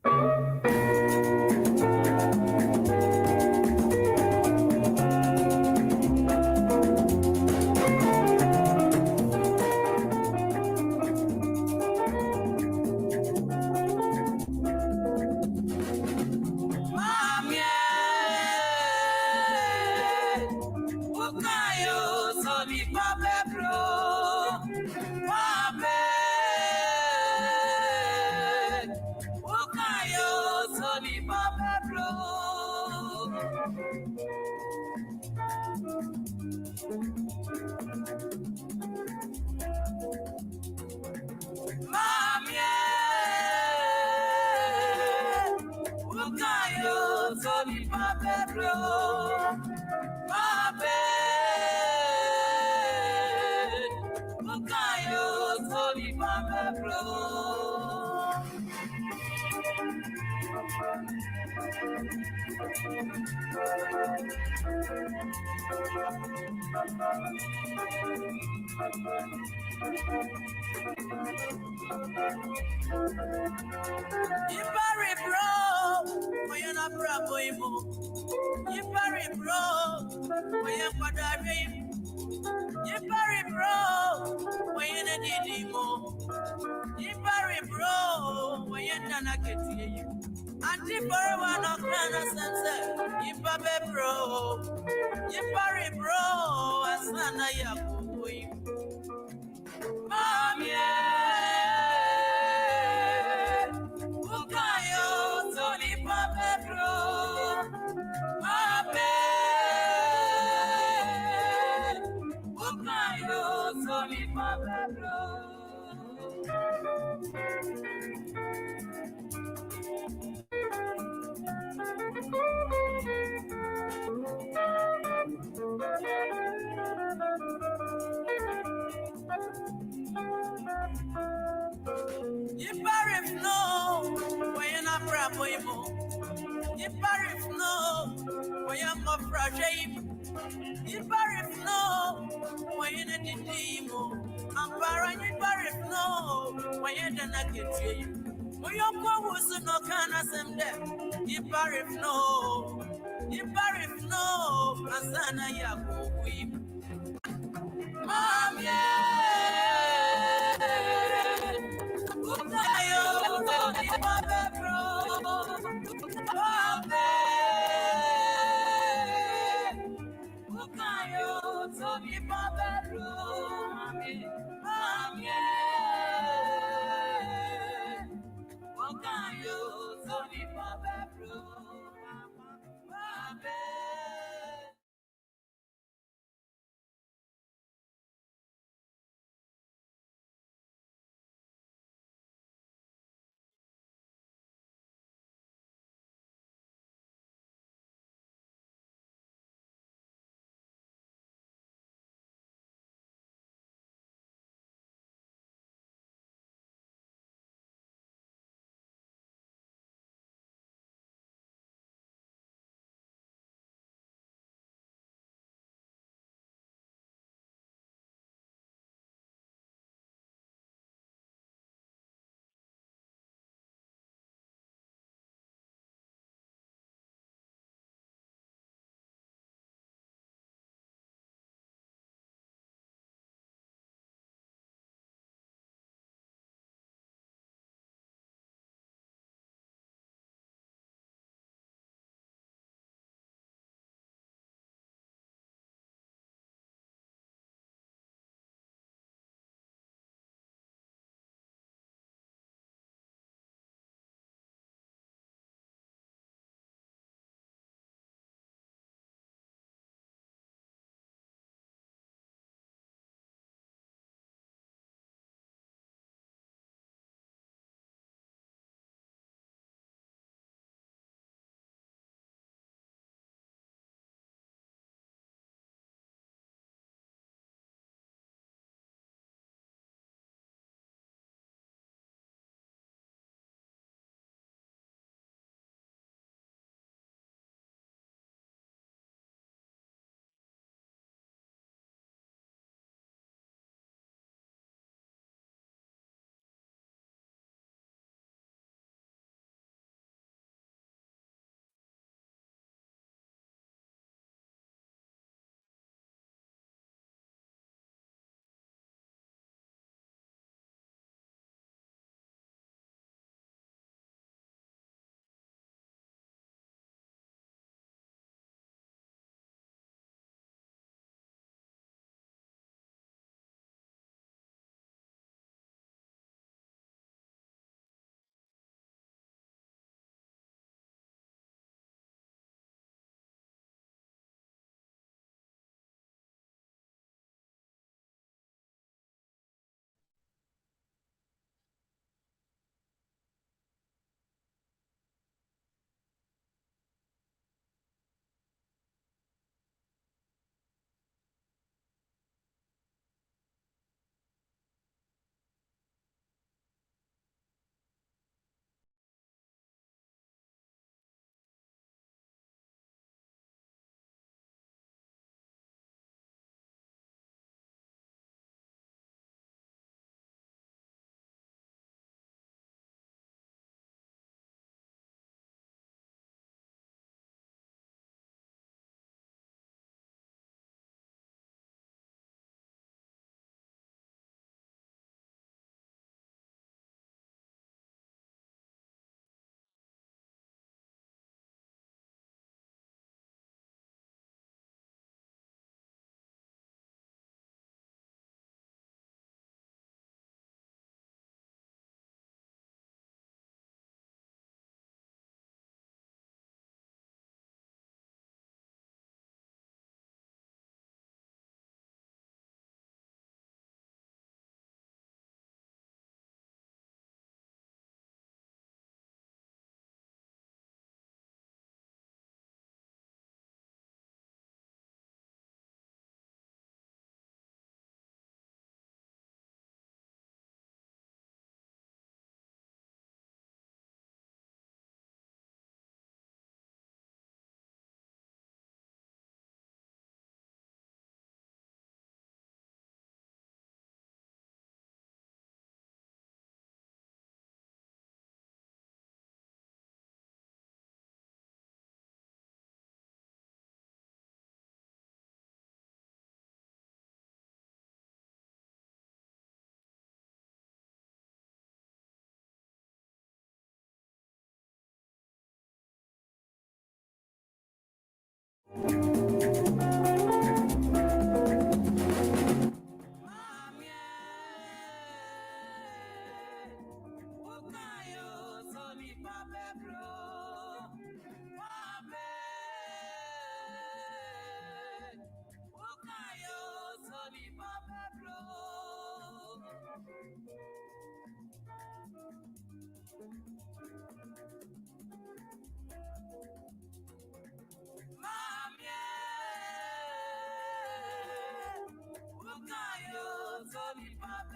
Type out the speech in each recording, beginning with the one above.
Yipari bro, oyana brabo imo. Yipari bro, oyan padare. Yipari bro, oyana didimo. Yipari bro, oyan nanaketi. Anti for one of Nana Sense, Yipabe bro, Yipari bro, Asana Yakui. Mamie, Ukayo, Tony Pape bro, Pape, Ukayo, Tony Pape bro. Yipari no, when I'm bravo, Yipari no, when I'm a fragile. Yipari no, when you're the demo. I'm barren, Yipari no, when you're the naked. When your poor was no kind of some death. Yipari no, Asana Yakui. Mom, yeah. Ukayo, Tony Pape bro. Pape. Ukayo, Tony Pape bro. Mom, yeah. Ukayo, Tony Pape bro. Pape.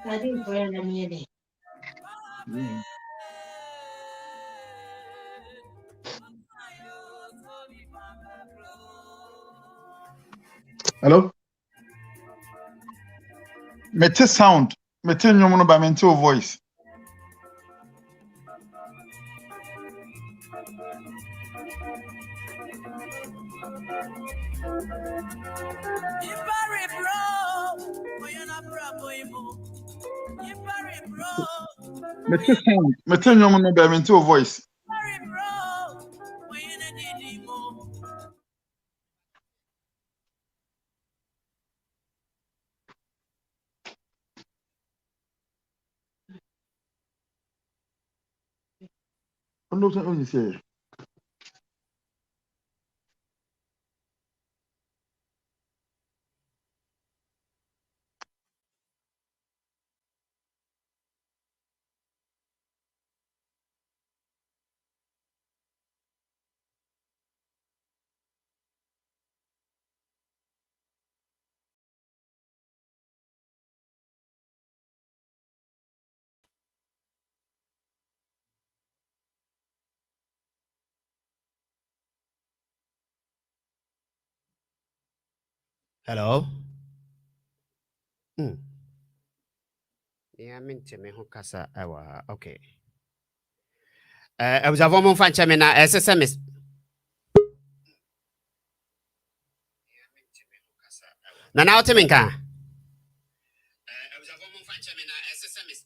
I didn't pray on any. Hello? Mete sound. Mete nyomo ba mete voice. Mete sound. Mete nyomo ba mete voice. Ondo se only say. Hello. Yeah, me ho kasa ewa. Okay. I was a woman fan chamina SSMS. Nana otiminka. I was a woman fan chamina SSMS.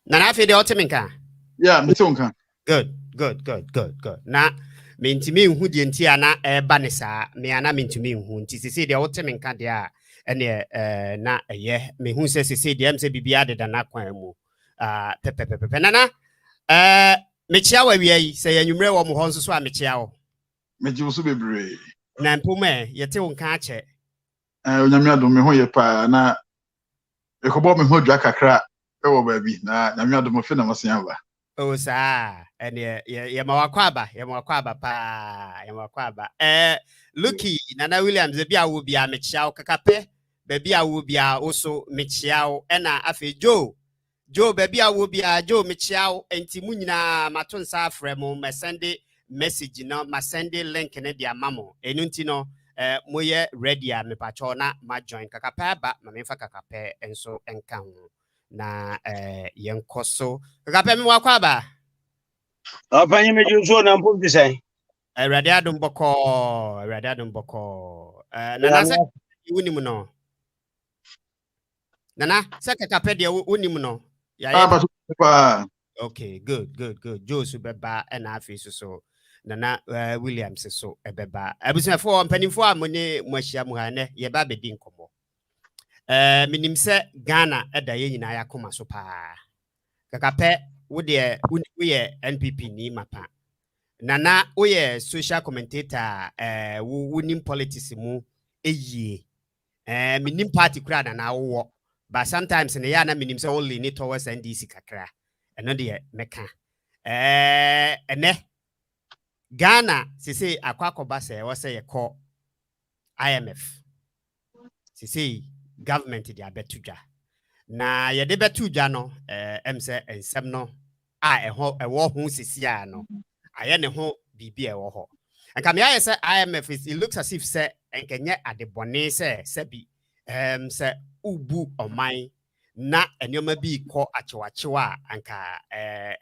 Nana fi de otiminka. Yeah, mete onka. Good. Na mentimi nhu de ntia na eba ne saa me ana mentimi nhu nti sisi de otiminka de a ene na eye me hu se sisi de am se bibia de na kwan mu. Pepepepe nana mechia wa wiai se yanwumre wo mo ho nso so a mechia wo. Meji wo so bebre. Na mpome yete wo nka ache. Onyame adom me ho ye pa na ekobo me ho dwa kakra e wo ba bi na nyame adom fe na masen ba. O sa ene ye ma wakwa aba pa ye ma wakwa aba. Lucky Nana Williams e bia wo bia mechia wo kakape be bia wo bia oso mechia wo na afi Joe baby a wo bia Joe mechia wo enti mu nyina mato nsa afre mo me send message no ma send link ne dia mamo enu nti no moye ready a me pacho na ma join kakape ba ma me fa kakape enso enka ho na yenkoso kakape me wakwa ba Apanye meju so na mpum disai. ready adum boko nana se woni mu no nana se kakape dia woni mu no ya Ba so pa. Okay, good. Joe Subeba and Afis so Nana Williams so ebeba. Abusa for mpanimfo a mone mwahia mu ha ne ye ba bedi nkomo. Minim se Ghana eda ye nyina yakoma so pa. Kakape wo de wo NPP ni mapa. Nana wo ye social commentator wo nim politics mu eyie. Minim party kura na wo. But sometimes ne ya na minim se only ni towards NDC kakra. Eno de meka. Ene Ghana sisi akwakoba se wo se ye call IMF sisi government di abetudwa na ye de betudwa no emse ensem no a ewo ho sisi a no aye ne ho bibi ewo ho anka me aye se IMF it looks as if se enkenye adebone se bi se ubu oman na enyoma bi kọ achewachewa anka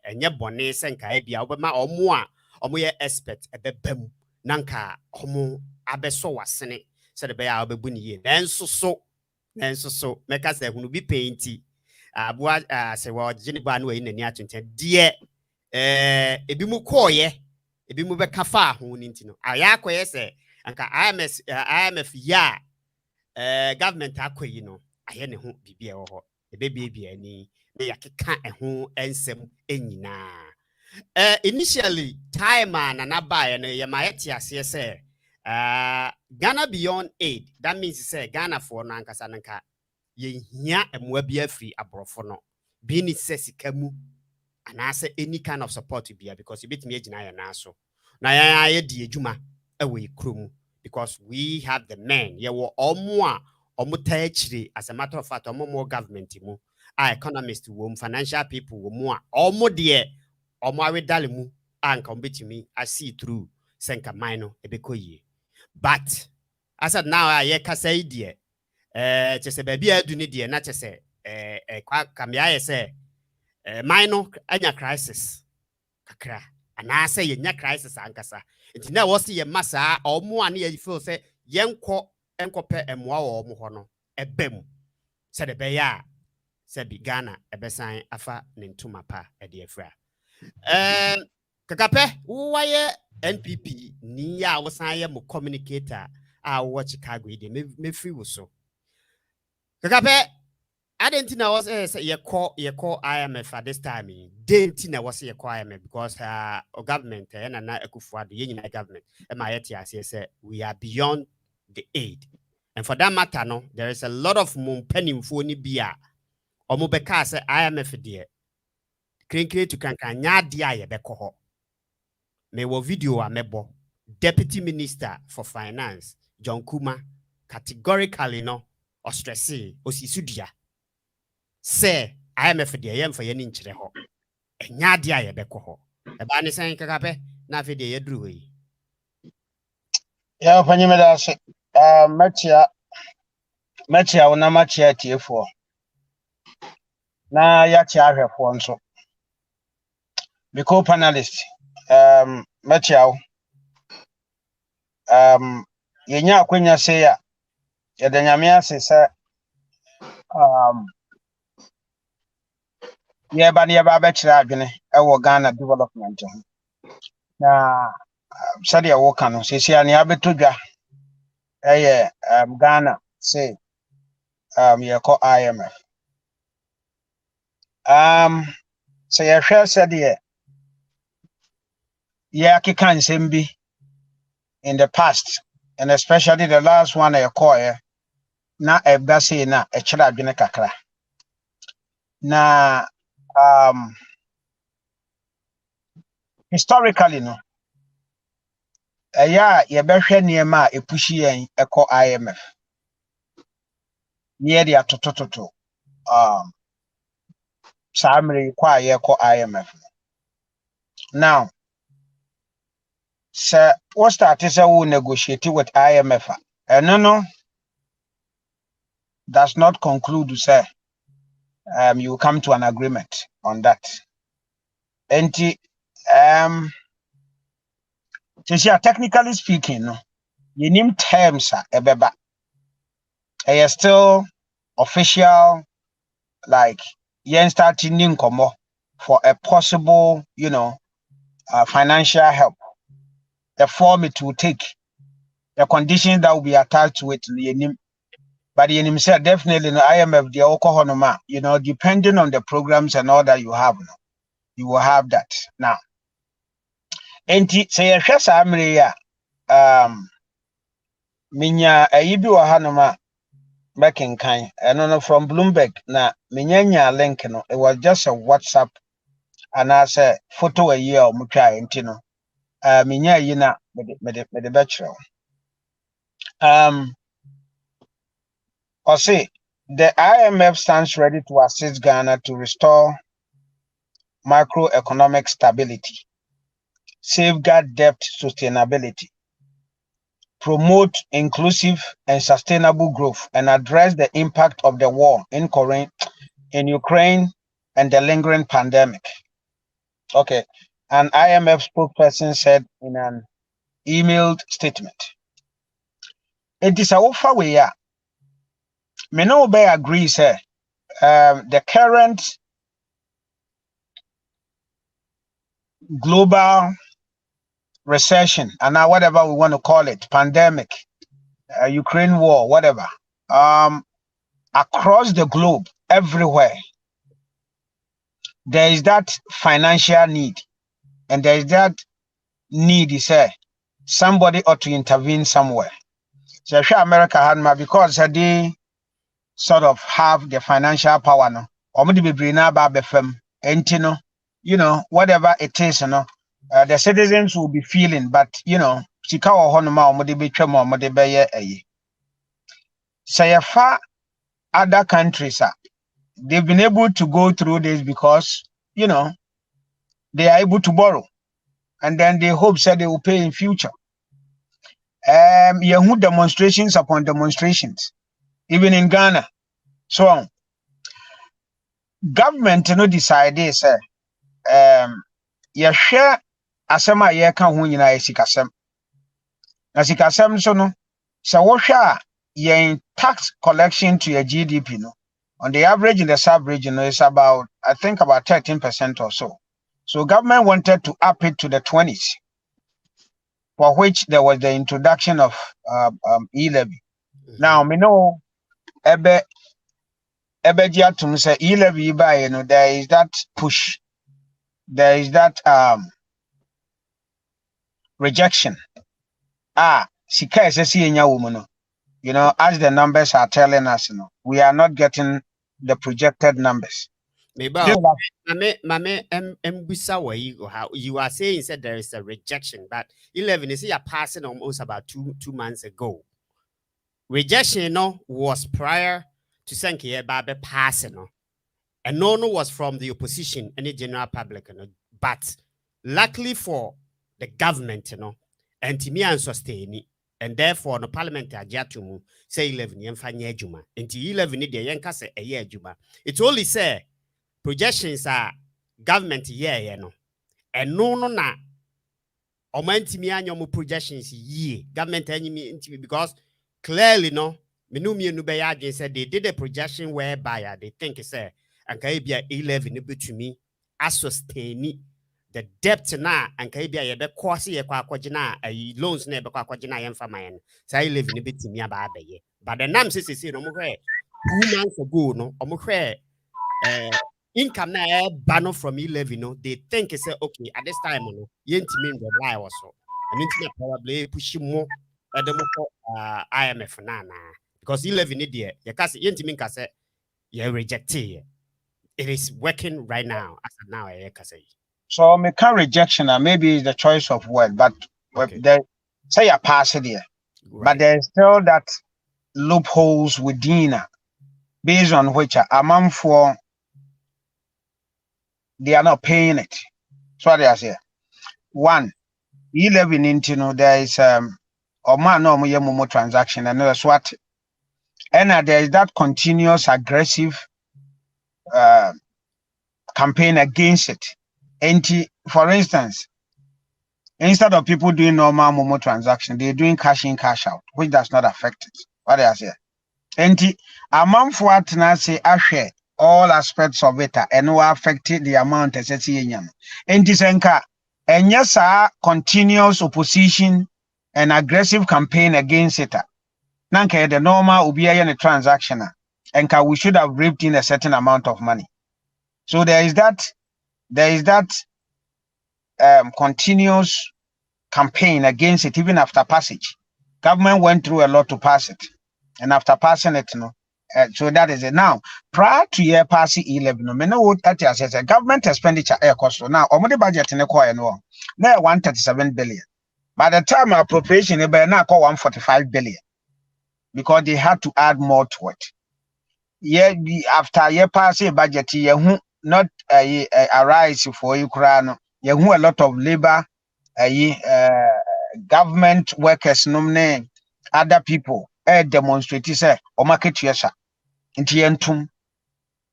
enye bone se nka ebia obema omo a omo ye expert ebebam nanka omo abeso wasene se de be ya obebu ni ye nanso so meka se hunu bi painti abua se wo gini ba no yi nani atenten de ebi mu koye ebi mu beka fa ho ni ntino aya koye se anka IMF ya government akoyi no aye ne ho bibia wo ho ebebia ni na yakeka ho ensem enyina initially time na na buy no ye ma yeti ase se Ghana beyond aid, that means say Ghana for no ankasa nanka ye hia emwa bi afri abrofo no bi ni sesika mu anase any kind of support to be because you bit me agina ya na so na ya di adwuma ewe krom because we have the men ye wo omo ta achire as a matter of fact omo government mu economists wo financial people wo mu omo de omo awedale mu anka ombetimi I see through senka mine ebekoye. But as at now I kasa idie chese baby adu ni die na chese kwa kamia say minor anya crisis kakra ana say yenya crisis ankasa nti na wo se ye masa omo ane ye feel say enkope emoa wo omo ho no ebem se de be ya se bi Ghana ebesan afa ne ntuma pa e de afra kakape wo ye NPP ni ya wosan ye mo communicator a wo Chicago ide me free wo so kakape adentina was ye call IMF at this time dentina was ye call IMF because government na Akufo-Addo ye nyina government e ma yeti ase say we are beyond the aid, and for that matter no there is a lot of mumpanimfo ni bia omo beka say IMF de krenkre to kankan nya de aye beko ho me wo video a mebo Deputy Minister for Finance John Kuma categorically no ostresse osisudia say IMF de yem for ye ni nkyere ho enya de aye beko ho e ba ne san kakape na afi de ye duru yi ya fanyi me da se machia una machia tiefo na ya chi ahwefo nso me co-panelist machia yenya akwanya se ya de nyame ase se ye ba ba kire adwene e wo Ghana development ho na sade wo kan se sia ne abetodwa Ghana say ye call IMF so ye hwe sade ye akeka nsem bi in the past, and especially the last one I call na ebase na e kire adwene kakra na historically no ye behwe niema a epushi yen e call IMF near the atototo samre kwa ye call IMF now. So what started to negotiate with IMF no does not conclude to say you come to an agreement on that. And technically speaking, no, you name terms ebeba. Are still official, like yen starting komo for a possible, financial help. The form it will take, the conditions that will be attached to it, but in himself, definitely the IMF, the Oklahoma, depending on the programs and all that you have, you will have that now. And say a shasa amria, minya a yibi wahanoma back in kind, and no from Bloomberg, na minya link, it was just a WhatsApp, and I say photo a year or mucha intino. Minya yina with the bachelor. Or say the IMF stands ready to assist Ghana to restore macroeconomic stability, safeguard debt sustainability, promote inclusive and sustainable growth, and address the impact of the war in Ukraine and the lingering pandemic. Okay, an IMF spokesperson said in an emailed statement. It is a offer we are. Me no be agree, sir. The current global recession, and now whatever we want to call it, pandemic, Ukraine war, whatever, across the globe, everywhere, there is that financial need, and there is that need is somebody ought to intervene somewhere. So sure America had because they sort of have the financial power no. Omudi be bring na ba befem enti no, you know, whatever it is, you know, the citizens will be feeling, but you know, sika wo ho no ma omudi be twam omudi be ye ayi. Say far other countries they've been able to go through this because, you know, they are able to borrow, and then they hope that they will pay in future. You have demonstrations upon demonstrations, even in Ghana. So government no decide this. You share asema ye kan ho nyina esikasem. Na sikasem so no, so wo hwa yen tax collection to your GDP no. On the average in the sub-region is about, I think about 13% or so. So government wanted to up it to the 20s, for which there was the introduction of e-levy. Now, me know, ebe jiatum say e-levy by, you know, there is that push, there is that rejection. Sika esesi enya woman, you know, as the numbers are telling us, you know, we are not getting the projected numbers. Maybe you are saying that there is a rejection, but 11 is passing almost about two months ago. Rejection was prior to Sanke Babe passing, and no was from the opposition and the general public, but luckily for the government, and Timmy and sustain, and therefore the parliament ajatumu say 11 yemfanya juma until 11 the yanka say a year juma. It's only say projections are government year and no na omantimi anyomo projections ye government anyimi because clearly menumi no be again said they did a projection whereby they think say and kaibia 11 betumi sustain the debt na and kaibia ye be kwase ye kwa kwagina loans na be kwa kwagina ye mfama ye say 11 betumi aba abaye but the nam say no mo hwe 2 months ago no omo hwe income na bano from 11 they think say okay at this time yentimi rely also and internet probably push more IMF na because 11 there you can say yentimi ka say you reject it is working right now as of now I can say. So me can rejection maybe it's the choice of word, but okay. They say you pass it there, right. But there's still that loopholes within based on which a month for they are not paying it. So what I say, 1, 11 into there is or man no more transaction and that's what, and there is that continuous aggressive campaign against it. And for instance, instead of people doing normal Momo transaction, they're doing cash in, cash out, which does not affect it. What I say, and a month for what now say I share all aspects of it and no affected the amount as it's in. And this and yes, continuous opposition and aggressive campaign against it. Nanka the normal will be a transaction and we should have reaped in a certain amount of money. So there is that continuous campaign against it even after passage. Government went through a lot to pass it, and after passing it, so that is it. Now, prior to year passing 11, no, know what I said. Government expenditure air cost now. Omodi budget in a coin now 137 billion. By the time appropriation, it now call 145 billion because they had to add more to it. Yeah, after year passing budget, not a rise for Ukraine. You have a lot of labor, government workers, nominate other people, demonstrate say or market yesa into yentum.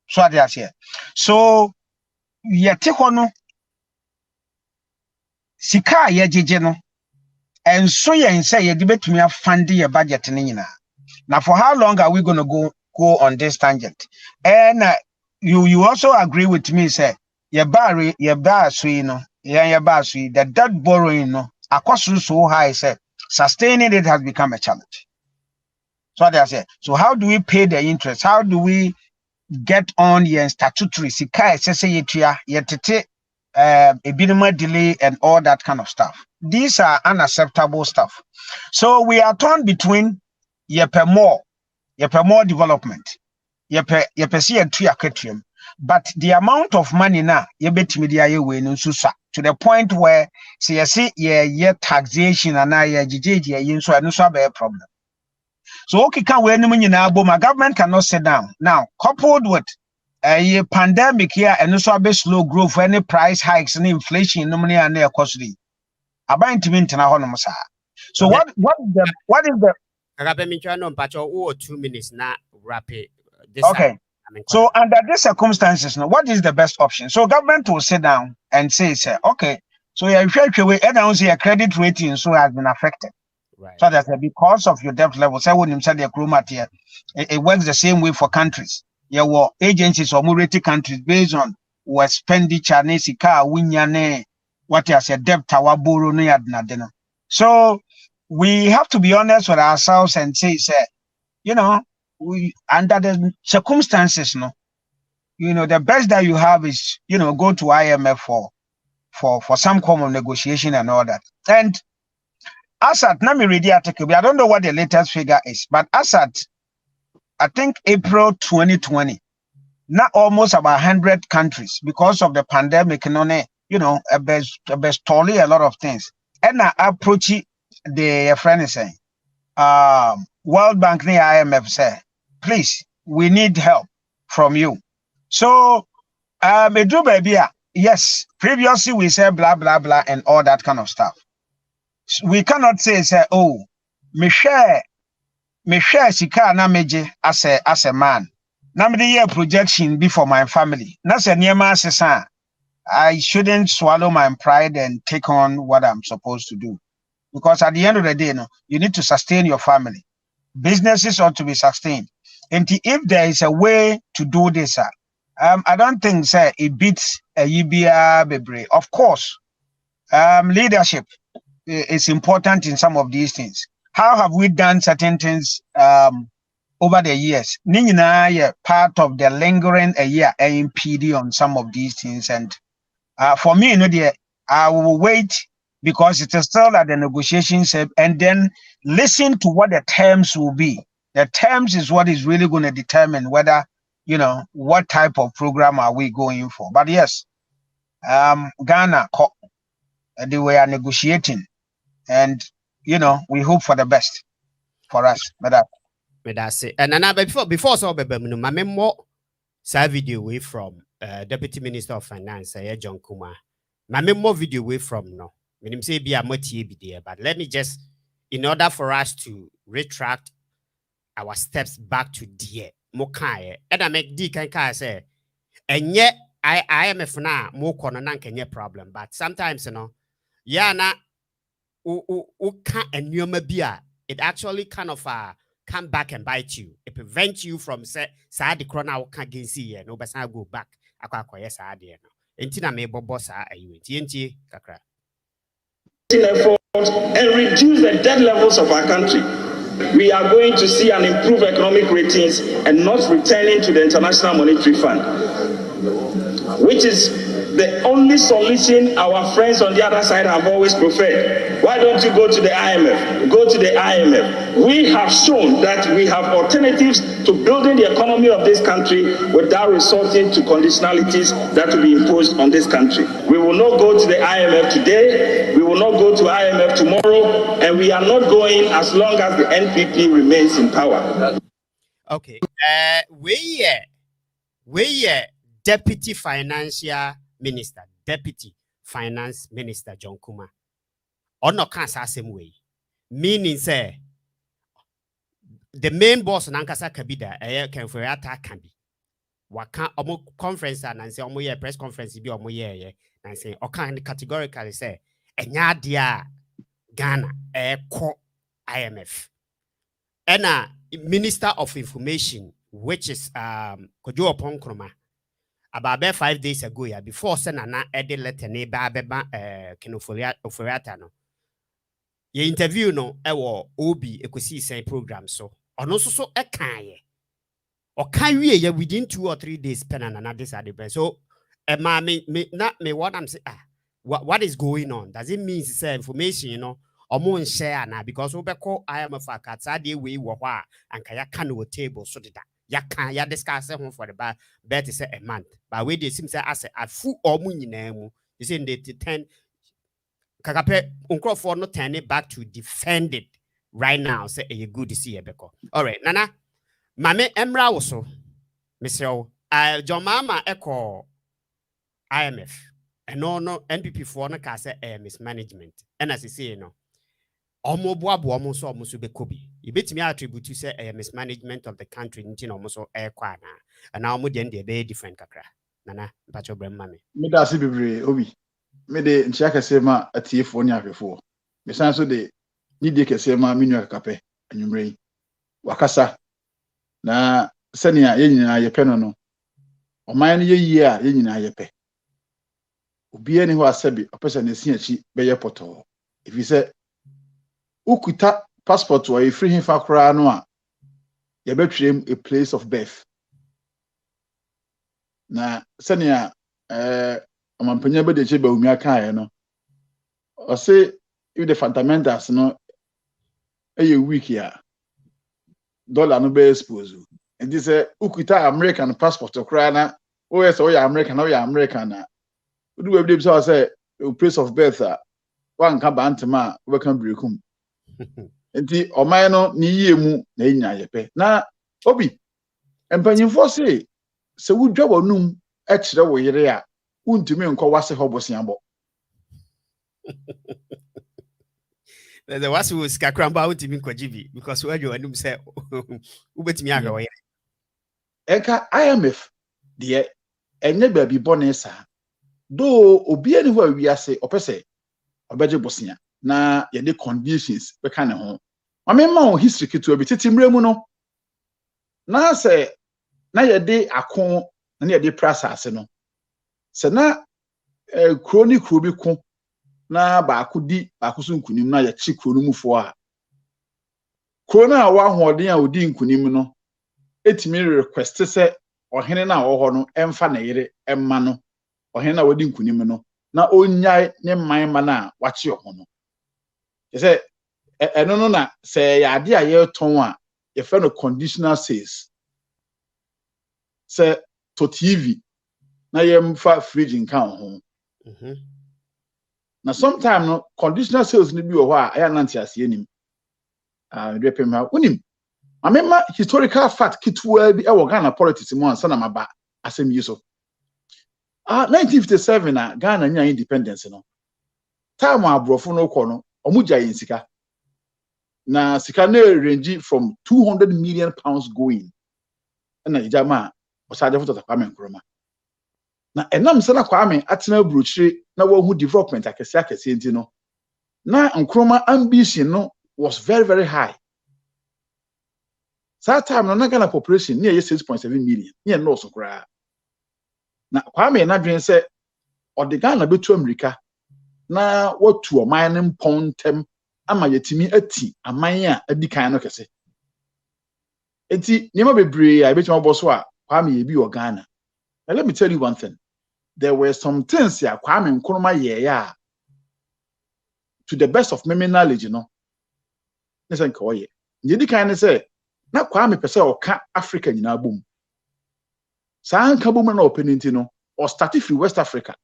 So they are here. So yatekono sika ye jejeno and so ye say ye debate me fund your budget nina. Now for how long are we gonna go on this tangent? And you also agree with me, say ye bar so the debt borrowing no cost so high, say sustaining it has become a challenge. So they say, so how do we pay the interest? How do we get on your statutory sika say yetete a delay and all that kind of stuff? These are unacceptable stuff. So we are torn between yepe more development, yepe see a but the amount of money now yebetimi dia ye we no susa to the point where say ye taxation and ye gigi ye so no so be a problem. So okay, can we my government cannot sit down now, coupled with a pandemic here and also a slow growth for any price hikes and inflation no money and their costly. So what is the oh, 2 minutes now rapid okay? So under these circumstances, now what is the best option? So government will sit down and say, okay, so your credit rating so has been affected. Right. So that because of your debt level, say when you said the it works the same way for countries. Your agencies or rated countries based on what expenditure what is your debt borrow. So we have to be honest with ourselves and say, we under the circumstances, the best that you have is, go to IMF for some common negotiation and all that. And Assad, let me read the article. I don't know what the latest figure is, but Assad, I think April 2020, not almost about 100 countries because of the pandemic, totally a lot of things. And I approach the friend is saying, World Bank and IMF say, please, we need help from you. So, yes, previously we said blah, blah, blah, and all that kind of stuff. We cannot say, oh, me share sika na meje as a man. Na me the projection be for my family. Na se niema asesa. I shouldn't swallow my pride and take on what I'm supposed to do. Because at the end of the day, you need to sustain your family. Businesses ought to be sustained. And if there is a way to do this, I don't think it beats a UBA bebre. Of course, leadership is important in some of these things. How have we done certain things over the years? Nina part of the lingering impede on some of these things. And for me, I will wait because it is still at the negotiations and then listen to what the terms will be. The terms is what is really going to determine whether, what type of program are we going for. But yes, Ghana, they were negotiating. And we hope for the best for us. But that's it. And before so my memo video away from Deputy Minister of Finance, John Kumar. My memo video away from no. Meaning say be a be there, but let me just, in order for us to retract our steps back to dear Mokai, and I make D can say, and yet I am a fna more corner than problem, but sometimes na it actually kind of come back and bite you. It prevents you from say the corner can see no but I go back. Yes, I did. Intina me boss are you TNT kakra. And reduce the debt levels of our country. We are going to see an improved economic ratings and not returning to the International Monetary Fund, which is the only solution our friends on the other side have always preferred. Why don't you go to the IMF? Go to the IMF. We have shown that we have alternatives to building the economy of this country without resorting to conditionalities that will be imposed on this country. We will not go to the IMF today. We will not go to IMF tomorrow. And we are not going as long as the NPP remains in power. Okay. We Deputy Financial Minister, Deputy Finance Minister John Kumar. Ono kan sa same way. Meaning say the main boss nankasa kabida Kenforiata can be. Waka omo conference and say omo ye press conference bi omo ye and say okan categorically say enya dia Ghana ko IMF. Ena Minister of Information, which is Kojo Oponkroma. about 5 days ago, yeah, before Senana Eddie letter neighbor Kinoforiata no. Ye interview no ewo obi ekosi sen program so. Ono so e kan ye. O kan wie ye within 2 or 3 days pen and another side. So ma me what I'm saying what is going on? Does it mean say information, you know, or more share now because obeko IMF akata dey we wo hwa anka ya kan no table so dida. Ya can ya discuss home for the bet say a month. But we they seem say as a full or mu nyina mu. You say they 10 kakape uncle for not turn it back to defend it right now. Say a good to see beko. All right, Nana. Mame Emra also. Mr. John Mama echo IMF. And no NPP for no case mismanagement. And as you say, you know. Almost be kobi. You bet me attribute to say a mismanagement of the country in almost air kwana. And now more than be different kakra. Nana, but your brand mammy. Me da si bebre obi. Me de nchia kese ma atiefo ni afefo. Me san so de ni de kese ma minu akape anwumre. Wakasa na senia ye nyina ye pe no. Oman ye yie a ye nyina ye pe. Obi ani ho asabi opesa na si achi be ye poto. If you say ukuta passport or free him for kra no a ye betwem a place of birth na senia amampanya be de che ba umi aka ye no o say if the fundamentals no e week ya dollar no be expose and this ukuta American passport kra na o yes o ya American o ya American na do we be say a place of birth one ka ba ntema we kan brekum enti oman no ni yie mu na enya yepe na obi empanyimfo se wudwa wonum e kire wo yere a untumi nko wase hobosia bo the was skakramba untumi nko jibi because we do anum say ubetumi ahwe wo yere enka IMF de enye ba bi bone sa do obi ani ho awiase opese obeje bosia na ye de conditions be kan ho ma o history kitu obi titimre mu no na se na ye de akon na ye de process no se na chronic bi ko na ba akudi akusu nkunim na ye chi kronumfo a krona a wa hoden a odi nkunim no etimi request se ohene na wo ho no emfa na yere emma no ohene na wodi nkunim no na onyai ne man ma na wachi ho no say eno no na say ya ade a ye ton a ye fe no conditional sales say to TV na ye mfa fridge nkan ho na sometime no conditional sales ni bi wo ho a aya nanti ase enim repem ha unim amema historical fact kitwa bi e wo Ghana politics mu ansa na maba asem yi so 1957 na Ghana nya independence no time abrofo no kọ no omuja yin sika na sika na range from 200 million pounds going na ijama osaje foto Kwame Nkrumah na enam se na Kwame atena brochire na wo hu development akese enti no na Nkrumah ambition no was very very high. That time na Ghana population near 6.7 million near no so kra na Kwame na dwen se ode Ghana betu America na watu oman mpontem ama yetimi ati aman a adikan no kese enti niam bebre a betima boso a Kwame ye bi o Ghana. Now let me tell you one thing, there were some things ya Kwame Nkrumah ye ya to the best of my knowledge, you know. Listen ko ye ndi kan say na Kwame pese o ka Africa nyina bom sa nka bom na opportunity no or start free West Africa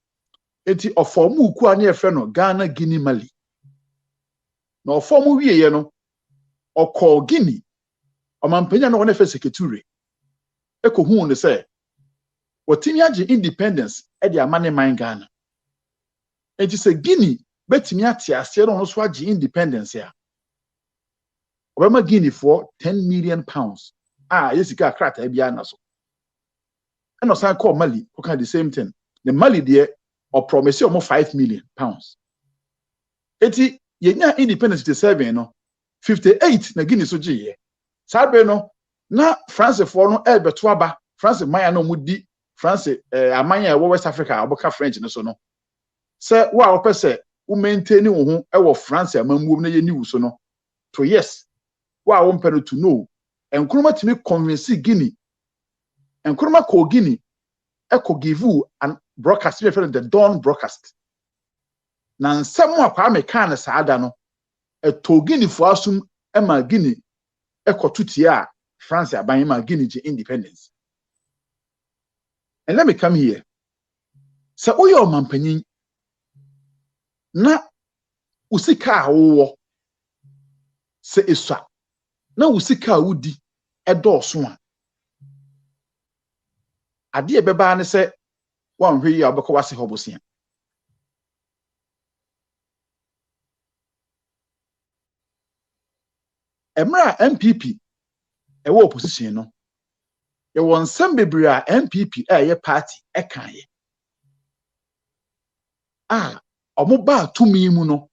enti ofomu uku a na efe no Ghana, Guinea, Mali na ofomu wie ye no okọ Guinea omampanya no na efe secretary ekohu ne say otimi age independence e di amane man Ghana enti say Guinea betimi ate ase no so age independence ya obama Guinea for 10 million pounds yesika krata bia na so and no san call Mali okay the same thing the Mali there or promise you 5 million pounds eti yenya independence to 7 no 58 na Guinea so giye sabe no na France for no elbeto aba France maya no mudi France amanya West Africa aboka French no so no say wa opese wo maintain wo ho e wo France amambuom na ye ni so no to yes wa wo mpero to know enkroma timi convince Guinea enkroma ko Guinea e ko give you an broadcast reference the Dawn broadcast na nsɛm a kwa me kan saa da no to Guinea fo asum e ma Guinea e ko tutie a France aban ma Guinea je independence. And let me come here. So oyo mampanyin na usika wo se eswa na usika wudi edoso a ade ebeba ne se wanhwe yi abekọ wase hobosia emra MPP ewo opposition no ye won nsem bebre a MPP ye party ekaye omo ba tumi mu no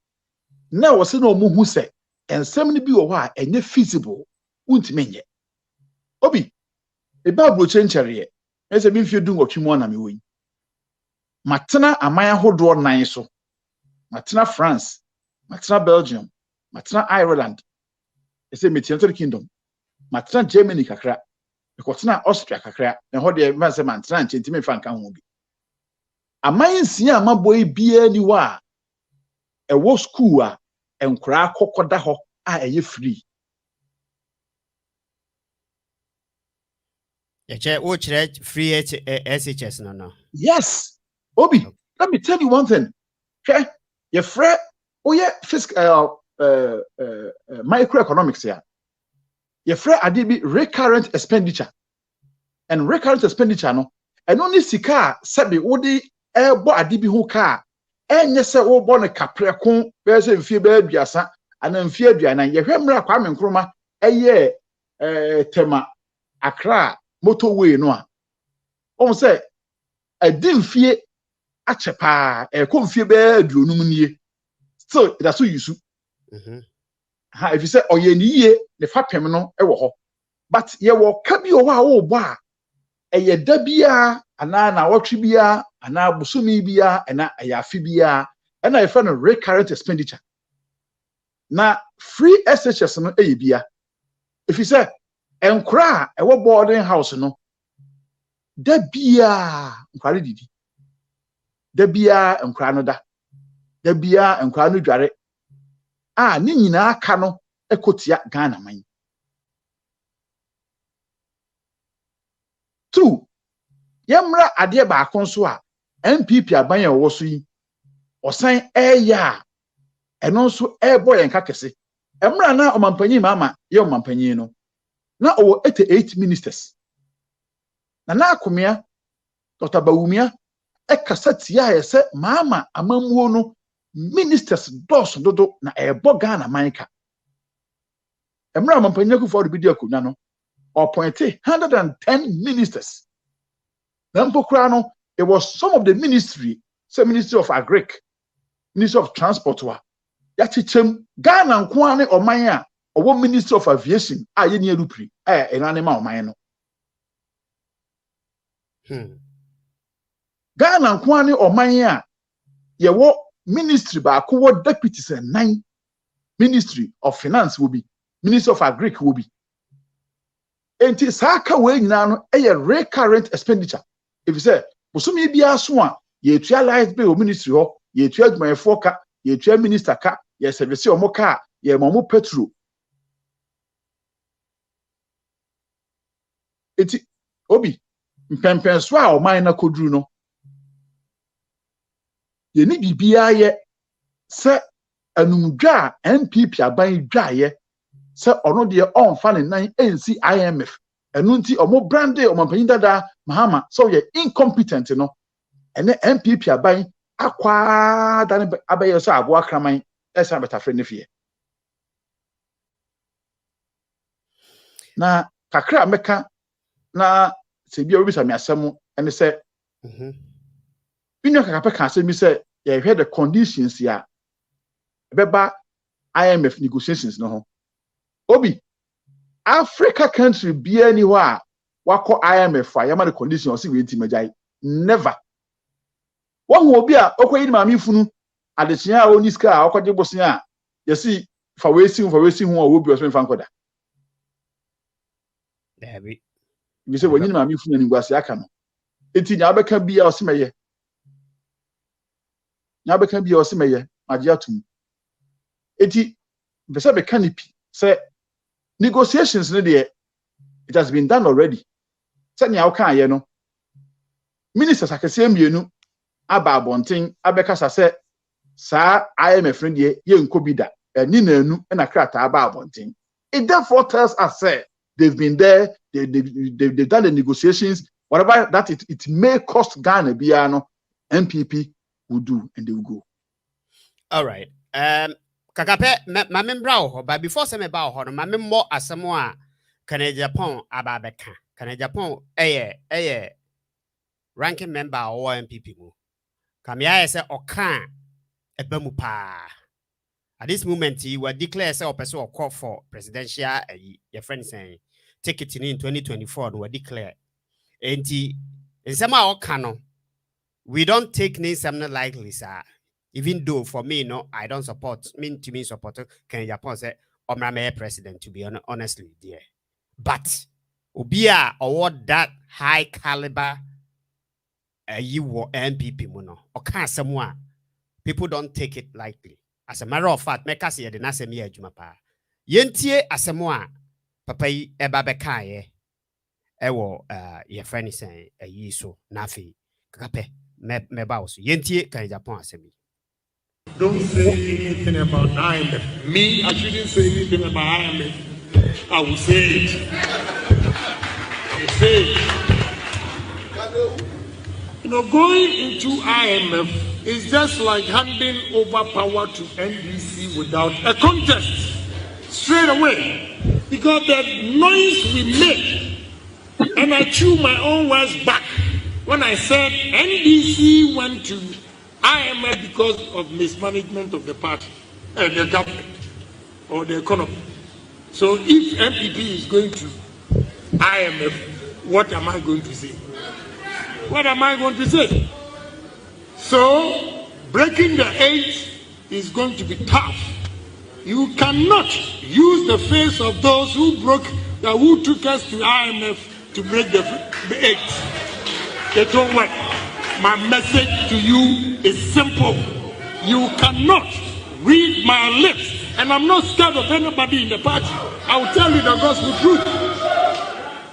na wo se na omo hu se ensem ni bi wo a enye feasible untime nye obi e ba bro chenchere ese bi mfie dungo twimo na mewoyi matena amaya hodo nan so matena France matena Belgium matena Ireland ese metiento kingdom matena Germany kakra ekotena Austria kakra na ho de manse matena nchentime fa nka ho bi amayin sia amaboy bia ni wa ewo school a enkura kokoda ho a eye free Which free SHS no. Yes. Obi, let me tell you one thing. Okay? Your friend, fiscal microeconomics here. Your friend adibi recurrent expenditure. And recurrent expenditure no. And only sika sabi odi bo adibi ho ka. Enye se wo bo ne kapre kon be se mfie be aduasa ana mfie aduana ye hwemra kwa menkroma eye tema Accra motorway no a on say adimfie achepa konfie be aduonum nie so it so yusu if you say oyeniye ne fapem no e wo ho but ye wo ka bi o wa wo bo a eye da bia ana na wotwe bia ana busumi bia ana ayafi bia ana efa no recurrent expenditure na free SHS no e bia if you say enkura ewo boarding house no da bia nkware didi da bia enkura no da bia enkura no dware ni nyina aka no ekotia Ghana man two yemra ade ba akonso a MPP aban ya wo so yi osan eya eno so ebo yen kakese emra na omampanyin mama ye omampanyin no na owo 88 ministers na akomea Dr. Bawumia ekasa tia ye se mama amamuo no ministers dos dodo na ebo Ghana manka emra amampanyin ku for the video akunya no appointed 110 ministers na mpokura no it was some of the ministry of agric, ministry of transport wa yachichem Ghana nko ane oman a owo ministry of aviation a ye ni erupri enane ma oman no Ghana nko ane oman a ye wo ministry ba ko wo deputies 9 ministry of finance will be ministry of agric will be enti saka we nyina no recurrent expenditure if you say busumi bia so a ye tua light bill ministry ho ye tua adwumayefo ka ye tua minister ka ye service omo ka ye momo petrol eti obi mpempen so a oman na koduru no ye ni bibia ye se anumdwa MPP aban dwa ye se ono de on fa ne nan NC IMF enu nti omo brande omampanyin dada mahama so ye incompetent no ene MPP aban akwa dane abaye so abo akraman esa betafre ne fie na kakra meka na se bia obi sami asem ene se binyo kakapa ka asem bi se ye hwe the conditions ya beba IMF negotiations no ho obi Africa country bia ni ho a wako IMF a yama the condition osi we timajai never one will be a okwa yin maami funu adechia a oni ska a okwaje bosia a yesi fa we si hu a wo bi osme fa nkoda Dabi we say when yin maami funu ni gwase aka no eti nya abeka bia osimeye nya abeka bia osimeye agye atum eti bese be canopy say negotiations no there it has been done already say nya wo kan ye no ministers akese mienu aba abonten abekasa say sa IMF no there ye nkobi da ni nanu na krata aba abonten. It therefore tells us say they've been there, they've done the negotiations, whatever that it may cost Ghana biano MPP will do and they will go. All right. Kakape mame brao, but before some about ho mame more asamoa Canada Japan ababeka. Canada Japan ranking member or MPP mu. Kamia say okan ebemu pa. At this moment, he will declare a person or call for presidential. Your friend saying take it in 2024. We declare, and in some our canon, we don't take names something likely, sir. Even though for me, no, I don't support. To me, support can Japan say I'm a president to be honestly, dear. But Obia award that high caliber. You were MPP mono or can someone people don't take it lightly. As a matter of fact, make us hear the Nasemi Jumapa. Yentie asemwa papa yi ebabeka ye ewo your friend is saying a yiso nafi kape me baus yentie kan Japan asemi. Don't say anything about IMF. Me, I shouldn't say anything about IMF. I will say it. I will say it. You know, going into IMF is just like handing over power to NDC without a contest. Straight away. Because the noise we make, and I chew my own words back when I said NDC went to IMF because of mismanagement of the party, the government, or the economy. So if MPP is going to IMF, what am I going to say? What am I going to say? So breaking the 8 is going to be tough. You cannot use the face of those who who took us to IMF to break the 8. They don't work. My message to you is simple. You cannot read my lips, and I'm not scared of anybody in the party. I will tell you the gospel truth.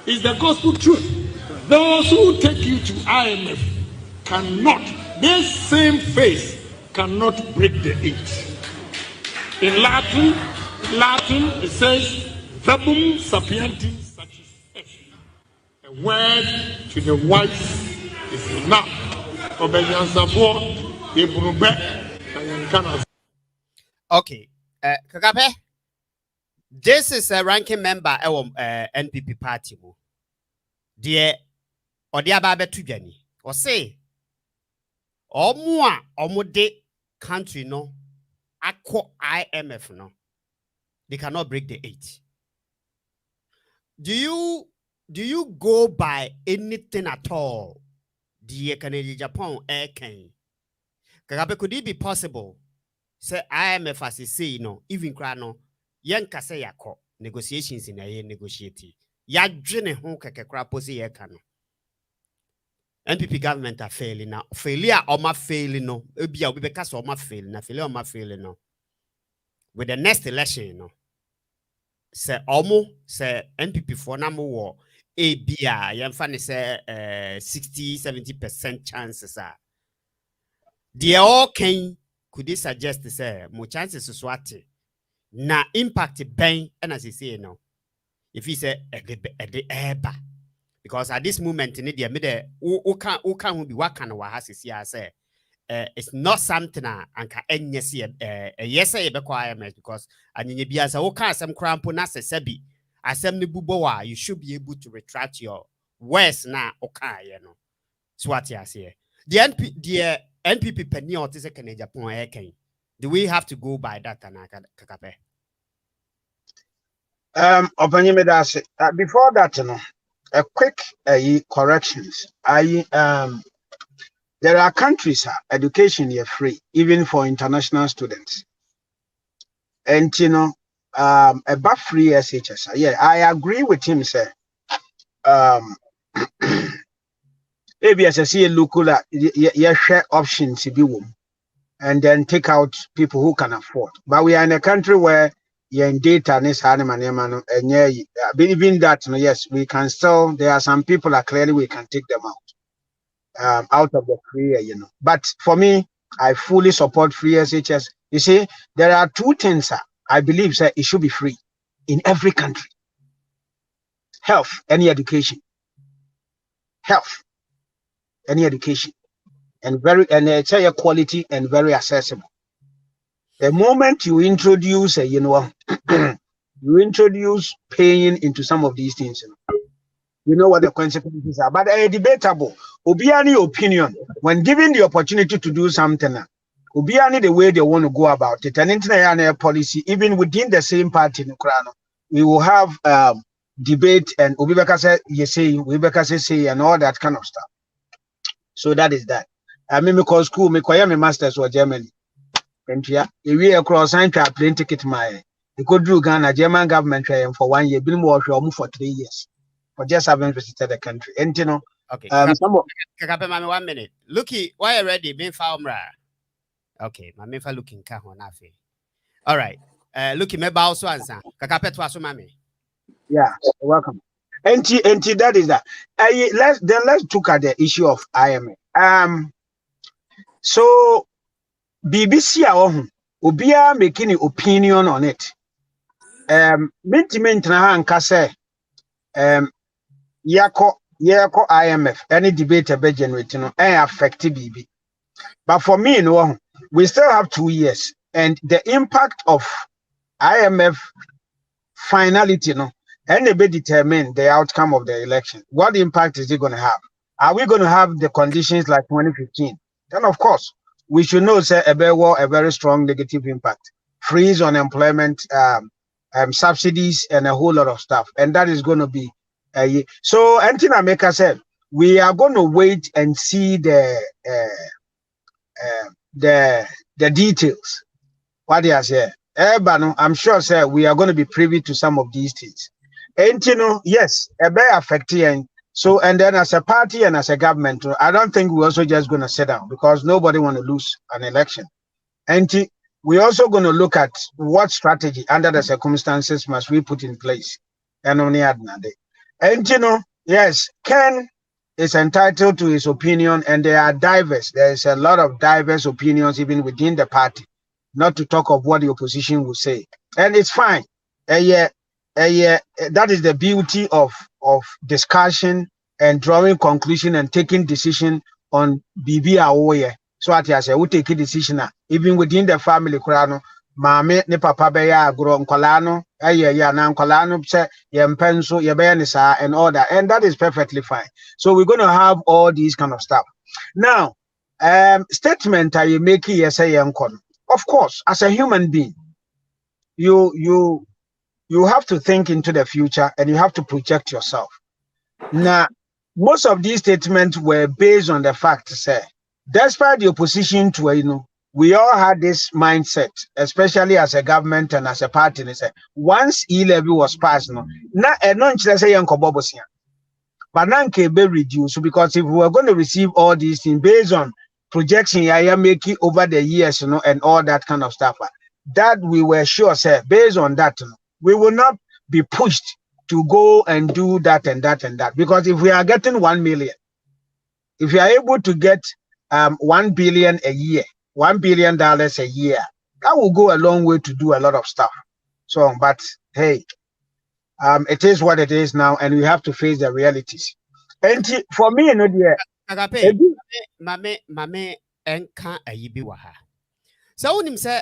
It's the gospel truth. Those who take you to IMF cannot, this same face cannot break the 8. In Latin it says, verbum sapientis satis est. A word to the wise is enough. Okay, Kakape, this is a ranking member of NPP party. Dear, or the Ababe Tujani, or say, or more de country no, Aqua IMF no, they cannot break the 8. Do you go by anything at all? The Canadian Japan air can. Kakape, could it be possible? Say IMF as you say, no, even crano, yanka say yako negotiations in a year negotiate. Ya drene hon kakra posi ye kano. NPP government are failing now. Failure or ma failing no. Ebia obi beka so ma failing na failure or ma failing no. With the next election, you know. Say say NPP for na mo wo ebia yemfa ne say 60-70% chances are. They all can could they suggest say more chances is what na impact ben and as he say no. If he say eba because at this moment in India who can be what kind of has say it's not something anka enyesi yes say be IMF because anyenye bia say who can some crampo na se sebi asem ne bubo you should be able to retract your words na okay no so what you say the NPP penny or this Canadian Japan can do we have to go by that and Kakape? Before that, a quick corrections. There are countries education is free even for international students, and about free SHS. Yeah, I agree with him. Sir, maybe as I see a local, share options to be wom, and then take out people who can afford. But we are in a country where you're in data and and yeah, believing that yes, we can still. There are some people that clearly we can take them out of the free, But for me, I fully support free SHS. You see, there are two things I believe sir, it should be free in every country: health, any education, health, any education, and it's a quality and very accessible. The moment you introduce you introduce paying into some of these things, you know what the consequences are. But debatable. Obiani opinion when given the opportunity to do something. Obiani the way they want to go about it. And international policy, even within the same party in Ukraine, we will have debate and Obibeka say you say, Obibeka say and all that kind of stuff. So that is that. I mean, because school, me masters or Germany. And yeah, if we across sign to a plane ticket, my you could do Ghana, German government for 1 year, been more for 3 years for just having visited the country. And Okay. some of, Mami, 1 minute. Looky, why already been found? Okay, Mami fa looking kahonafe. All right. Looky, me ba also answer. Kakape to aso mami. yeah, welcome. And that is that. Let's look at the issue of IMF. So BBC Obia making an opinion on it. Mentiment na hanka say yako IMF any debate about generating affect BB. But for me, we still have 2 years, and the impact of IMF finality, and they be determine the outcome of the election. What impact is it going to have? Are we going to have the conditions like 2015? Then, of course, we should know say a very strong negative impact, freeze on employment, subsidies, and a whole lot of stuff, and that is going to be so. Antina Maker said we are going to wait and see the details. What they are saying. I'm sure, sir, we are going to be privy to some of these things. And yes, a very affecting. So, and then as a party and as a government, I don't think we're also just going to sit down because nobody want to lose an election. And we're also going to look at what strategy under the circumstances must we put in place. And only and yes, Ken is entitled to his opinion, and they are diverse. There is a lot of diverse opinions even within the party, not to talk of what the opposition will say. And it's fine. That is the beauty of discussion and drawing conclusion and taking decision on BB Awoye. So at I say, we take a decision even within the family, Mame ne papa beya agro nkwala no na nkwala no se yempenso yebeye ni saa and all that, and that is perfectly fine. So we're going to have all these kind of stuff. Now, statement I make here say yankon. Of course, as a human being, you have to think into the future and you have to project yourself. Now, most of these statements were based on the fact say, despite the opposition to we all had this mindset, especially as a government and as a party. They say once E-levy was passed, but now can be reduced because if we were going to receive all these things based on projection, making over the years, and all that kind of stuff, that we were sure, sir, based on that, we will not be pushed to go and do that and that and that. Because if we are getting 1 million, if you are able to get 1 billion a year, $1 billion a year, that will go a long way to do a lot of stuff. So, but hey, it is what it is now, and we have to face the realities. And for me, Mame enka ayibi waha. So unim say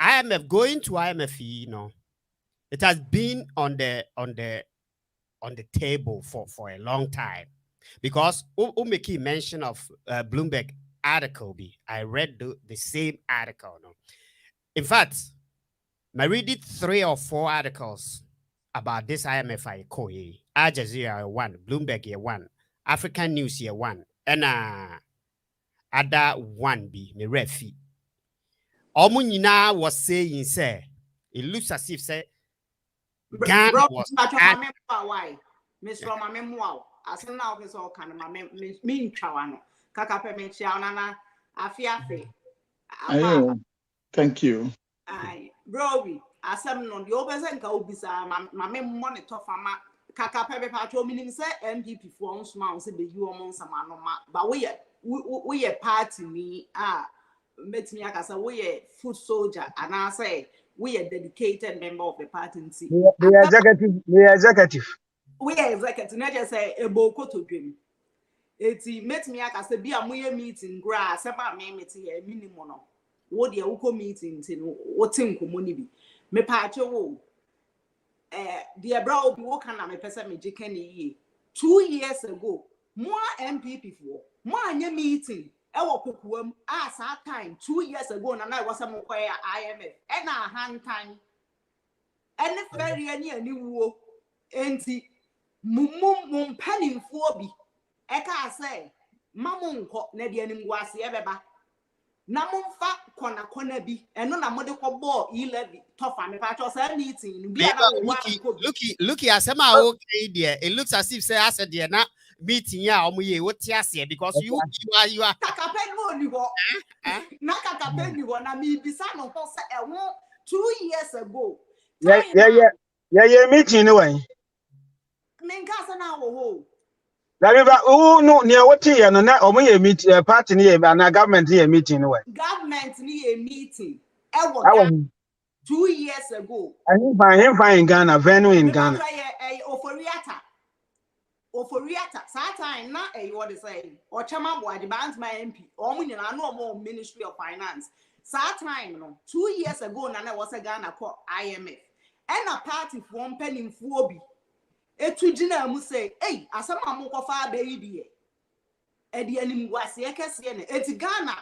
IMF going to IMF, it has been on the table for a long time, because make mention of Bloomberg article. I read the same article. No? In fact, I read it 3 or 4 articles about this IMF I call Al Jazeera one, Bloomberg year one, African News year one, and other one be me refi. Omunina was saying, say, it looks as if say Ghana was why Miss Roma Memoir. As now is all kind of my mean chawano. Kaka Pemecha Nana Afiafe. Thank you. Aye, Broby. As I'm non the Obesenka Obisa, my monitor farmer. Kaka Pepe Patrol meaning say MPP for ons mounts in the Uomon Samanoma, but we are party me met me as a we foot soldier, and I say we are dedicated member of the party. The executive. We are executive, not just say a boko to dream. It met me as a be a meeting grass about me meeting a minimum. What the Uko meetings in what in community. Me patcho. Dear bro, be walking on my person me jikeni 2 years ago. More MPP for more meeting. Ewa kukuem as that time 2 years ago, and I was a mokoya IMF and a hand time. And if very any wo enti mum penning for be. Eka say, Mamunko, Nedi and Mwasi ebeba. Namun fa kona bi eno na mode ko ball 11 tough and pa cho say meeting bi looky asema okay there. It looks as if say I said there na meeting ya omuye what here because you are kakapen no ni go na kakapen ni go na mi bisa no ho say e ho 2 years ago Yeah, meeting no way. Men ka say na wo ho no near what here no na omuye meet party near and government here meeting no way. Government ni a meeting e wo 2 years ago. And him find Ghana, venue in Ghana. Oforiata, time na what they say, or Chama boy, the band's my MP, or when I know more Ministry of Finance. Time, no, 2 years ago, Nana was a Ghana called IMF, and a party from penning Fobi. A Tujina must say, hey, as a mamma far baby. Eddie and Mwasi, it's Ghana.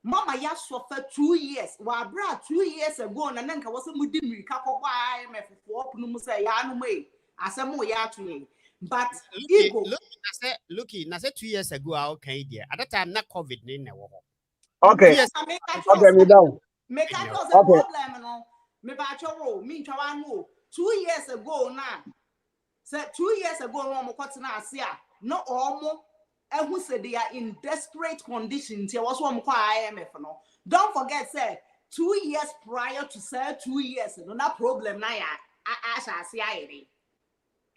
Mama Yaswa for 2 years. Wa bra 2 years ago, and then was a mudimi couple IMF for Numusa Yanume, as a more yatue. But looky, I said 2 years ago, I okay there. At that time, not COVID in the war. Okay. Okay, me down. Make a problem, no. Me bacho, me chawano. 2 years ago now. Said 2 years ago, no more cotton asia. No almost. And who said they are in desperate conditions? Here was one IMF. No, don't forget, say 2 years prior to say 2 years. No, that problem now. I see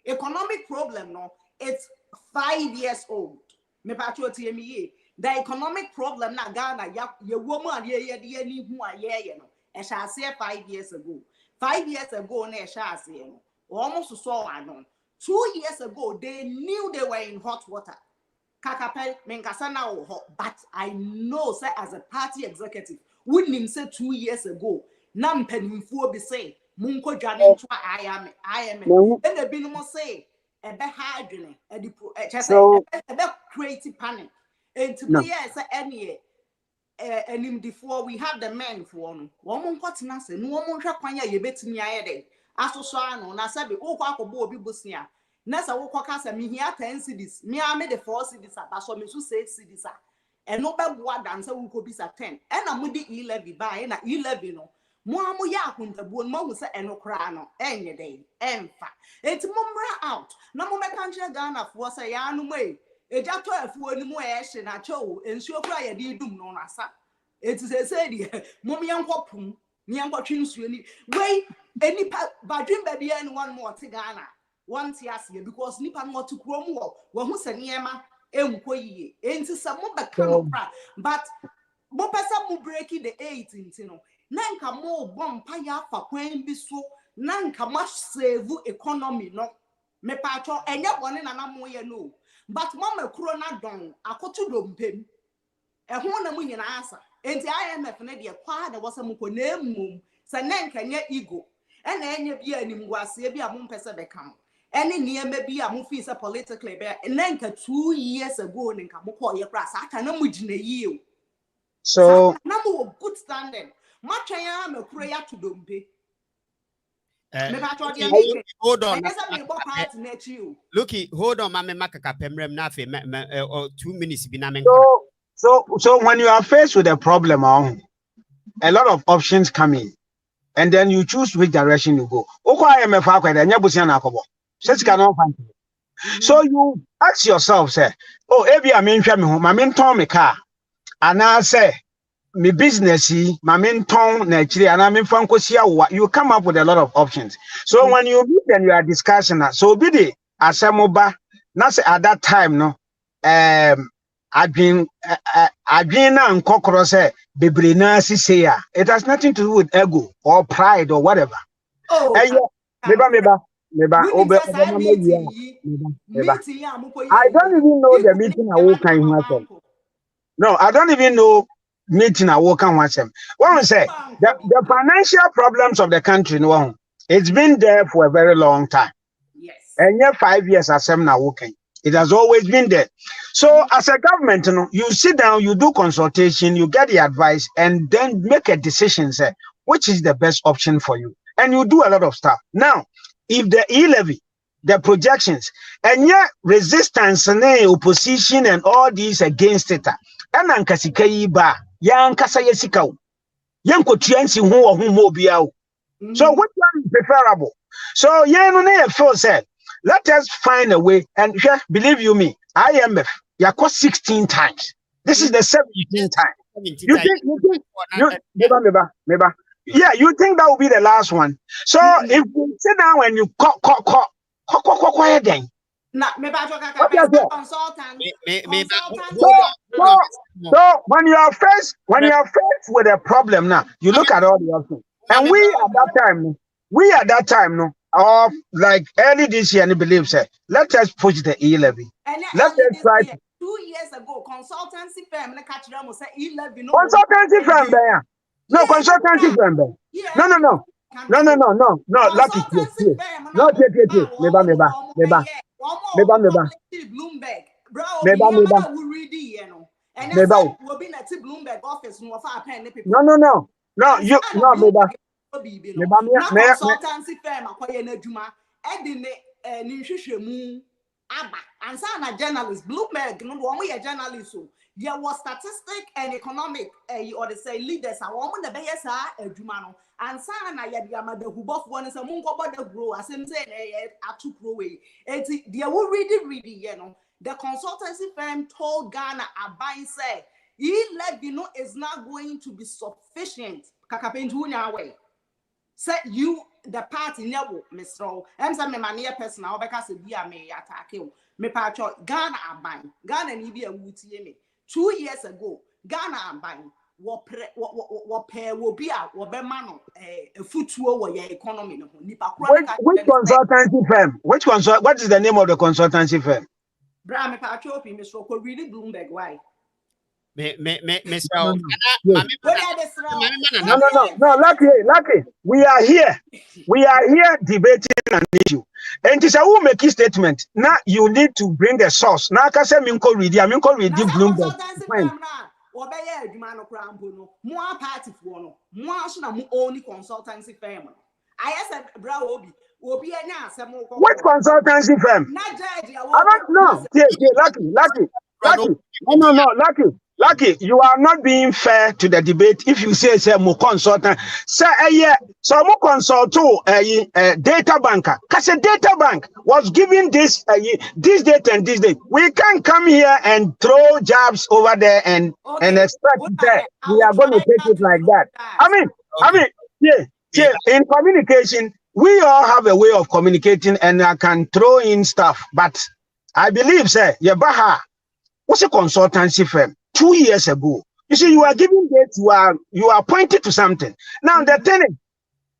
economic problem. No, it's 5 years old. Me patriotic me. The economic problem now Ghana. Ya woman ye ni who are ye no. I shall say 5 years ago. 5 years ago, ne shall say no. Almost saw I know. 2 years ago, they knew they were in hot water. Kakapel menkasana ho, but I know say as a party executive wouldn't him say 2 years ago nam penimfo be say munko dwane nto I am and the bin mo say ebe ha adwene e di ebe create panic and to be say any before we have the men for no wo mo nkotena se no wo mo hwa kwanya ye betimi ayede asoso ano na sabe wo kwa akobo obi busia. Nessa will cock us and me here 10 cities. Me, I made the 4 cities at that's what me to say cities. And no bad what dancer who could be at 10. And I'm with the 11 by and 11 no. More yakun the bone mo say and no crano any day. And fact, it's mumra out. No more country Ghana for say yanu way. A jato for any more ash and a chow and sure cry a dear doom no nasa. It is a say, Mummy and Wapum, me and watching swilly. Wait, any badrin baby and one more to Ghana. Once yes, because nipa no to kromo wo hu seniema enkoyiye enti samo beka no pra but mo pesa mo breaking the 8 ntino na nka mo bompa ya fa kwan bi so na nka ma save economy no me pa cho enya bone na mo ye no but mo makro na don akoto dompem ehun na mo nyina asa enti IMF na de kwa na wose mo ko na emum se na nka nya ego e na enya bi animguase bi a mo pesa beka any near maybe a movie is a politically bear and then 2 years ago and Kamoko your grass I can't you. So no good standing. Much I am a prayer to Dumpe. hold on. Looky, hold on, Mamma Makaka Pemrem Nafe, or 2 minutes. So when you are faced with a problem, a lot of options come in, and then you choose which direction you go. So you ask yourself, say, oh, maybe I'm in my main car, and I say, me business, my main town, naturally, and I'm in Francosia. You come up with a lot of options. So when you meet and you are discussing that, so be the asamoba, not at that time, no, I've been and kokoro say, bebrina say, it has nothing to do with ego or pride or whatever. Oh, Meba. I don't even know the meeting I walk in myself. No, I don't even know meeting I walk on myself. One say the financial problems of the country, no, it's been there for a very long time. Yes. And yet 5 years as I'm now working. It has always been there. So as a government, you sit down, you do consultation, you get the advice, and then make a decision, say, which is the best option for you. And you do a lot of stuff. Now, if the e-levy, the projections, and yet resistance and opposition and all these against it, and ankasika ba, yankasa yesika, yanko triansi who biao. So which one is preferable? So yeah, feel said, let us find a way. And believe you me, IMF, you are 16 times. This is the 17th time. You think yeah, you think that will be the last one. So if you sit down and you quiet then. Consultant. So when you are faced with a problem now, you look at all the options. And we at that time, no, of like early this year, and believe say, let us push the e-levy. Let us try. 2 years ago, consultancy firm say e-levy. Consultancy firm there. No, consultancy firm there. No. Lucky. No, Meba. Bloomberg. Bro, we read it, and that's why we'll be at Bloomberg office. No, you no, Meba. Consultancy firm akoye na adwuma e de ne nhwehwemu aba ansa na journalist Bloomberg no wo ye journalist so there was statistic and economic or they say leaders a wo na be yesa adwuma no ansa na ye de amadahubofo no say munko boda grow asem say na atu pro we enti there we read ye no the consultancy firm told Ghana abai say e-levy no is not going to be sufficient kakapentu nya way. Say you the party never Mr. I'm some mania personal because be a may attack you. Me patcho Ghana are buying Ghana ni be a wooty me 2 years ago. Ghana are buying what pair will be out what be mano a foot to your economy. Which consultancy firm? What is the name of the consultancy firm? Bra me patcho Mr. Really Bloomberg why? No, Lucky. We are here debating an issue. And it's a who make a statement. Now you need to bring a source. Now I say minko read Bloomberg. More party for no, more so na only consultancy firm. I said, bra Obi which consultancy firm? I don't know. Lucky. Lucky, you are not being fair to the debate if you say more consultant. Say so more consult data banker. Because a data bank was giving this date and this date. We can't come here and throw jabs over there and expect that we are going to take it like that. I mean, in communication, we all have a way of communicating and I can throw in stuff. But I believe, Yabaha, what's a consultancy firm? 2 years ago, you see, you are giving dates, you are pointed to something. Now they're telling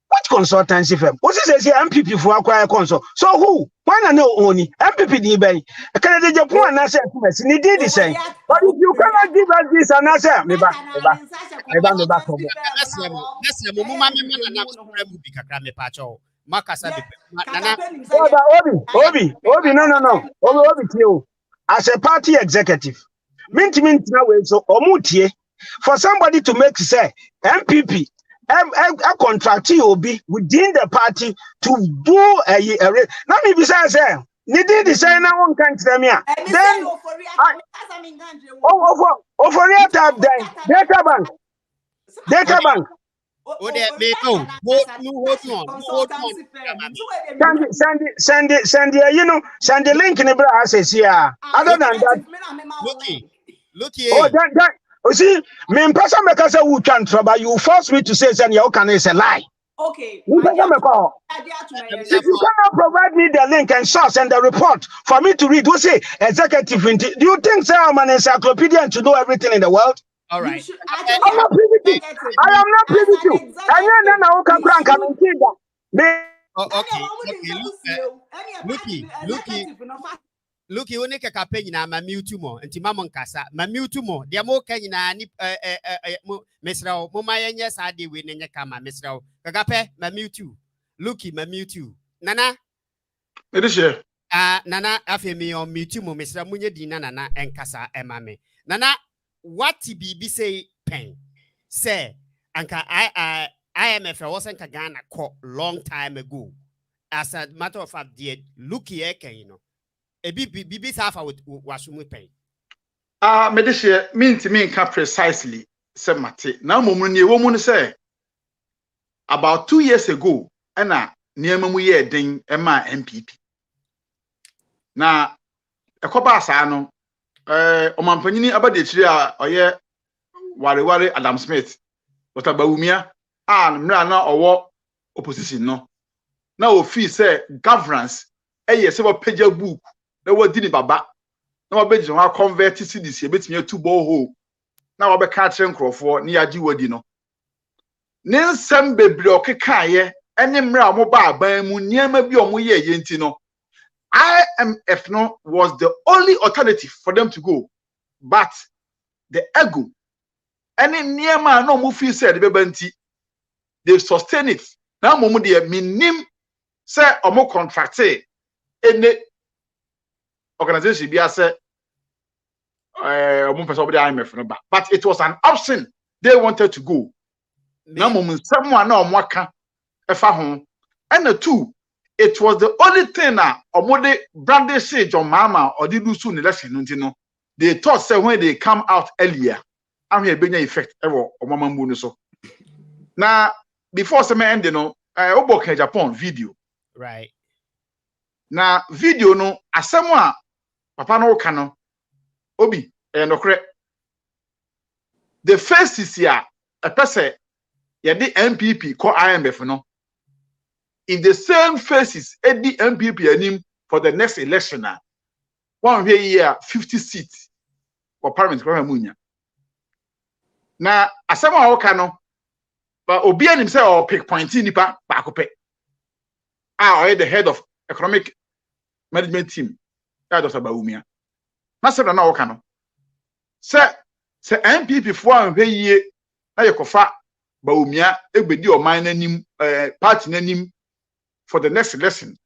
what consultancy firm? What is it? MPP for acquire consult. So who? Why not know only MPP DB? Can I just point and answer? He did the same. But if you cannot give us this and answer, Obi, no. Obi, as a party executive. Mint now so omutie for somebody to make say MPP a contract obi within the party to do a now me be say need the say na one can tell me then for real type then data bank Oh, there may no. Hold on. send the link in the bra says here. Other than that, Look here. oh that you see me person make us say who can trouble you force me to say you can is a lie. Okay. If you cannot provide me the link and source and the report for me to read, we say executive. Do you think I'm an encyclopedia and to know everything in the world? All right. I'm not privy to. I am not privy to. And then I can crank and Look, you only a penny na ma mute mo, and Timamon Cassa, ma mute mo, the more can you Mr. Momaya, yes, I did win in your camera, Mr. Kagape, ma mute you. Looky, ma mute you. Nana, it is here. Nana, after on mute mo, Mr. Munya Dina, Nana, and Cassa, and Mammy. Nana, what TB say pen? Say, Anka, IMF wasn't a Ghana caught long time ago. As a matter of fact, dear, looky, you know. A BB Safa was with pay. Medicare mean to me precisely, said Mate. Now, woman say about 2 years ago, and near Mamuye ding Emma MPP. Now, a copasano, Omanpanini about the tree or ye Wari Adam Smith, what about Umia, and Mrana or what opposition no. Now, fee say governance, a several page book. Now what did Baba? Now I bet you are converted to this. You bet me 2 borehole. Now I be catching Crawford near Jiwadino. Nen some baby or Kakaye, and them mobile by Munia maybe or Muye Yentino. IMF no was the only alternative for them to go. But the ego, any near man no move said the baby, they sustain it. Now Momudia minim say or more contracted. Any organization be as IMF, but it was an option they wanted to go. Now, someone no mwaka efa home, and the 2, it was the only thing that omode branded say John Mama or did lose soon election. They thought say when they come out earlier, I'm here being effect ever or Mama Munuso. Now, before some end, Oboke Japan video. Right. Now, video no as someone. Papa no kano obi no kre the first is here a person ya the MPP call IMF no if the same faces at the MPP anim for the next election one year 50 seats for parliament munya na asema o kano but obi anim say or pick point nipa ba ko pe the head of economic management team Dr. Baumia. Master na okano. Se MPP for anhwe na yekofa Baumia egbedi o man nanim party nanim for the next election.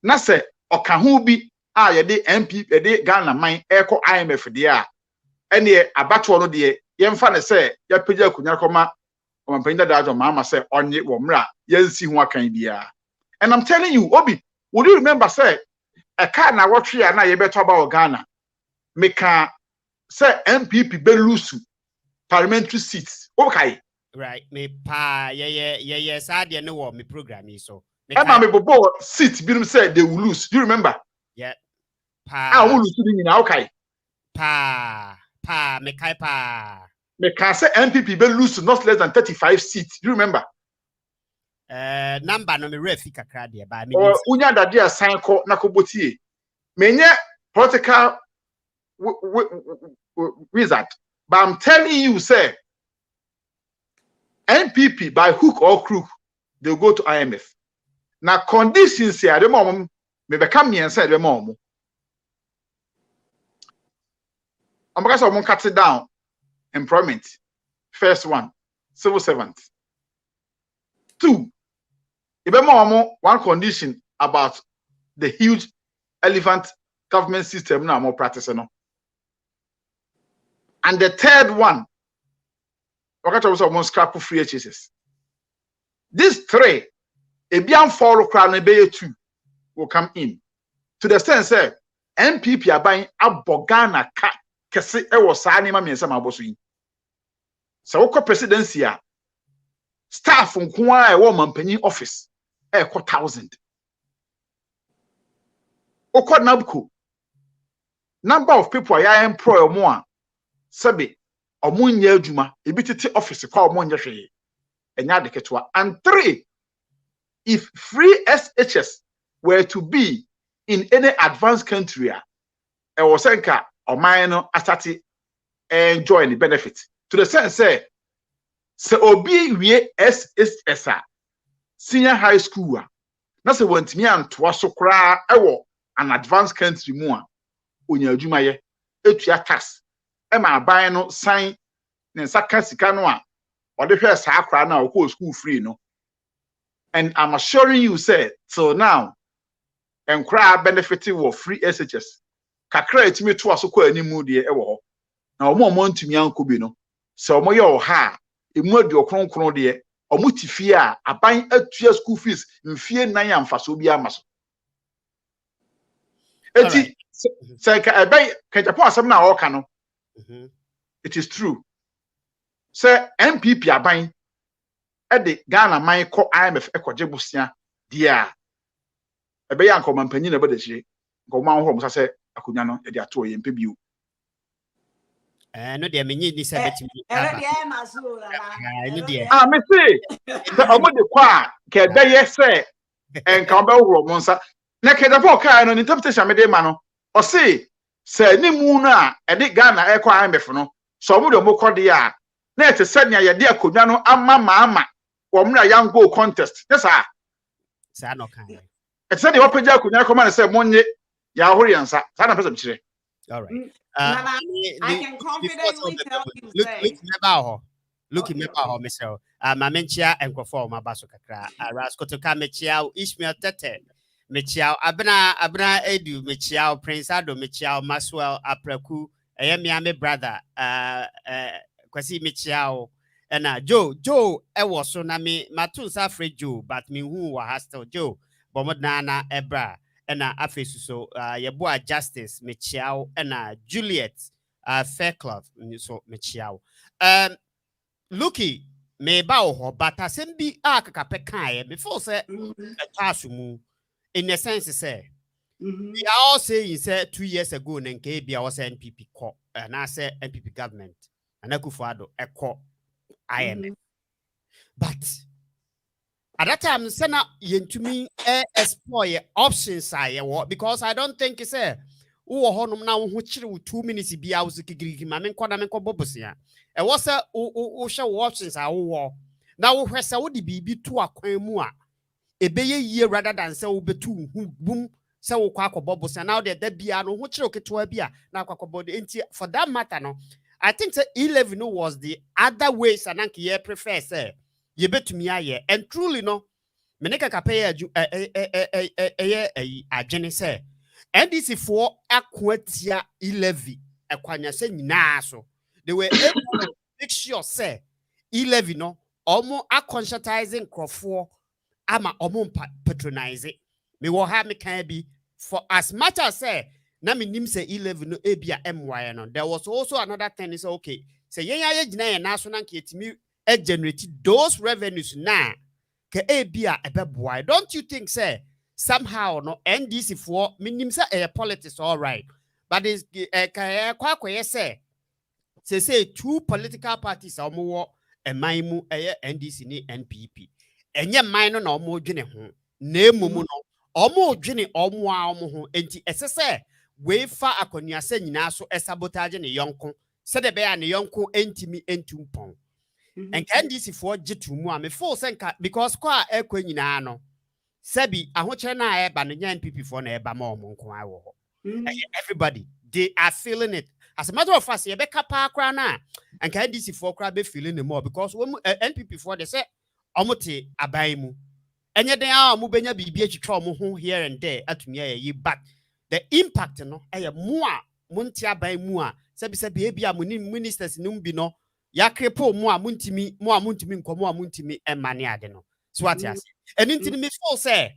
Na se okaho bi ye de MPP de Ghana man eko IMF de ene abato no de yemfa ne se ya pagya akunya koma omanpanyida dajo mama se onye wo mra yansi ho akan bia. And I'm telling you, Obi, would you remember say a car na what tree na ye better about Ghana. Meka say MPP be lose parliamentary seats. Okay. Right. Me pa yeah sad no war me program so. Emma me bobo seat be say they will lose. Do you remember? Yeah. Pa. I will lose now. Okay. Pa me kai pa. Meka say MPP be lose not less than 35 seats. Do you remember? Number no me refi kakra de ba me unya dade asan ko na kobotie menye political wizard but I'm telling you say MPP by hook or crook they'll go to IMF na conditions here the mom me become me inside the mom I'm going to cut it down employment first one civil servant 2 one condition about the huge elephant government system now more practicing. And the third one, okay, also scrap free HSS. these three, a beyond follow crown and bay 2 will come in. To the sense that NPP are buying a Bogana cat, Cassi, was signing my some abosu. So, presidency, staff from Kwa, a woman penny office, a 1,000. Oko Nabku, number of people I employ or more, Sabi, or Moon Yajuma, a bit office called Monyashi, and Yadiketwa. And 3, if free SHS were to be in any advanced country, I was saying, or minor asati enjoy the benefits. To the sense, say, so obi we SSS, senior high school, that's a want me and to cry, an advanced country more, when you're Jumaye, etua tax, Emma buy no sign, then Sakasicanoa, or the first Sakra now, who school free, no. And I'm assuring you, say, so now, and cry benefiting of free SHS. Kakra to me to us so any moody ever. Now, more month to me, Uncle Bino. So, my your ha, a mud your cron dear, or mutifia, a buying a 2 school fees in fear Nayam Fasobia Maso. Eti, say, I buy, can't upon some now, Cano. It is true. Sir, MPP are buying at the Ghana, my co IMF Eco Jebusia, dear. A bay uncle Mampenina, but the she go my home, I say, I could not at their toy in Pibu. No, dear, me need this a bit. I may say, I'm with the choir, can they say, and come back, Monsa. Naked a poor kind on interpretation, Medemano, or say, Nimuna, and the Ghana Eco IMF, so would a mocordia. Let us send ya dear Kudano, Mamma, or Mna young go contest. Yes, sir. Sano kind. It's not the open jack could not come and say, Monye, Yahorian, sir. All right. I can confidently tell you, look in the myself. Mamenchia and Conform, Basokakra, Raskotoka Mechiao, Ishmael Tete, Mechiao, Abna Edu, Mechiao, Prince Ado, Mechiao, Maswell, Apreku, Ayamiame brother, Kwasi Mechiao, and Joe, was so nami, Matun Safre Joe, but me who were hostile Joe, Bomodana, Ebra. And afisu so your boy Justice Mechiao and Juliet Fairclough so Mechiao Lucky me bao but asembi akakapekai before say a in the sense say we are all saying say 2 years ago NKB was NPP call and I say NPP government and Akufo-Addo a call IMF but at that time, send out to me explore options because I don't think it's a honum now which 2 minutes be out Greek mammy quadamenco bobusia. And what's a show options are war. Now where Saudi be to a quemua a bay year rather than so be two boom so quack or bobos and now that be no which look to a beer now body for that matter. No, I think the 11 was the other ways and Anki prefer say. You bet to me, and truly no. Meneka kapaya a Jenny say, and this is for Aquatia 11 Aquania say naso. They were able to make sure say 11 no, almost a conscientizing crop ama almost patronizing. Me will have me can be for as much as say, Nami nim say 11 no abia MY no. There was also another thing is okay. Say, yeah, national kit me. Generated those revenues now. Don't you think, say, somehow no NDC for minimum say politics all right, but it's say 2 political parties are more and my NDC ni NPP. And your minor no more journey home. Name no more journey or more anti SSA. Way far a conya saying now so a sabotage in a yonko. Said the bear and a yonko entimi entum pong. And can this for jitu mua me full senka because qua equina no Sebi a hochana ban NPP for ne bamo monko. Everybody they are feeling it. As a matter of fact, Rebecca Parker na and can this for crab be feeling the more because when NPP for they say omote abaimu. And yet they are mubenya BBH trauma here and there at me but the impact no more muntia by mua sebi a ministers numbi no yakrepo mo amuntimi nkomo amuntimi emane ade no So what yes. And into me fall say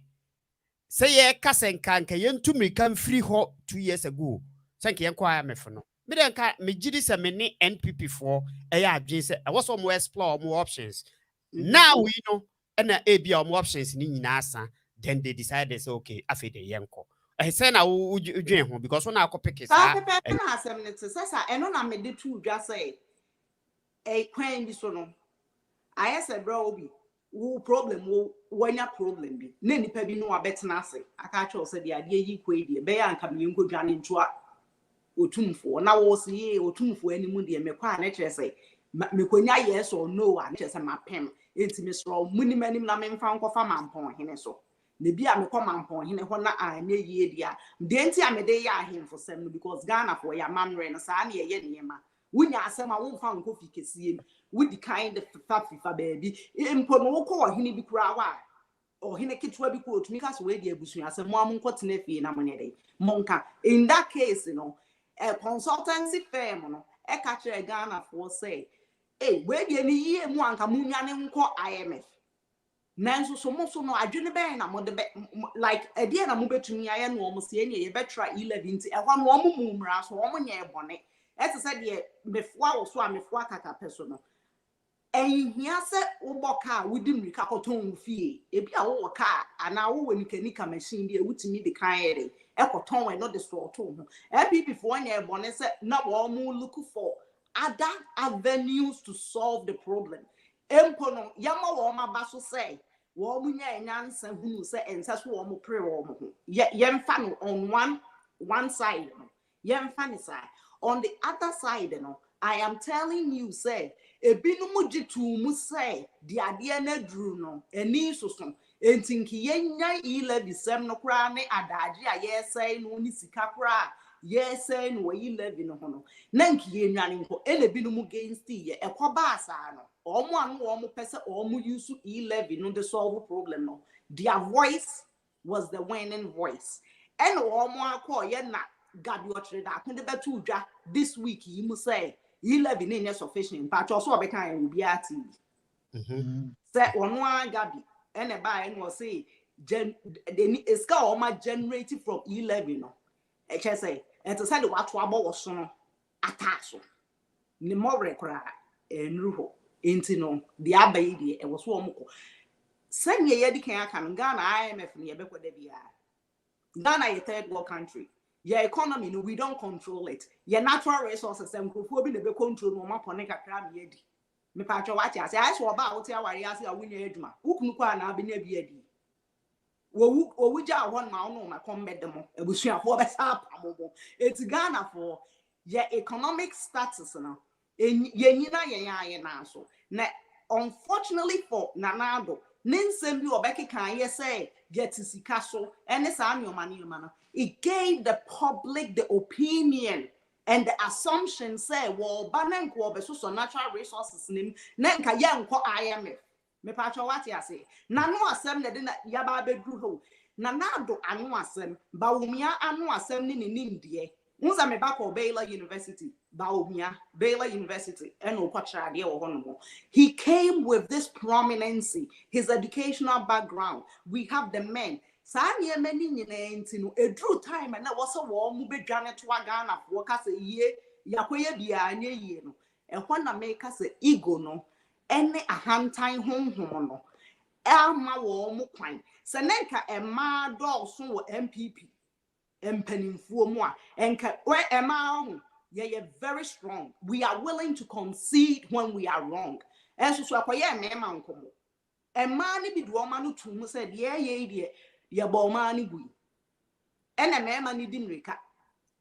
ye kasenka nka yentumi kan free ho 2 years ago. Sanke yenkwaya me for no. Me den ka me gidi se me ne NPP for adwin se I was some explore more options. Now we know and a more options ni nyina san. Then they decided say okay afi de yenko. I say na wo dwen ho because when I go pick it sa pepe na asem ne tse sa eno na me de tu dwa say e kwan bi so no I said bro obi wo problem wo wanya problem bi na nipa bi no abetena ase aka cho say de ade yi kwai de be ya nka me nkodwane ntu a otumfo na wo se ye otumfo animu de me kwa na kire say me konya yes or no a kire say mapem enti me sro munimanim na me mfa nkofa mampon hene so ne bia me kɔ mampon hene ho na anya yie dia de enti a me de ya ahemfo sem no because Ghana for ya mamre no sa na ye niema wunya asem a wo mfa nkofi kesie with the kind of fifa baby impo no wo kɔ hene bi kura wa o hene kitwa bi kɔ otumi ka so we de abusu asem mo am nkɔ tena fie na monye de monka in that case no a consultancy firm no e ka kire Ghana for say we de ni yie mu anka munwane nkɔ IMF nanso so mo so no adwene ben na mo de like e de na mo betumi aye no mo se ene ye betra 11 ti e hwa no mo mumra so mo nya ebone e se se de mefoa wo so a mefoa kaka peso no ehia se wo boka wudi mrika koton fie e bia wo ka ana wo wani kanika machine bi e wutimi de kan ere e koton we no de so to ho EPP fo nya ebone se na wo mo look for other avenues to solve the problem empo no yama wo ma ba so say wo mu nya nyansa hunu se ensa so wo mo pre wo mo ho yemfa no on one side no yemfa ni side on the other side no I am telling you say ebinum jitu mu say the ade na duru no eni soso entinki yenya 11 sem no kra ne adaje a yesai no ni sika kra yesai no 11 no ho no na nki yenwane nko elebinum against ye ekoba asa no omo anu omo pese omo use 11 no to solve problem no their voice was the winning voice and omo akọ ye na gabi ochire da kunde betu dwa this week yi mu say 11 is sufficient but also be kan bi ati say ono gabi and e ba e no say the iska o ma generated from 11 no e che say and to say the what abo wo so no ataso ni more kra enru ho enti no the abai de e wo so o mko sanye ye di kan aka no Ghana IMF ni ye be kwada bia Ghana a third world country your economy no we don't control it your natural resources and krofo bi na be control no mapone kakra me adi me pa twa wachi ase I so ba wo te aware ase a wunya aduma ukunu kwa na be na bi adi wo wuja won ma no na kombe dem abusuafo be sa pamomo eti Ghana for your economic status no ye nyina ye na so na unfortunately for Nanado ninsem bi obeki kan ye say get sika so ene sa anyoma no it gave the public the opinion and the assumption say wo banan ko be so natural resources nim na nka ye nko IMF me pa twa wate ase na no asem na de na ya ba bedru ho na nado anu asem ba wumia anu asem ni nimdie unza me back or Baylor University Baumia Baylor University and he came with this prominency his educational background we have the men Sanya many no a drew time and that was a warm be Janet to Ghana for us a year yakoye bia nye ye no and when I make us a ego no any a hand time home no elma warm kwan senenka e ma do so MPP empanimfuo mu a enka where am I ye very strong we are willing to concede when we are wrong enso so akoye emema nkomo ema ni bi do ma no tum se de ye ye bo ma ni bui ena emema ni di mrika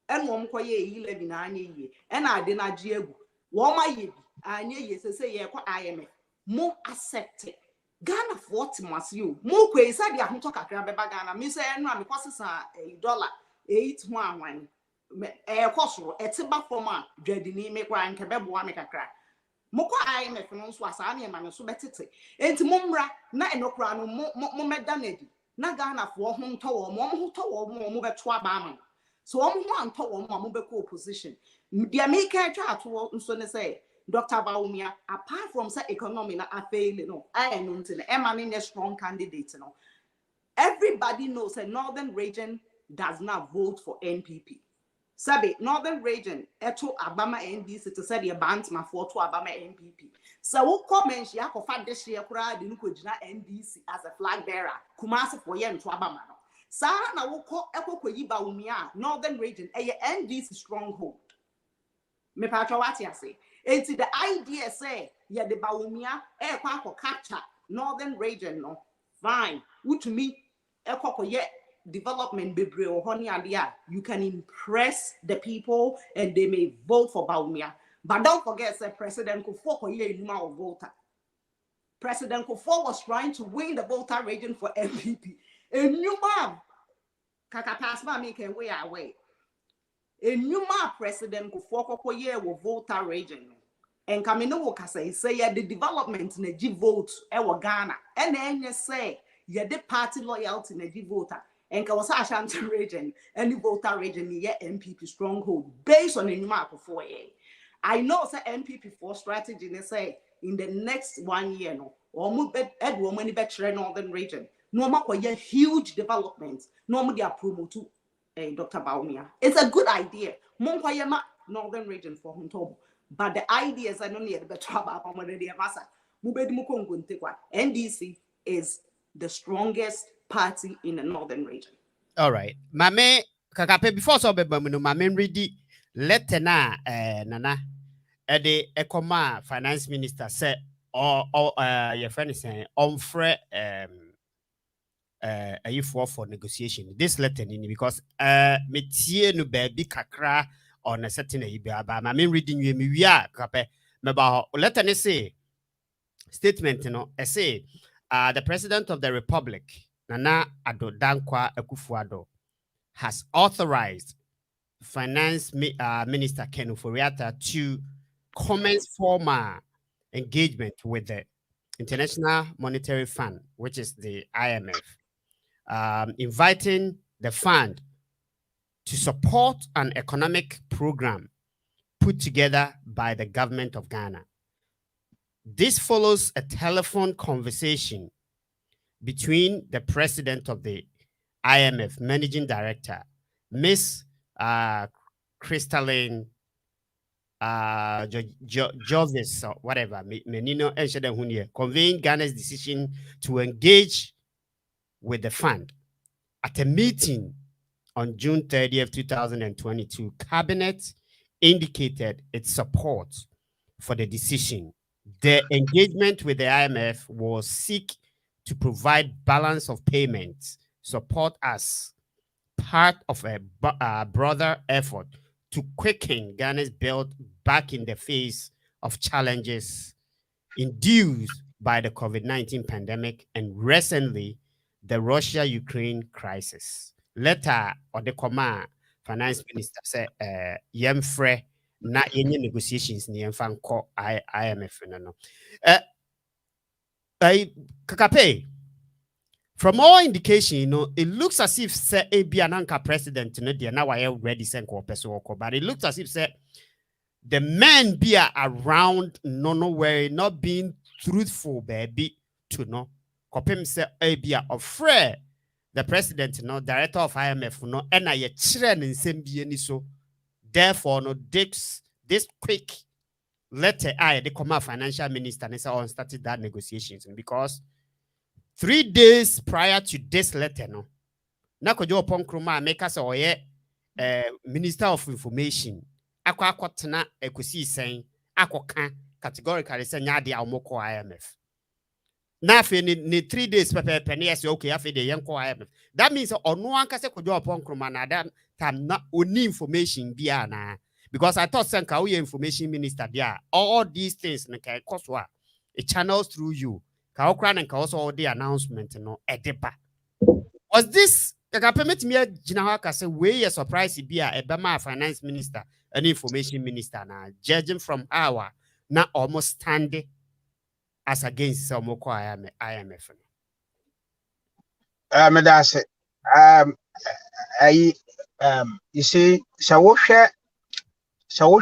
ena wo mkoye 11 na anya ye ena ade na age egu wo ma ye bi anya ye se ye kwa IMF mo accept it Ghana for timasi o mo kwesa de ahoto kakra beba Ghana mi se enu am kwasesa $8 ho anwan koso etiba form a dwadi ni me kwa nke beboa me kakra moko IMF no so asa na ma no so betete enti momra na enokra no mo meda nadi na Ghana for ho ntowo mo ho beto aba ama so mo ho antowo mo be ko opposition dia me ka twa ato nso ne say Dr. Baumia, apart from say economy na failing, no, I know Emma a strong candidate, no. Everybody knows that Northern Region does not vote for NPP. Sabi, Northern Region, eto Abama NDC to say the band ma for to Abama NPP. So who comments ya ko fa this year kura di nuko jina NDC as a flag bearer. Kumasi for yen to Abama no. Sa na wo ko eko koyi Baumia Northern Region NDC stronghold. Me patro what ya say. It's the idea say ya the Baumia kwa capture Northern Region no. Fine. Which me development bebre or honey idea. You can impress the people and they may vote for Baumia. But don't forget, say President Kufuor of voter. President Kufuor was trying to win the voter region for MPP. A new man, Kaka Pasma make a way away. A new man, President Kufuor will voter region. And Kamino Kasa say the development in the vote Ghana. And then you say the party loyalty in the voter. And Kawasa Ashanti region, any voter region, yeah, MPP stronghold based on the new map of 4A. I know the MPP for strategy, they say in the next 1 year, no, or move at woman better Northern region. No more huge developments, no more approval to Dr. Baumia. It's a good idea. Monkwayama Northern region for Hontobo. But the ideas I don't need the trouble on the massa. NDC is the strongest party in the Northern region. All right. Mame kakape before so be no mame ready letter na nana the Ekoma finance minister said or your friend is saying on fre for negotiation. This letter in because me tie no baby kakra on a certain but mame reading you me are kape me ba letter ne say statement I say the president of the republic Nana Addo Dankwa Akufo-Addo has authorized Finance Minister Ken Ofori-Atta to commence formal engagement with the International Monetary Fund, which is the IMF, inviting the fund to support an economic program put together by the government of Ghana. This follows a telephone conversation between the president of the IMF, managing director, Miss Crystalline Jovis or whatever, Menino Enshede, conveying Ghana's decision to engage with the fund. At a meeting on June 30th, 2022, Cabinet indicated its support for the decision. The engagement with the IMF will seek to provide balance of payments, support as part of a broader effort to quicken Ghana's build back in the face of challenges induced by the COVID-19 pandemic and recently the Russia-Ukraine crisis. Letter or the command finance minister said, "Yemfre na any negotiations ni yemfan ko IMF no." Kakape, from all indication, it looks as if say Biananka president now I already sent but it looks as if say the men be around nowhere not being truthful, baby, to know. Kopim say Abia afraid the president, director of IMF, and I children in same so therefore this quick letter the command financial minister and so on started that negotiations because 3 days prior to this letter, Nakojo upon Kruma make us Minister of Information. Aquatana Ekusi saying Aquacan categorically saying Yadi Almoko IMF. Nafi ni 3 days penny yes okay after the young IMF. That means on one case kojo upon Kruma na that time not only information biana. Because I thought Sanka information minister there, all these things a channels through you. Kaokran and also all the announcement, edepa. Was this permit me Jinawaka say way a surprise be a Bama finance minister, an information minister now, judging from our now almost standing as against some IMF. That's it. You see, so we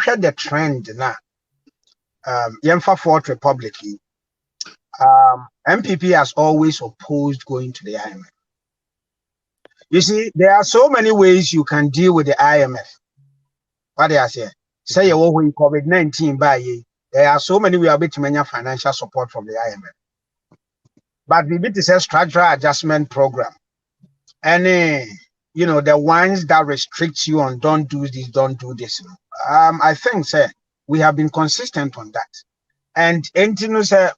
share the trend now. Yemfa Fourth Republic, MPP has always opposed going to the IMF. You see, there are so many ways you can deal with the IMF. What they are saying, say you when COVID-19 by there are so many ways to manage financial support from the IMF. But we need to say structural adjustment program. And you know, the ones that restrict you on don't do this, don't do this. I think, sir, we have been consistent on that. And you know, sir,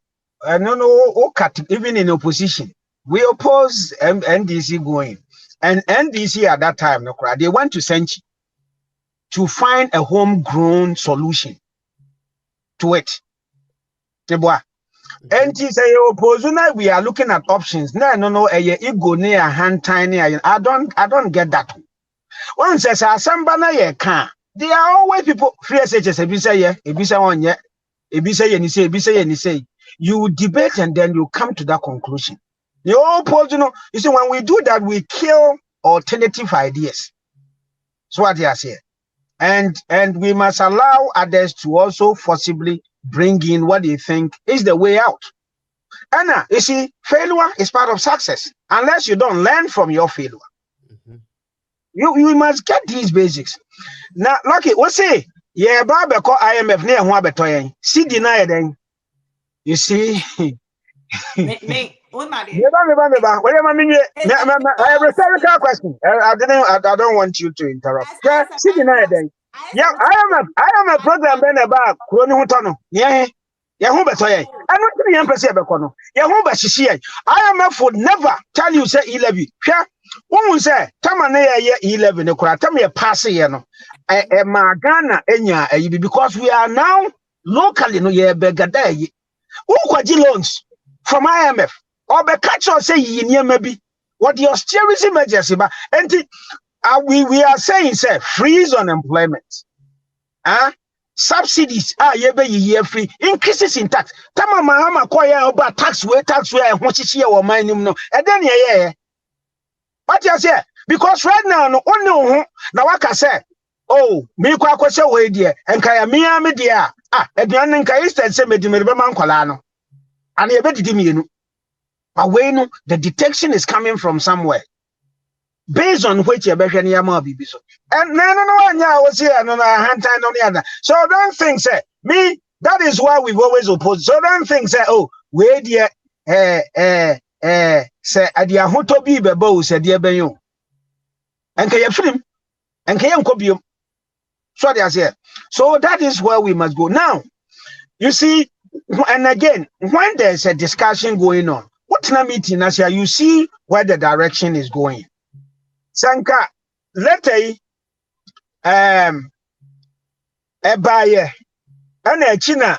even in opposition, we oppose NDC going. And NDC at that time, they went to Senchi to find a homegrown solution to it. And he say, we are looking at options. No, ego near hand tiny. I don't get that. One says, somebody can. There are always people free SHS. If you say, you debate and then you come to that conclusion. You oppose, you see, when we do that, we kill alternative ideas. So what they are saying. And we must allow others to also forcibly bring in what they think is the way out. Anna, you see, failure is part of success. Unless you don't learn from your failure. You must get these basics. Now, Lucky, what's say? Yeah, Baba call IMF near Wabetoy. See, deny then. You see. Me, I have a rhetorical question. I don't want you to interrupt. See, deny then. Yeah, I am a program ben about Kroni Hutono. Yeah, Yahuba Toye. I don't think you empress Becono. Yahuba Shishi. IMF would never tell you say 11. Yeah, one will say, Tamanea 11, the Kuratami a passy, a Magana, Enya, because we are now locally no ye begade. Who kwaji loans from IMF or be catch or say ye maybe what the austerity measures about and we are saying say freeze unemployment, subsidies year free, increases in tax. Tama mahama koya about tax way and what is here or mine no and then yeah. What you say? Because right now no only now what I say, oh me kwa kwese we dear and kaya me dear eduane nka instead say medimere be man kwala no and ye be didi mienu away no the detection is coming from somewhere based on which you be hwe ne yama bibi so and no anya was here no hand time on the other. So don't think say me that is why we've always opposed. So don't think say oh we dear say adia hoto bi be bo say dear ben yo and kaya film and kaya nkobiom. So they are here. So that is where we must go. Now, you see, and again, when there's a discussion going on, what's na meeting as you see where the direction is going. Sanka, let's a buyer and a China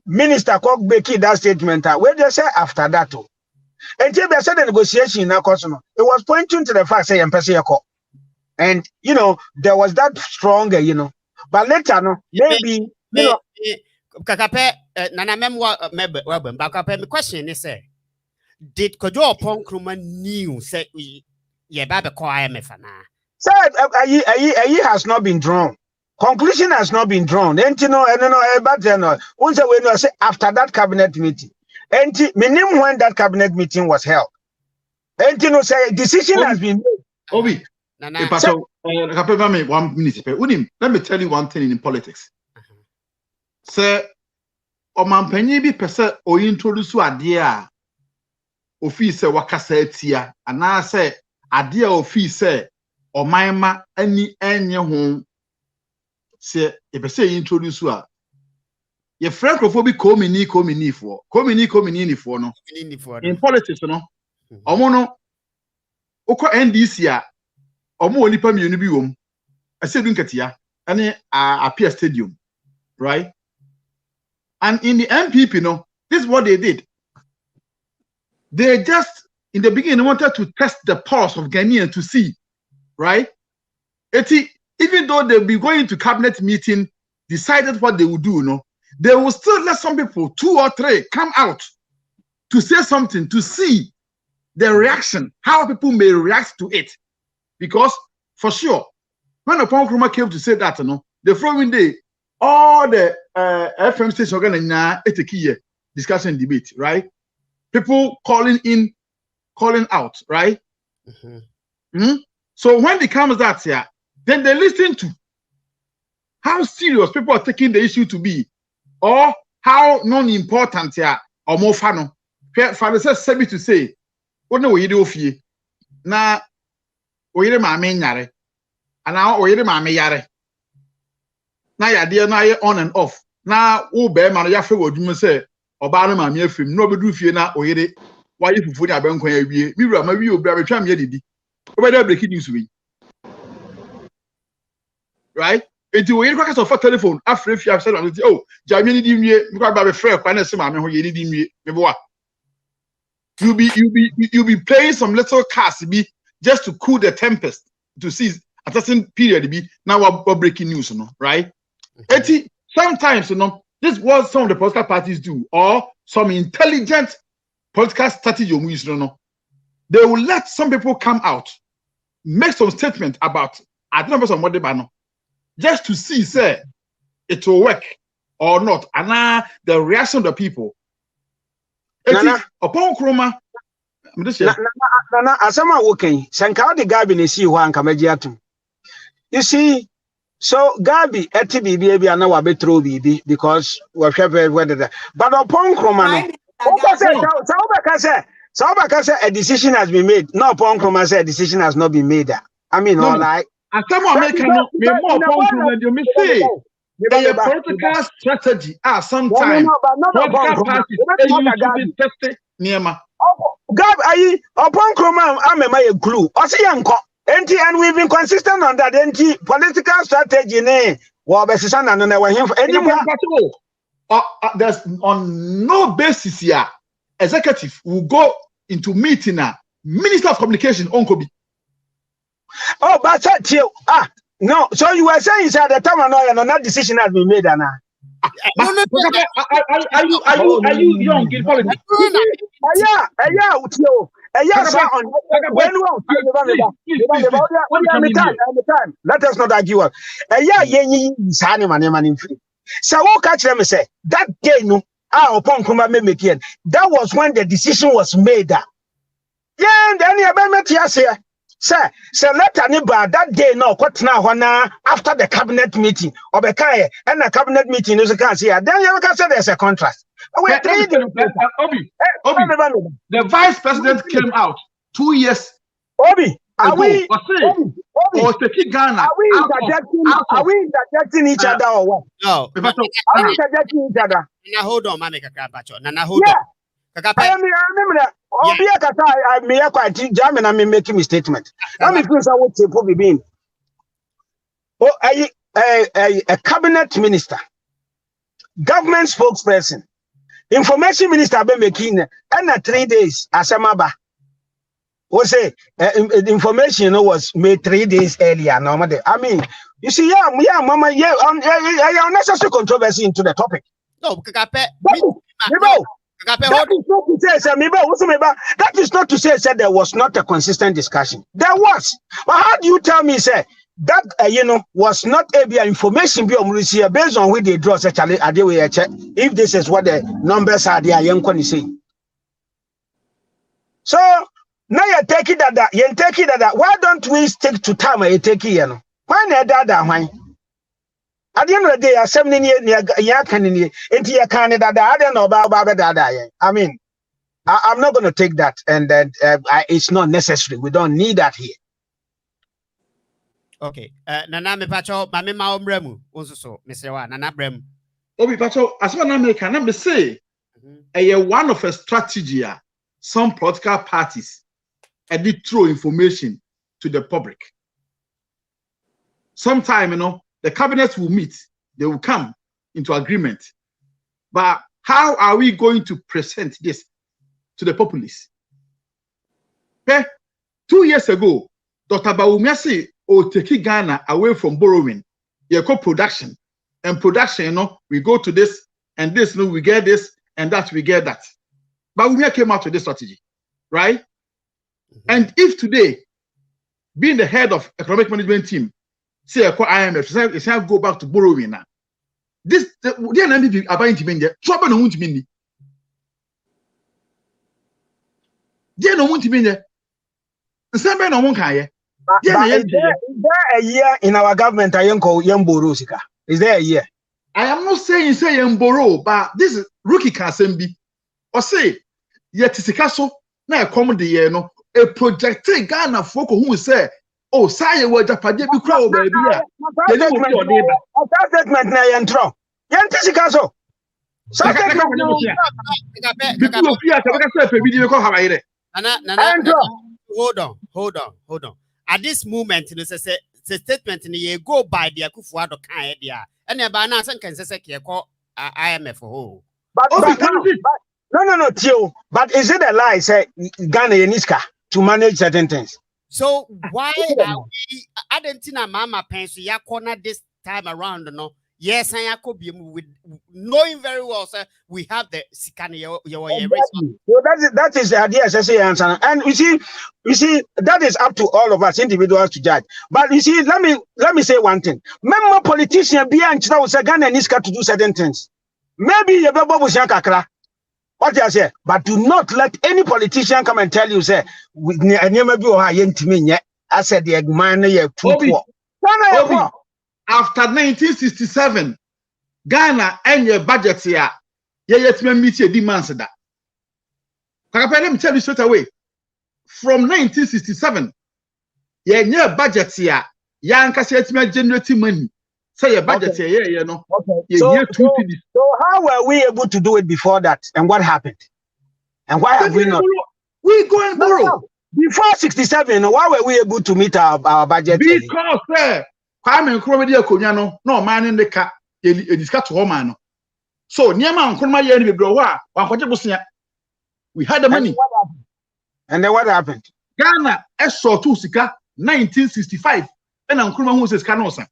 minister Kok Beki that statement. Where they say after that too. Until they said the negotiation in it was pointing to the fact say and you know there was that stronger, but later no maybe Kakape nana memwa mebe Kakape my question is say did Kojo upon Kruma knew say ye baba call IMF na said a year has not been drawn, conclusion has not been drawn, and but once we say after that cabinet meeting and minimum when that cabinet meeting was held and say decision has been made. Obi so, me 1 minute. Let me tell you one thing in politics. Say, Omanpenyi bi pese o introduce ade a ofi se wakasa atia ana se ade a ofi se omanma ani enye ho se e pese introduce a ye francophone bi komini fo no in politics no omo no ukọ NDC a omo onipa mienu bi wom asedu nkatia ane appear stadium, right? And in the MPP this is what they did. They just in the beginning wanted to test the pulse of Ghanaians to see, right? Even though they'll be going to cabinet meeting, decided what they would do, they will still let some people 2 or 3 come out to say something to see the reaction, how people may react to it. Because for sure, when the Nkrumah came to say that, the following day, all the FM station organizing a key discussion debate, right? People calling in, calling out, right? So when it comes that here, then they listen to how serious people are taking the issue to be, or how non-important here or more fun. Father says sabi to say, what no we do for na oyere maame nyare, and now oyere maame yare. Na ya dear na on and off. Na wo be ma no ya fe wodum say oba no maame afim no be du fie na oyere why fufu ni abenkwan awie mi wura ma wi obra betwa me didi obeda breaking news we right enti oyere kwaka so for telephone afre fie afse no oh jamie ni di nwie mi kwa ba be frɛ kwa na se maame ho ye ni di nwie me boa you be playing some little cards be just to cool the tempest to see a certain period be now we're breaking news no right enti sometimes this is what some of the political parties do, or some intelligent political strategy they will let some people come out, make some statement about I don't know some what just to see say it will work or not, and the reaction of the people. Upon Chroma, Asama working, Sankao the Gabi is see one Kamajiatum. You see. So Gabi eti baby and now be throw baby because we have whether but upon Kroma no a decision has been made. No upon Kroma say a decision has not been made. I mean all like someone make no be more upon Kroma you may say a political strategy sometimes political parties be tested Niema Gab ayi upon Kroma amema a clue o say yanko and we've been consistent on that. Political strategy, there's on no basis here. Executive will go into meeting Minister of Communication on Kobe. Oh, but no. So you were saying at the time no, that decision has been made, Anna. Are you young in politics? Let us not argue. So catch them say that day no that was when the decision was made. Yeah, then you Sir, let anybody that day no after the cabinet meeting or and the cabinet meeting is can see then you can say there's a contrast. Obi, the vice president came out 2 years Obi, are we Ghana? Are we interjecting each other or what? No. Are we interjecting each other? Now hold on, Mami Kakabacho. Now hold on. I remember that. I may quite German. I may making a statement. Let me feel I would say probably being a cabinet minister, government spokesperson, information minister be making and 3 days as a maba. Was say information was made 3 days earlier. Normally, I mean, you see, mama, unnecessary controversy into the topic. No, Kakape. That is not to say there was not a consistent discussion. There was. But how do you tell me, say, that was not a information based on which they draw such a if this is what the numbers are, they are saying. So now you take it that why don't we stick to time you take it? Why not that? At the end of the day, 7 years into your Canada, I don't know about that. I mean, I'm not going to take that, and it's not necessary. We don't need that here. Okay. Nana me pacho, mami ma omremu. Also so, Mr. Wa, Nana brem. Obi pacho, as one American, let me say, one of a strategy, some political parties, edit through information to the public. Sometime, the cabinet will meet, they will come into agreement. But how are we going to present this to the populace? Okay? 2 years ago, Dr. Bawumiasi take Ghana away from borrowing. You call production. And production, we go to this and this, we get this and that, we get that. Bawumia came out with this strategy, right? And if today, being the head of economic management team, say IMF, it's time to go back to borrowing now. This the NPP are buying to me. Trouble no want to me. They no want to be there. Somebody no one can. Is there a year in our government I call Yamboro Sika? Is there a year? I am not saying say Yamboro, but this is rookie can be. Or say, yet Sika so now come the year no a projected Ghana folk who say, oh, say what Japan be crowd baby. That statement na yentro. Yenti Sika so. Hold on. At this moment, you know, say statement in the go by the Akufuado kind idea. And the banana can say IMF for no, Tio. But is it a lie? Say Ghana Niska to manage certain things. So why are we? I didn't think Mama Pensi ya corner this time around, no. Yes, I could be with knowing very well, sir. We have the Sikani. So that is the idea, answer. And you see, that is up to all of us individuals to judge. But you see, let me say one thing. Member politician beyond Ghana needs to do certain things. Maybe you kakra. What you say, but do not let any politician come and tell you, say, I said the man after 1967, Ghana and your budget here, yet meet your demands that. Let me tell you straight away. From 1967, your budget here, young Cassia generating money. Say your budget here, you know. Okay. So how were we able to do it before that? And what happened? And why have we not? We go and borrow. No. Before 67, why were we able to meet our budget? Because, sir. Kwame Nkrumah Konyano, no man in the car, discuss to man. So, near man, Nkrumah Yeri Browa, we had the money. And then what happened? Ghana, SO 2 Sika, 1965, and Nkrumah who says Canosa.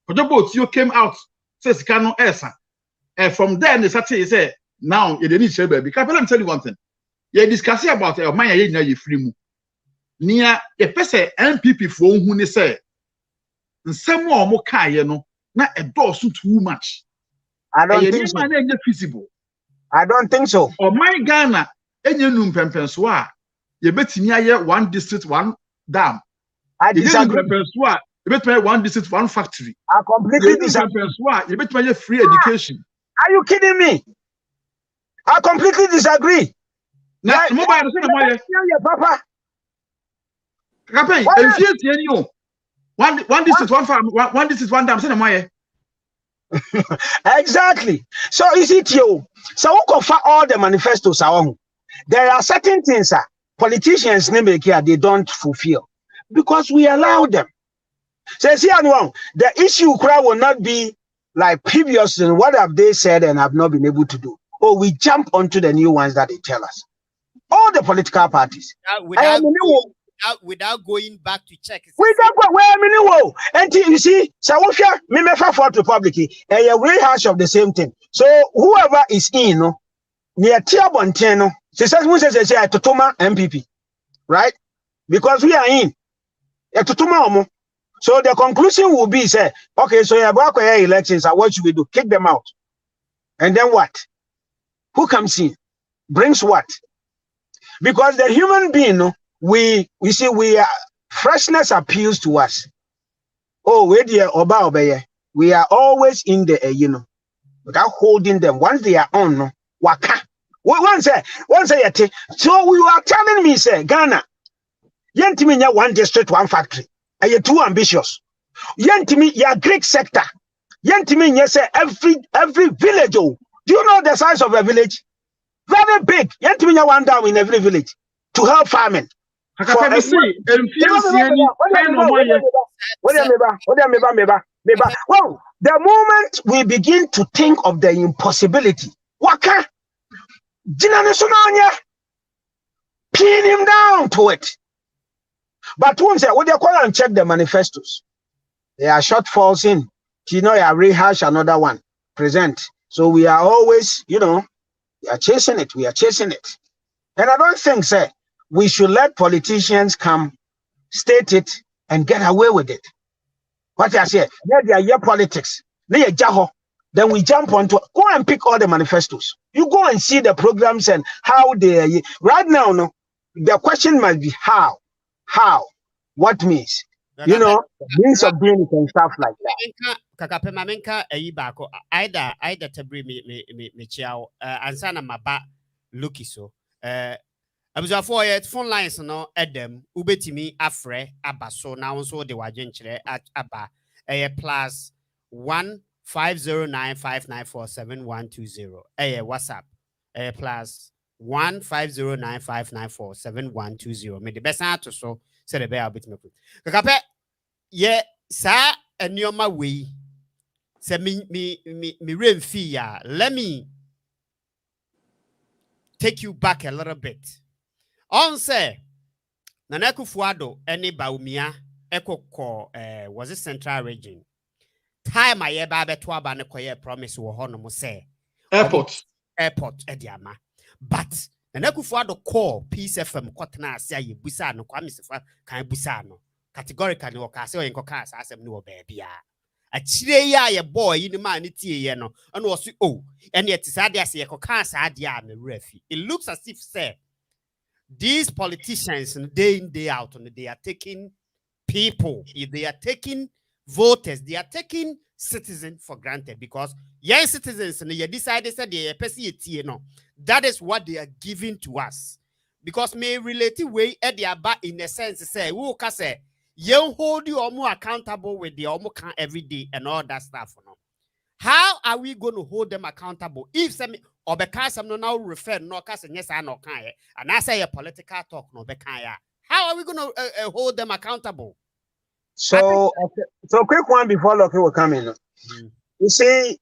But the boat you came out, says Cano Esa. And from there, the Saturday say, now you didn't share baby. Let me tell you one thing. You're discussing about a man, you free. Near a person MPP for whom they say. Some more no, not a dose too much. I don't think so. Feasible. I don't think so. Or my Ghana, any new pempenswa, you bet me one district, one dam. I disagree. You bet me one district, one factory. I completely disagree. You bet me free education. Are you kidding me? I completely disagree. Now, mobile, Papa. One district, one farm, one district, one dam. Exactly. So is it you? So we confirm all the manifestos. There are certain things politicians they don't fulfill because we allow them. So see, the issue will not be like previous and what have they said and have not been able to do. Or we jump onto the new ones that they tell us. All the political parties. Without going back to check. Without go and you see, Sawofia, me Fourth Republic, a rehash of the same thing. So whoever is in, near Tiabonteno, she says, Totoma MPP, right? Because we are in a Totoma. So the conclusion will be, say, okay, so you're about elections, what should we do? Kick them out. And then what? Who comes in? Brings what? Because the human being, we see we are freshness appeals to us. Oh, where dear Oba, we are always in the without holding them. Once they are on, waka. One say, so you are telling me, say, Ghana, yentimi one district, one factory. Are you too ambitious? Yentimi ya Greek sector. Yentimi say every village. Oh, do you know the size of a village? Very big. Yentimi one down in every village to help farming. Well, the moment we begin to think of the impossibility, waka, pin him down to it. But once they call and check the manifestos, there are shortfalls in. You rehash another one, present. So we are always, we are chasing it. And I don't think, say, we should let politicians come, state it, and get away with it. What I say, they are your politics. They are jaho. Then we jump onto go and pick all the manifestos. You go and see the programs and how they are. Right now, no, the question must be how, what means, you know, means of doing it and stuff like that. Kakape mamenka eyi bako either tabri me chiao ansana maba lucky so abusafo yet phone lines no edem ubetimi afre aba so na nso de wadwenkyere aba plus 15095947120 WhatsApp plus 15095947120 me the best to so say the bear betimi kakape ye sa enioma we say me rain fee ya. Let me take you back a little bit. On say Nana Akufo-Addo any Baumia Eko ko was it Central Region. Time I eba beto aba ne koye promise wo hono mo say Airport ediama. But Nana Akufo-Addo call Peace FM kwatena ase aye busa no Kwame Sefa kan busa no. Categorically wo ka say o yenko ka asem no baby a. Achire ya ye boy ni man ni tie ye no. Ano so oh and yet sad as ye ko ka sa ade a me refi. It looks as if say these politicians day in day out they are taking people, if they are taking voters, they are taking citizens for granted because young citizens and they decided that they are no. That is what they are giving to us. Because may relative way at their back in a sense say who can say you hold you more accountable with the almost every day and all that stuff. No? How are we going to hold them accountable if some or because some no now refer no case yes I no can and I say a political talk no be can. How are we going to hold them accountable? So quick one before Lucky will come in. You see,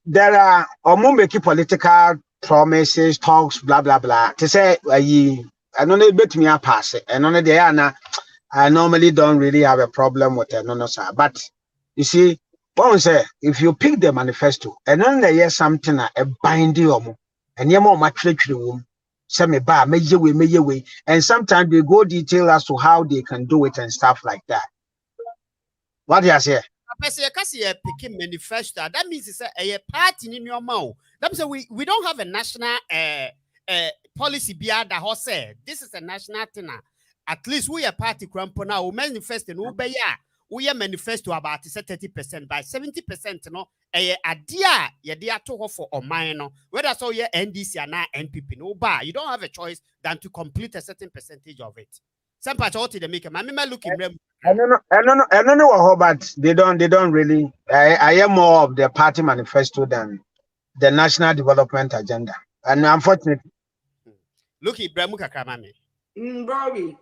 there are making political promises, talks, blah blah blah. To say I don't know bet me a pass it, and on the I normally don't really have a problem with it, no sir. But you see, one say if you pick the manifesto and then there is something a binding and you're more much room. Some way, and sometimes they go detail as to how they can do it and stuff like that. What do you say? Picking manifesto. That means it's a party in your mouth. That means we don't have a national policy beyond the whole say. This is a national thing. At least we are party crampo now. We manifest no be ya. We are manifesto about 30% by 70%. No, idea ye dia to for or mine. Whether so ye NDC and NPP no bar. You don't have a choice than to complete a certain percentage of it. Some part of the make. I remember looking. I don't know, but they don't really. I am more of the party manifesto than the national development agenda, and unfortunately, look, Ibrahim Kakramami. Bobby,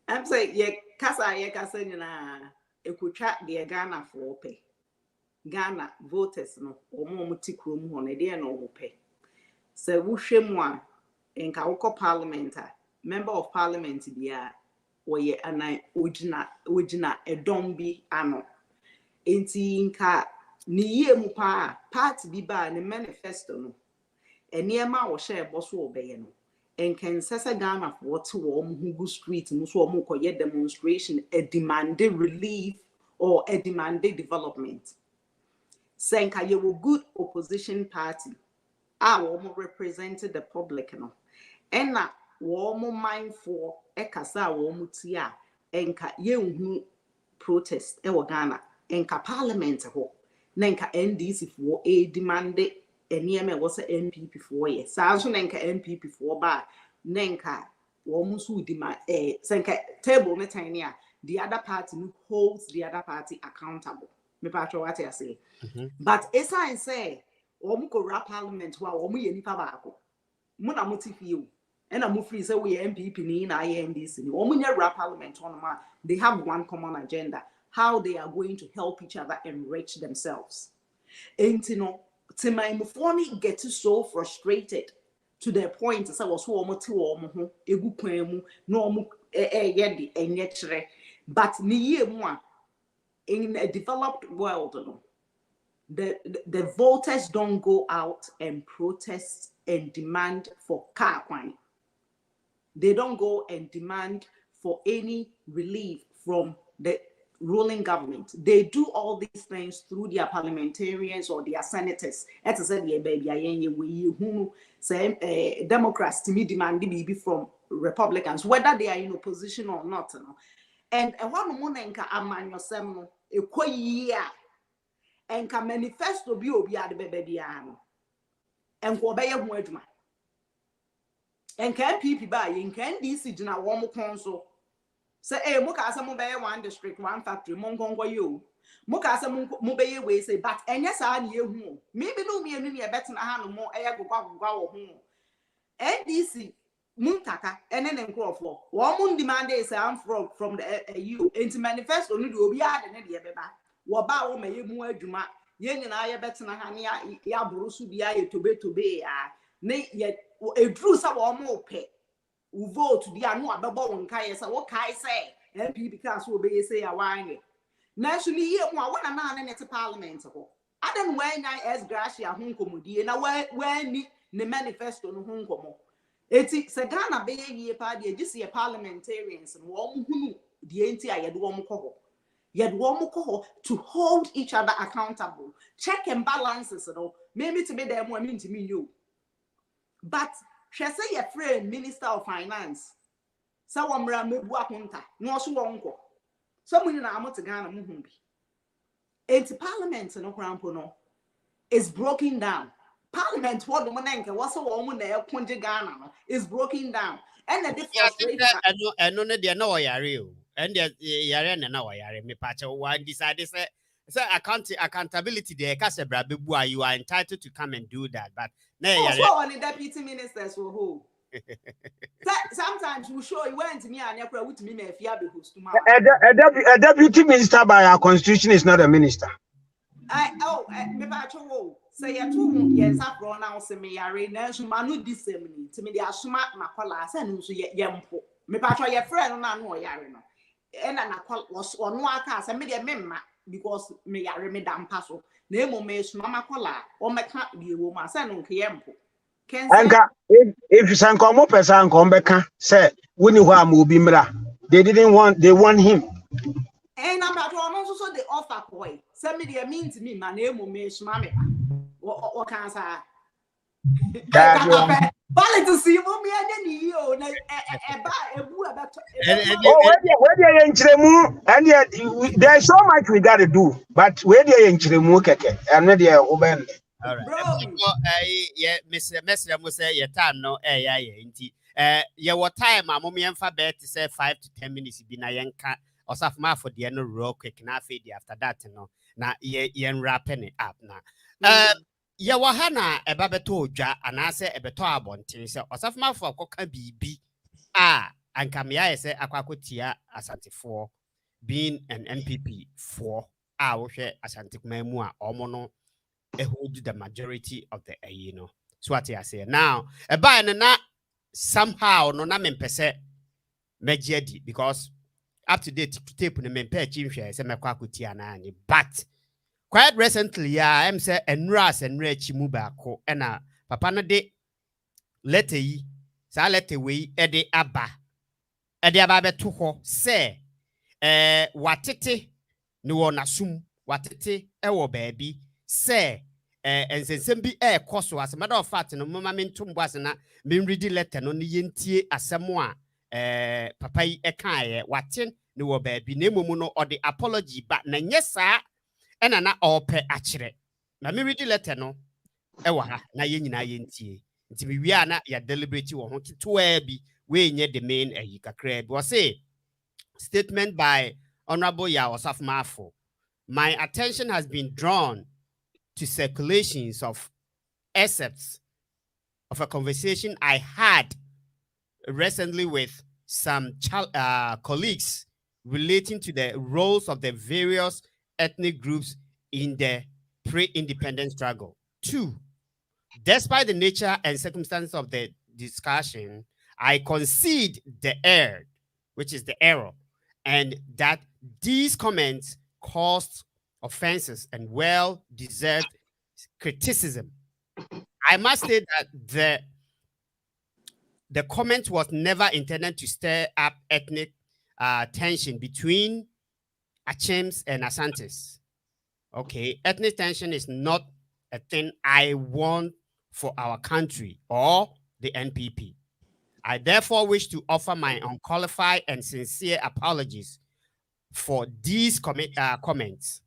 I'm saying ye kasa na ekucha de Ghana for pay. Ghana voters no omo muti krom ho na de no pay. Se wo hwem a enka woko parliament member of parliament bia oye anan ojina edom bi ano enti nka ni yie mu pa party bi ba ne manifesto no eniema wo share boso obeye no enkensese Ghana for to wo mu street mu so wo koye demonstration a demanding relief or a demanding development senka ye wo good opposition party wo represented the public no ena wo mindful ekasa wo ti a enka yenhu protest e wo Ghana enka parliament ho na enka NDC for a demand enieme wo se MPP for ye sa so na enka MPP for ba na enka wo musu demand senka table ne tiny a the other party holds the other party accountable me patro what I say but esa say wo mu ko rap parliament wa wo mu ye nipa ba ko mu na motifi and I'm free say we MPP ni na INDC ni omunya rap parliament on ma they have one common agenda how they are going to help each other enrich themselves enti no timaimufo ni get so frustrated to the point say was so omo te wo ho egu kwan mu na omo ye de enye kire but ni ye mu a in a developed world no the voters don't go out and protest and demand for car kwan. They don't go and demand for any relief from the ruling government. They do all these things through their parliamentarians or their senators. As I said, yeah, baby, who say Democrats to me demand be from Republicans, whether they are in opposition or not. And one moment among yourself, a year, and can manifesto be obia the baby and ko be hu adwuma. And can people buy in can DC jina wo mo konso. Say mo ka say mo be one district, one factory, mo nkonko you. Mo ka say mo be we say but enye sa na ehu. Maybe no me anu ne better na ha no mo gugwa wo ho. NDC muntaka ene ne nkrofo wo mun demand is am from the you into manifesto no de obi ade ne de beba wo ba wo maye mu adwuma ye nyina ye betena ha ne ya borosu bia ye tobe ya ne ye edru sa wo mo pe wo vote dia no abebo won kai sa wo kai say MP because wo be say ya wan na so ni ye mu a wona na ne te parliament ho adan wan nyan as gracia ho nkomodie na wan ni ne manifesto no ho nkomo. Eti se Ghana be ye pa de gisi parliamentarians and wo hunu de enti a yede wo mko to hold each other accountable, check and balances no maybe to be there mo mean to me you but she say your friend minister of finance so wo mra mebu akonta no so wo nko so mun na amot Ghana mu hu bi enti parliament no krampo no is broken down. Parliament what the monenke was a woman there kunje Ghana no is broken down and the frustration and no de na oyare o and the yare na oyare me pache one decide say accountability there ka se bra bebu you are entitled to come and do that but na yare so on the deputy ministers will hold sometimes we show you went to me and you with me if you be host tomorrow A deputy minister by our constitution is not a minister. Me pache wo say ya tu yen sa pro na se me yare na so manu dissemini to me the asoma makola say no so ye mpo me pacho ye friend na no yare no e na was ono aka say me de memma because me yare me dampa so na emo me so makola o meka bi ewo ma say no nke ye mpo Anka if sankomo person come beka say woni ho am obi mra they want him. And I'm not also the offer boy. Send me the mean to me, my name will make mammy. What can I say? Ballet to see me and then you where they in Chiremu, and yet there's so much we got to do, but where they in Chiremu, and where they are open. All right. Yeah, Mr. Messer must say your time no yeah indeed. Yeah, what time my mommy and Fabet say 5 to 10 minutes be na yanka. Osafo Marfo'S the no real quick na feed after that no na ye wrapping it up na ye wahana eba beto odwa anase ebeto abonten se Osafo Marfo'S akoka bibi anka me aye se akwakotia asantefo being an MPP for wo hwe asantekuma mu a omo no hold the majority of the you know so what I say now eba na somehow no na mempese mejiadi because up to date to tape no me pay chimhwe se mekwa akutia na ani but quite recently am say enra chimu baako na papa no de letter yi sa letter we e de aba beto ho se watete ne wo nasum watete e wo baabi se ensensem bi koso as a matter of fact no mama mentum boase na me read letter no ne yentie asemo a papa yi ekaye waten ne wo baabi na emomu no or the apology but na nyesa ena na ope akire na me read letter no wa ha na ye nyina ye ntie nti me wi na ya deliberate wo ho kitoa bi we nye the main kakra bi wo say statement by Honorable Osafo Marfo'S. My attention has been drawn to circulations of excerpts of a conversation I had recently with some colleagues relating to the roles of the various ethnic groups in the pre-independence struggle. 2, despite the nature and circumstances of the discussion, I concede the error, which is the error, and that these comments caused offenses and well-deserved criticism. I must say that the comment was never intended to stir up ethnic tension between Achims and Asantes. Okay, ethnic tension is not a thing I want for our country or the NPP. I therefore wish to offer my unqualified and sincere apologies for these comments.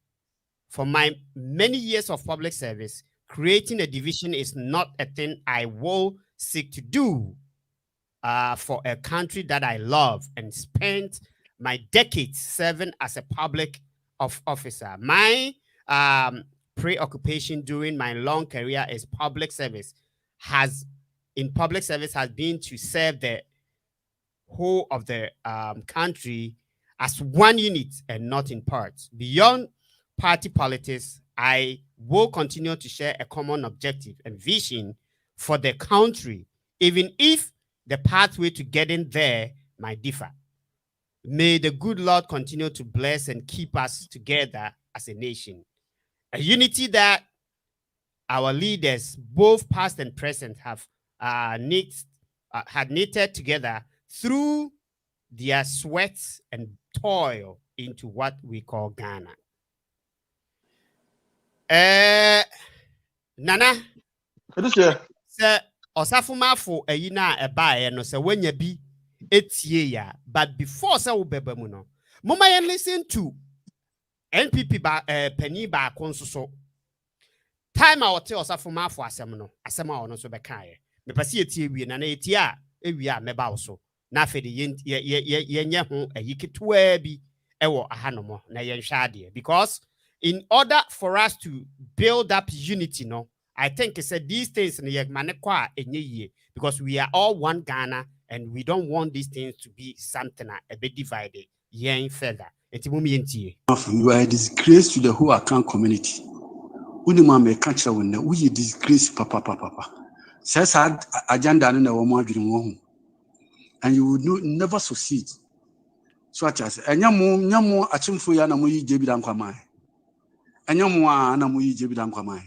For my many years of public service, creating a division is not a thing I will seek to do for a country that I love and spent my decades serving as a public officer. My preoccupation during my long career is public service has been to serve the whole of the country as one unit and not in parts. Beyond party politics, I will continue to share a common objective and vision for the country, even if the pathway to getting there might differ. May the good Lord continue to bless and keep us together as a nation. A unity that our leaders, both past and present, have had knitted together through their sweat and toil into what we call Ghana. Nana, sir, Osafo Marfo'S ayina eba no se wanya bi etie ya, but before se wo beba mu no, mama yen listen to NPP pani ba konsoso. Time a wote Osafo Marfo'S asem no, asem a ono so bekae. Me pese etie wie na etie a ewie a meba wo so. Na afede yenye ho ayiketua bi ewo ahanomo na yenhwade, because in order for us to build up unity, no, I think it's these things because we are all one Ghana and we don't want these things to be something a bit divided. Yeah, further. You are a disgrace to the whole account community. Unima me catch when we disgrace papa. Says agenda and you would never succeed. Such as Nyamu Achimfuya Namuyi Jebidan Kwamai. Anyamwa na muyi jebidan kwamai.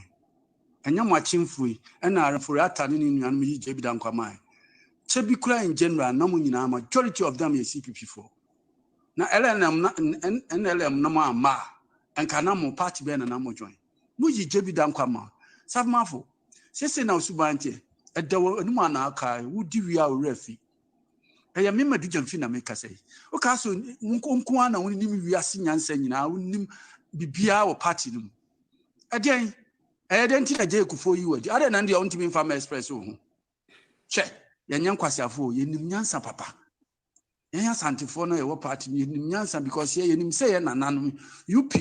Anyamwa chimfui ena refurata nini na muyi jebidan kwamai. Chebikura in general na mu nyina majority of them is CPP4. Na LNM na ma enka na mu party be na mu join. Muyi jebidan kwama. Osafo Marfo'S sese na usubante edawo enuma na aka wudi wi a refi. Eya me madu fi na make say. O ka so nko na woni nim wi ase nyansa nyina wonim bibia wo party no again identity aje kufo yi wadi ade na ndi on timi farm express ho che yenye nkwasiafo yenim nyansa papa yenye santifo no ye wo party yenim nyansa because ye yenim say ye nanano UP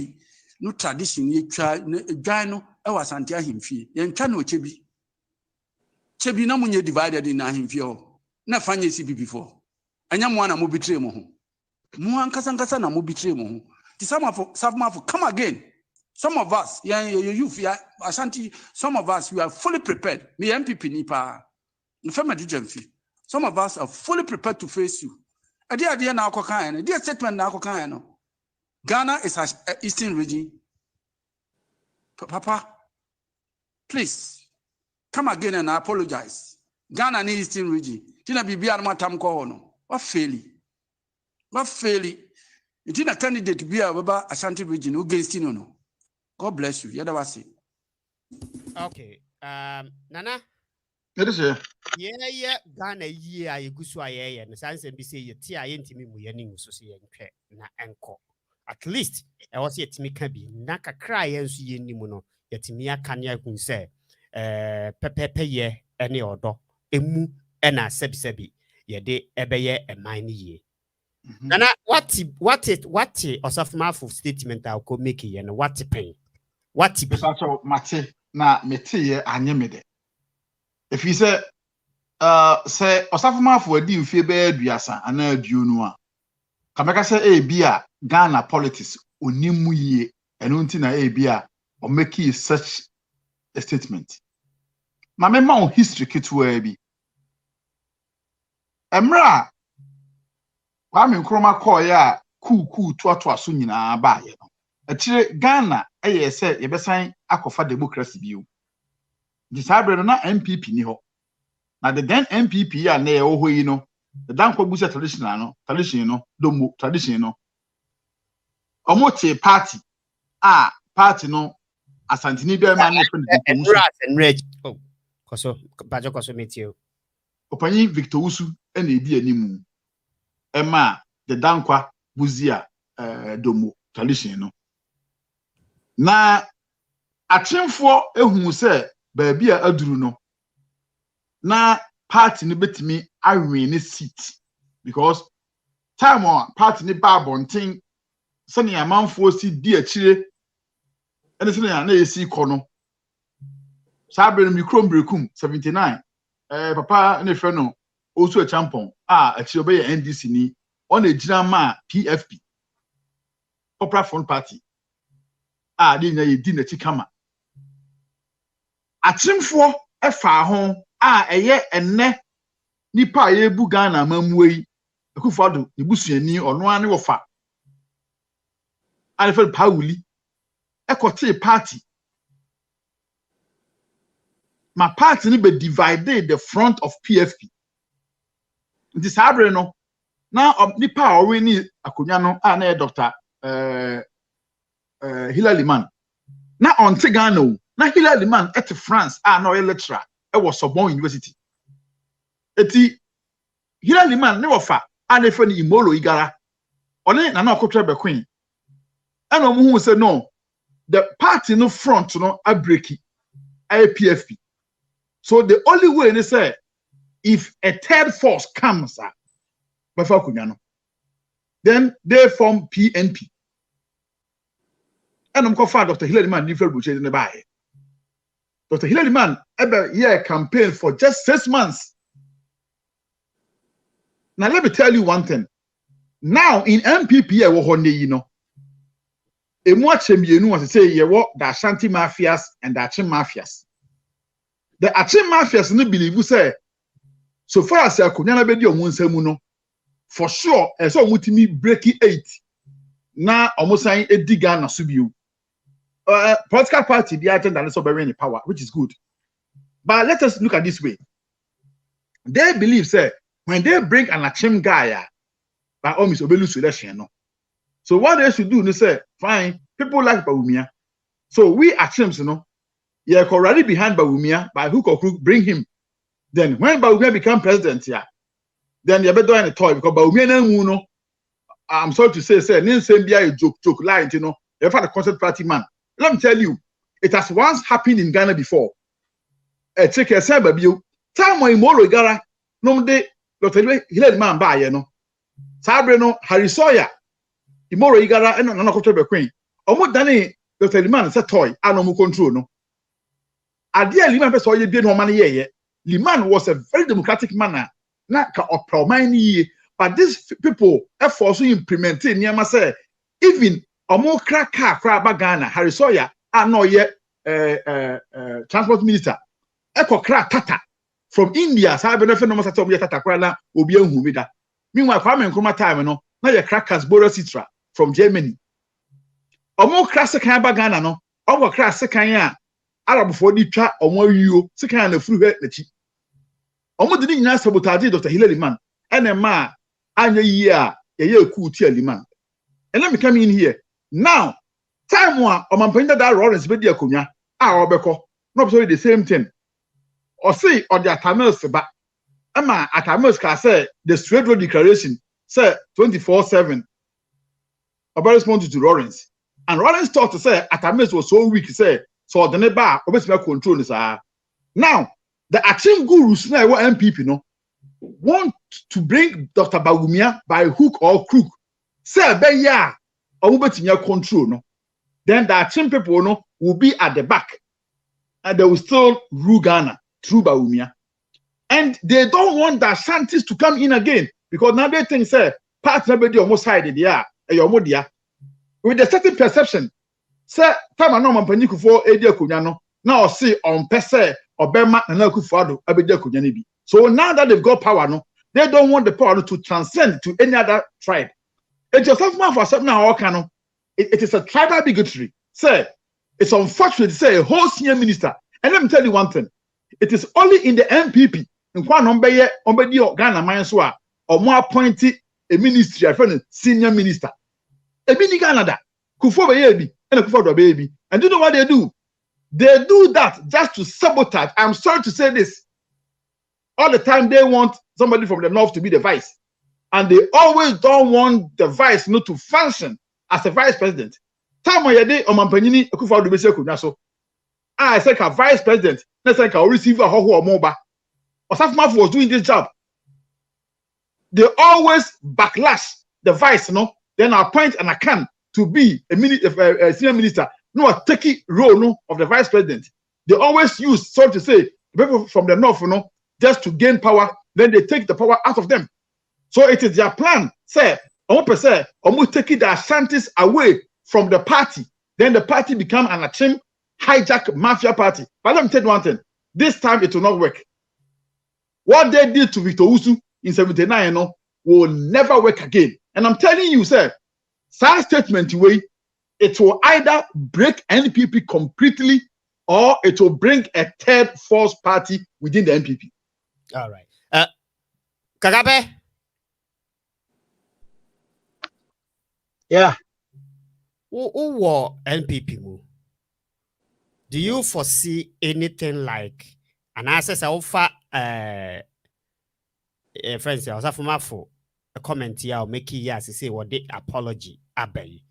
no tradition ye twa dwan no e wa Asante ahemfie ye ntwa na ochebi na munye divided in ahemfie ho na fanye CPP4 anya mo na mo bitre mo ho mo ankasa na mo bitre mo ho. Some of Osafo Marfo'S come again. Some of us, youth, Ashanti, some of us, we are fully prepared. Me MPP nipa. Some of us are fully prepared to face you. Idea na akokan, dear statement na akokan. Ghana is an eastern region. Papa, please come again and apologize. Ghana is eastern region. Tina bibia na matam ko no. What faili? It is a candidate to be about Ashanti region against no. God bless you. Yada wasi. Okay. Nana. Yeah. Ghana year you go so aye and sans and be say ye tia intimi mu yeni so say na enko. At least I was yet me can be naka cry and so ye nimu no yet me akanya kun say pepe ye any odo emu ena sebi ye de ebeye e mine ye. Nana, what Osafo Marfo'S statement I'll go make it and what pain? What so mate na mete anye mede. If you say Osafo Marfo'S di mfie be aduasa ana aduonu a kameka say bia Ghana politics onimu yie eno nti na bia o make such a statement. Ma me ma history kitwa bi. Emra Kwame Nkrumah call ya cool to aso nyina ba ye no. Atire Ghana eye se ye besan akofa democracy biu. Disabre no na MPP ni ho. Na the then MPP ya na ye ho yi no. The dan kwa busa tradition no domo tradition no. omote party party no Asantes ni be ma na and Reg. Oh, koso metio. Opanyi Victor Usu na edi animu. Ema the Dankwa Buzia Domo tradition no. Na atremfo ehunu se baabi a aduru no. Na party ni betimi awen ne seat because time on party ni ba bonten sani amanfo si di akire ene sani na yesi kɔ no sabre no mikrom brekum 79 papa ne fɛ no osu champon akire obey NDC ni on ejira ma PFP Popular Front Party de nya yedi na chikama atremfo ɛfa ho eye enne nipa ye bu Ghana mamuei Akufo-Addo ibusuani ono ane wofa Alfred Pauli ekote party ma party ni be divided the front of PFP nti sabre no na nipa owe ni akonya no na Dr. Hilary Man na onte Ghana o na Hilary Man at France na oye lecturer e was Sorbonne University eti Hilary Man ne wofa na fe ni Imolo Igara one na okotwe be queen and who say no the party no front no a breaky PFP so the only way they say if a third force comes then they form PNP and Dr. Hilary Man different buche in the buy Dr. Hilary Man ever year campaign for just 6 months. Now let me tell you one thing. Now in MPP you know Emu was say ye what the Ashanti mafias and the Achim mafias. The Achim mafias no believe say so far as Akunyana bedi omunsemu no for sure as so mutimi breaking 8 na omusan edi Ghana so bio. Political party be attend and so be in power which is good. But let us look at this way. They believe say when they bring an Achim guy by all Miss Obelu election no. So what they should do, they say, fine, people like Bawumia. So we Achims, you know, you're already behind Bawumia, by hook or crook, bring him. Then when Bawumia become president, then you're better than a toy because Bawumia no, I'm sorry to say, a joke line, you know, you've had a concert party man. Let me tell you, it has once happened in Ghana before. Check a cyber view. Time when Moro Gara, no day, Dr. Hilary Man by, you know. Sabreno, Harry Sawyer. Imoro Igara and no control queen. Omo dani Dr. Liman said toy, and no control no. Adia Liman person ye be no money ye. Liman was a very democratic man, not of pro-mine, but these people are forced to implement it. Niama say, even Omo Kraka Ghana, Harry Sawyer, and no yet transport minister. Eko Kra Tata from India, so I have no matter to Tata Krana, Obi Humida. Meanwhile, Kwame Nkrumah time, no, now your crackers borrow Citra from Germany. Omo classic Ghana no, omo classic ya Arab for the chat omo you, second the fruit the cheap. Omo didn't know sabotage Dr. Hilary Man, and a ma, and a year cool tier man. And let me come in here. Now, time one, Omampenda that Lawrence Bedia Kunya, Obeko, not so the same thing. Or say, or the Tamils, but Emma at Tamils can say the straight road declaration, say 24/7. About responded to Lawrence. And Lawrence thought to say Atamis was so weak, say, so the neighbor obviously control this. Now, the Achim gurus now MPP no want to bring Dr. Bawumia by hook or crook. Say, be ya, or control no. Then the Achim people no will be at the back, and they will still rule Ghana through Bawumia. And they don't want the Asantes to come in again because now they think say part nobody almost sided with a certain perception. Say time and no mampaniku for Edia Kunyano now see on Pese or Bema and Akufo-Addo Abedia Kunyanibi. So now that they've got power, no, they don't want the power to transcend to any other tribe. It's just something for something now. It is a tribal bigotry. Say it's unfortunate to say a whole senior minister. And let me tell you one thing: it is only in the MPP in Kwanombe Ghana Manswa or more appointed a ministry, a friend, senior minister. A mini Canada. Kufo baby and Kufo baby. And you know what they do? They do that just to sabotage. I'm sorry to say this. All the time they want somebody from the north to be the vice. And they always don't want the vice not to function as a vice president. Time when you day on Mampanini, Kufo do Beseko Naso. I said a vice president, let's say I'll receive a whole moba. Osafo Marfo'S was doing this job. They always backlash the vice, then appoint an account to be a senior minister, no, a taking role of the vice president. They always use, so to say, people from the north, just to gain power, then they take the power out of them. So it is their plan, say, almost taking the Asantes away from the party. Then the party become an achim, hijack mafia party. But let me tell you one thing, this time it will not work. What they did to Victor Usu in 79 will never work again. And I'm telling you, sir, such statement way, it will either break NPP completely or it will bring a third force party within the NPP. All right. Kagabe? Yeah. Who NPP move? Do you foresee anything like an access offer? Friends, Osafo Marfo'S a comment here, make it yes, say what the apology abey.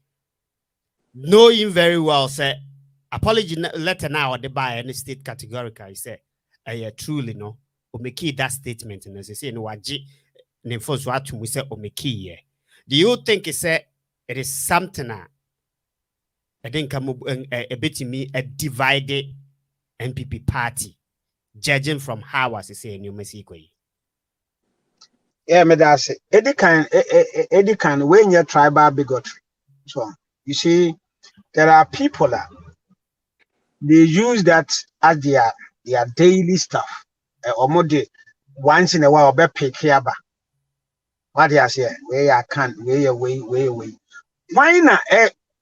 Knowing very well, say apology letter now or the by any state categorical, say truly no, or make it that statement and as I say no waji ne first what we say or make it. Do you think it is something I think a bit me a divided NPP party, judging from how as I say in New Mexico? Yeah, me that's it. Eddie can when your tribal bigotry. So you see, there are people that they use that as their daily stuff. Or more once in a while, be pick here. What they say, where I can, where away. Why not?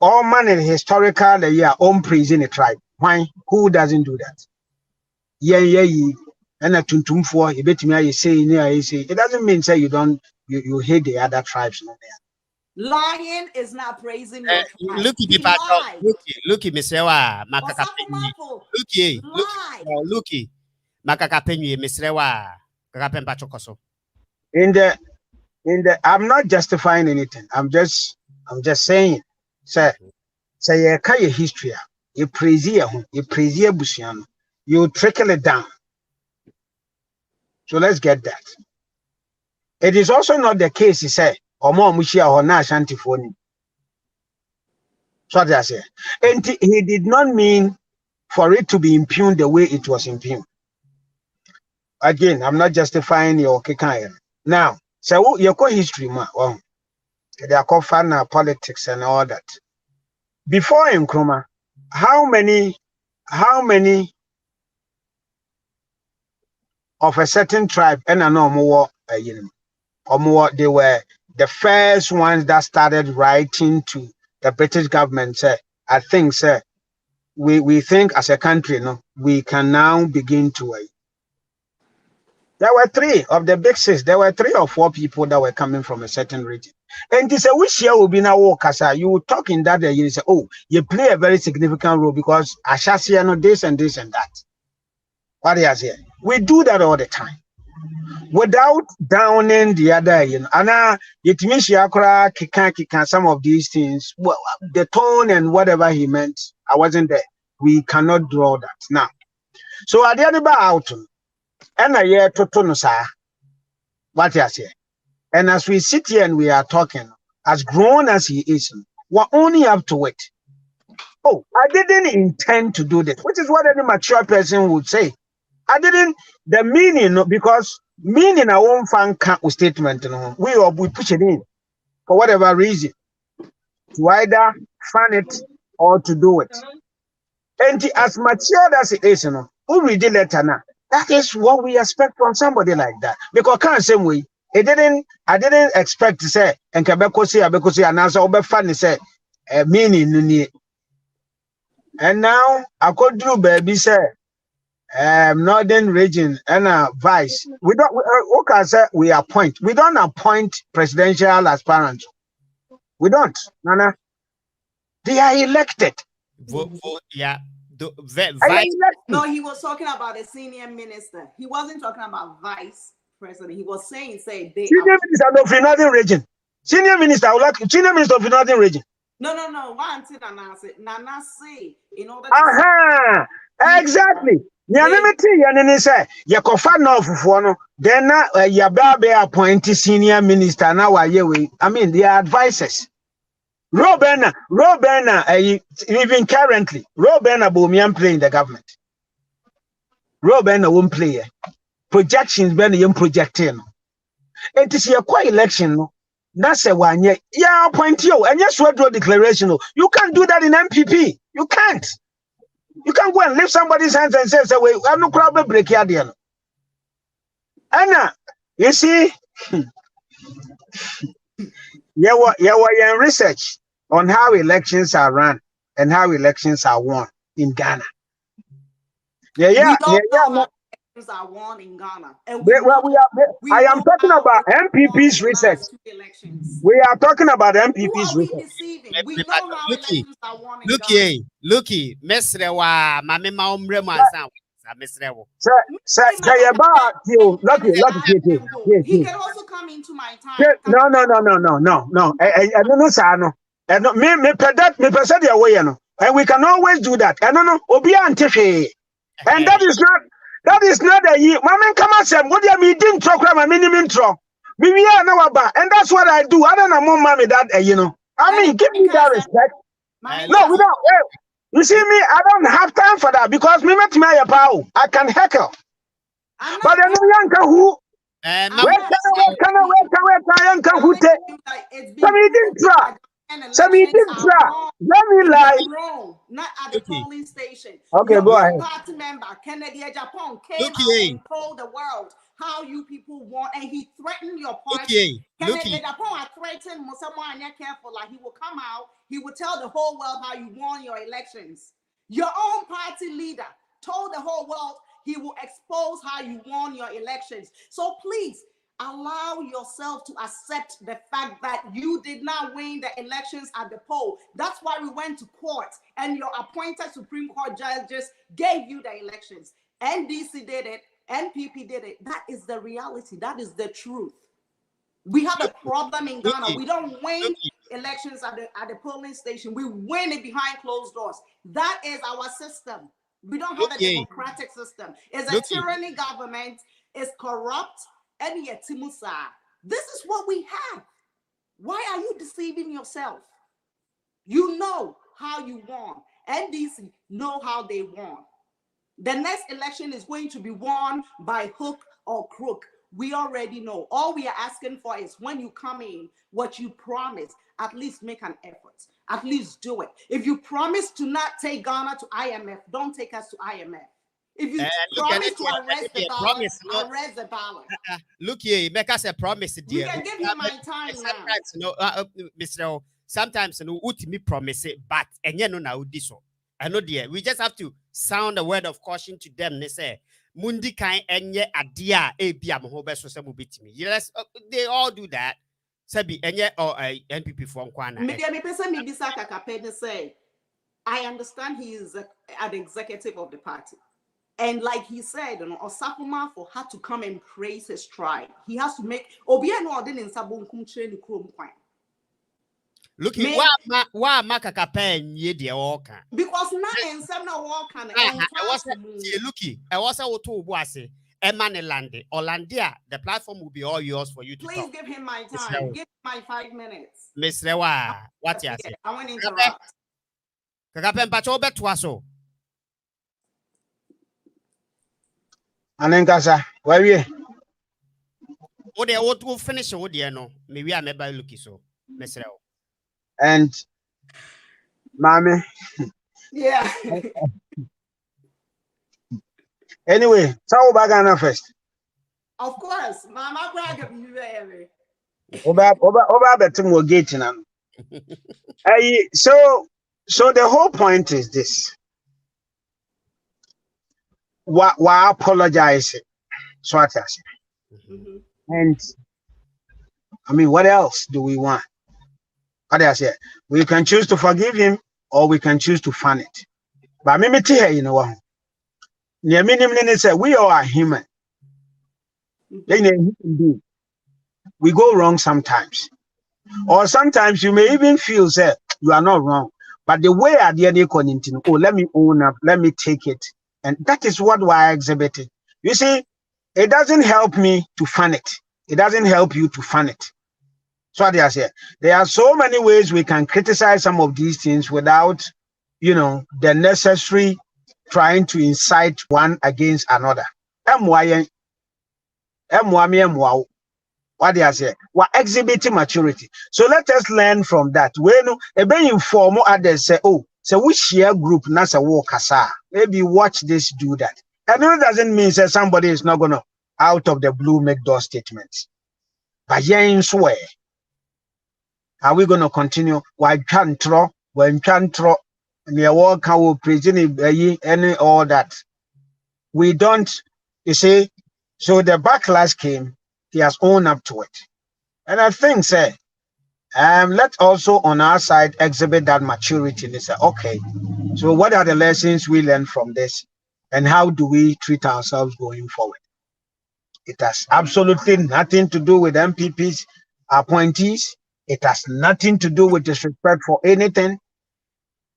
All man in historical the year own prison a tribe. Why? Who doesn't do that? Yeah. And a tuntum for you bet me I say it doesn't mean say you hate the other tribes. Lion is not praising your tribe. Looky, Mr. Looky, Makakapenyu, Mr. Kakapen Pachokoso. In the I'm not justifying anything. I'm just saying, say you carry history, you praise Busiano, you trickle it down. So let's get that. It is also not the case, he said, or more Mushia or Nash antiphony. So that's it. And he did not mean for it to be impugned the way it was impugned. Again, I'm not justifying your Kikaya. Now, so your history, they are called fan politics and all that. Before Nkrumah, how many of a certain tribe and no more, they were the first ones that started writing to the British government. I think, we think as a country, we can now begin to. There were 3 of the big 6. There were 3 or 4 people that were coming from a certain region. And they say, which year will be now walk as you would talk in that you say, oh, you play a very significant role because Ashasiano this and this and that. What they are saying. We do that all the time. Without downing the other, and it means kikan some of these things. Well, the tone and whatever he meant, I wasn't there. We cannot draw that now. So at the end out, and a year to Tonosa, what you say. And as we sit here and we are talking, as grown as he is, we're only up to it. Oh, I didn't intend to do this, which is what any mature person would say. I didn't, the meaning, because meaning I won't find statement, we push it in for whatever reason, to either find it or to do it. And as mature as it is, who read the letter now? That is what we expect from somebody like that. Because can't same way. I didn't expect to say and Quebec say and answer over funny say meaning. And now I could do baby say northern region and vice. We don't okay say we appoint. We don't appoint presidential aspirants. We don't. Nana. They are elected. Vote, yeah. No, he was talking about a senior minister. He wasn't talking about vice president. He was saying, they senior minister of the Northern region. Senior minister, I would like senior minister of the Northern region. No. One thing Nana say in order to exactly. Then Yababe appoint senior minister now. I mean, they are advisors. Robena, even currently, Robena Bomian play in the government. Robena won't play. Projections, Ben, you projecting. It is your quiet election. No? That's a one. Yeah, appoint you. And yes, what declaration. No? You can't do that in MPP. You can't. You can't go and lift somebody's hands and say, "Wait, I'm no problem. Break your deal." Anna, you see, yeah, research on how elections are run and how elections are won in Ghana. Yeah. Elections are won in Ghana. And I am talking about MPP's research. We are talking about MPP's research. We know how elections are won in Ghana. Looky, Mesrewa, Mamma Umbrema, he can also come into my time. No. And we can always do that. And that is not a year. Mama come and say, what do you mean? Didn't talk about minimum talk. And that's what I do. I don't know, mommy, that I mean, give me that respect. No, we don't. You see me, I don't have time for that because me met my power. I can heckle. But I know young who Somebody didn't try. Let me lie. Not at the polling station. Okay, go ahead. Party member Kennedy Japan came out and told the world how you people want, and he threatened your party. Kennedy Japan threatened someone careful, like he will come out, he will tell the whole world how you won your elections. Your own party leader told the whole world he will expose how you won your elections. So please, allow yourself to accept the fact that you did not win the elections at the poll. That's why we went to court, and your appointed Supreme Court judges gave you the elections. NDC did it, NPP did it. That is the reality. That is the truth. We have a problem in Ghana. We don't win elections at the polling station. We win it behind closed doors. That is our system. We don't have a democratic system. It's a tyranny government. It's corrupt. And yet, Timusa, this is what we have. Why are you deceiving yourself? You know how you won. NDC know how they won. The next election is going to be won by hook or crook. We already know. All we are asking for is when you come in, what you promise, at least make an effort. At least do it. If you promise to not take Ghana to IMF, don't take us to IMF. If you promise to arrest the dollar, arrest the dollar. Look here, make us a promise, dear. You can give me my time now. Mr. Sometimes, me promise it, but and you know now this one. I know, dear. We just have to sound a word of caution to them. They say, Mundi kind enye adia e bia mo hobe so some bit me. Yes, they all do that. Sabi enye or NPP for kwana. Me person me bisa kakapede say, I understand he is an executive of the party. And like he said, Osafo Marfo'S had to come and praise his tribe. He has to make look, why Makaka pen ye the Oka? Because now in some Walker, I was a to Boise, Emanelande, Orlandia, the platform will be all yours for you to please give him my time. Give my 5 minutes. Miss Rewa, what you say? I want to interrupt. Kakapen Pachobe Twaso. Anenkasa, where are you? Oh, they will finish. Oh, dear, no. Maybe I'm about looking so. And mommy. Yeah. Anyway, so Bagana first. Of course, Mama Braga be very. Oba betum gate now. So the whole point is this. Why apologize? So I say. And I mean, what else do we want? What I say? We can choose to forgive him, or we can choose to fund it. But me here, you know what? Near minimum say we all are human. We go wrong sometimes. Or sometimes you may even feel that you are not wrong. But the way I did it, oh, let me own up, let me take it. And that is what I exhibited. You see, it doesn't help me to fund it. It doesn't help you to fund it. So what I say, there are so many ways we can criticize some of these things without, the necessary trying to incite one against another. What they say, we're exhibiting maturity. So let us learn from that. When you inform others, say, oh, so we share group, not a walk. Maybe watch this, do that. And that doesn't mean that somebody is not gonna out of the blue make those statements. But yeah, swear. Are we gonna continue? Why can't throw? When can't throw? Near walk our president any all that. We don't, you see, so the backlash came. He has owned up to it. And I think, let's also on our side exhibit that maturity. They say, okay, so what are the lessons we learn from this? And how do we treat ourselves going forward? It has absolutely nothing to do with MPPs, appointees. It has nothing to do with disrespect for anything.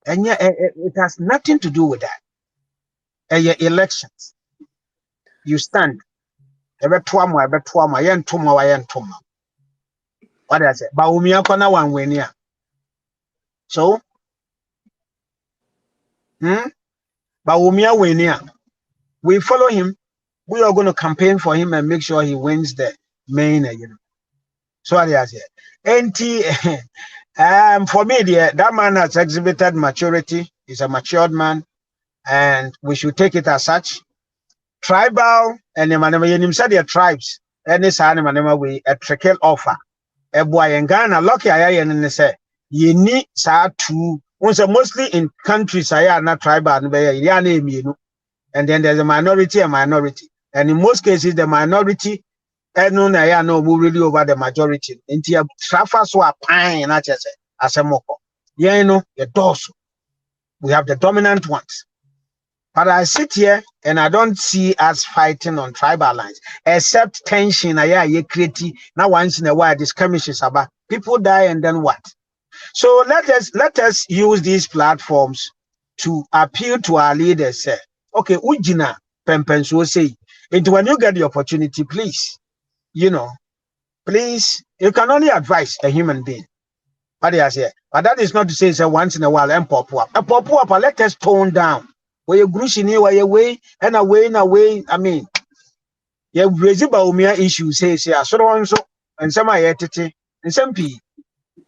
And yeah, it has nothing to do with that. And your elections, you stand. What I say? Baumia kona one win. So, Baumia win. We follow him. We are going to campaign for him and make sure he wins the main. So what I say? For me, that man has exhibited maturity. He's a matured man, and we should take it as such. Tribal and the man said their tribes. Any sign we a trickle offer. A boy in Ghana, lucky I and say, ye need sa two. Mostly in countries I are not tribal and then there's a minority. And in most cases, the minority and no really over the majority. Into a traffic so a pine as a moko. The doors. We have the dominant ones. But I sit here and I don't see us fighting on tribal lines, except tension. I create now once in a while. This skirmishes about people die and then what? So let us use these platforms to appeal to our leaders. Say, okay, Ujina Pempenso say, and when you get the opportunity, please, please, you can only advise a human being. But that is not to say once in a while and pop up. A pop up, let us tone down. Where you grush in where you way and away. I mean, you raise about me issues, say, so and some identity and some people.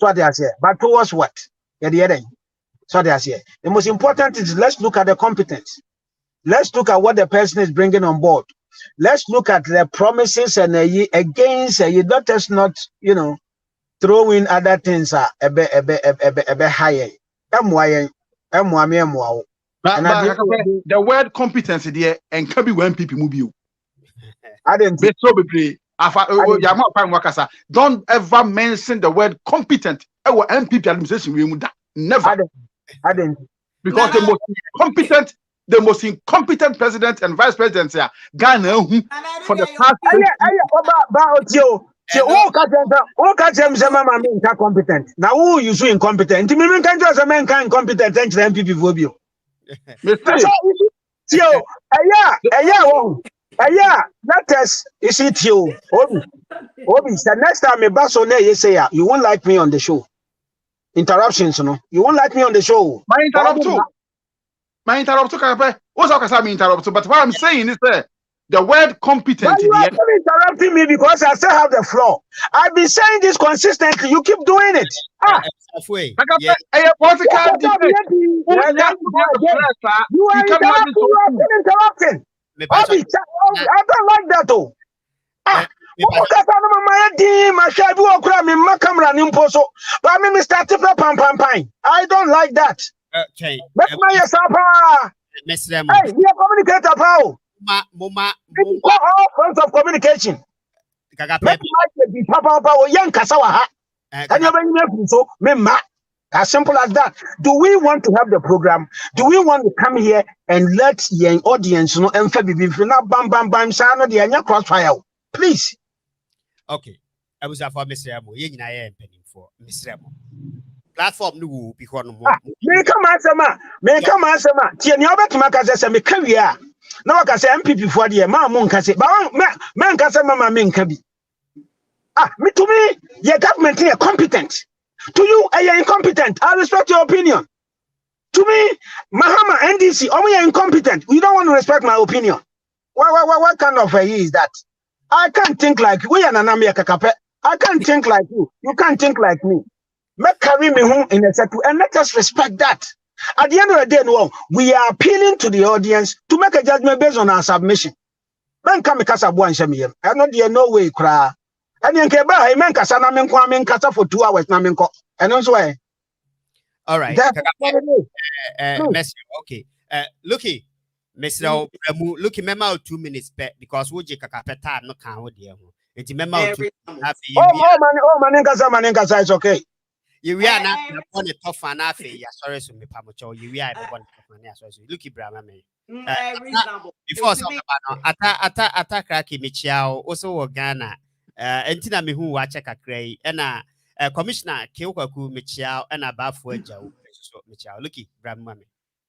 So they say, but towards what? The other. So they say, the most important is let's look at the competence. Let's look at what the person is bringing on board. Let's look at the promises and against. Let us not, throw in other things a bit higher. The word competency there and can be when people move you. I didn't don't ever mention the word competent. Our MPP administration never. I didn't. Because the most incompetent president and vice president here, Ghana for the past. Competent. Now who you so incompetent? Me can just a man can incompetent thanks to MPP phobia. Let us is it you. Obi, the next time a basso you say you won't like me on the show. Interruptions, you won't like me on the show. My interrupt. What's up, interrupt? But what I'm saying is that the word competent. But you are interrupting me because I still have the floor. I've been saying this consistently. You keep doing it. Halfway. You are interrupting. I don't like that though. I don't like that. Okay. Hey, we are communicator, pal. All forms of communication. Let me be papa young Kasawa. And you're so memma. As simple as that. Do we want to have the program? Do we want to come here and let the audience know and bam bam bam sana the crossfire? Please. Okay. I was for Mr. Amo. You know I am penning for Mr. Amo. Platform no will be one more. Me come answer ma. Tieni obetuma ka se me ka wi a. Na waka se MPP for the ma mo nka se. Ba man ka se mama me nka bi. Me to me, your government is competent. To you, I am incompetent. I respect your opinion. To me, Mahama, NDC, we are incompetent. You don't want to respect my opinion. What kind of a is that? I can't think like we are Nanamia Kakape. I can't think like you. You can't think like me. Make carry me home in a second and let us respect that. At the end of the day, no, we are appealing to the audience to make a judgment based on our submission. Man come kasa bo anhye me. I know there no way cry. And you can buy men kasa na men kwa men kasa for 2 hours na men ko. And also why? All right. Messi, okay. Looky, Mr. Looky, memo 2 minutes because we just time no can dear. It's memo man kasa it's okay. You are not on the tough and afi. Sorry, so me pamocho. You are the one tough and sorry. Looky, Brahma me. Before something attack Raki Michao also Ghana. Entina me who watch a cray and Commissioner Kyokaku Michao and a Bafo Joe Michao. Looky, Brahma me.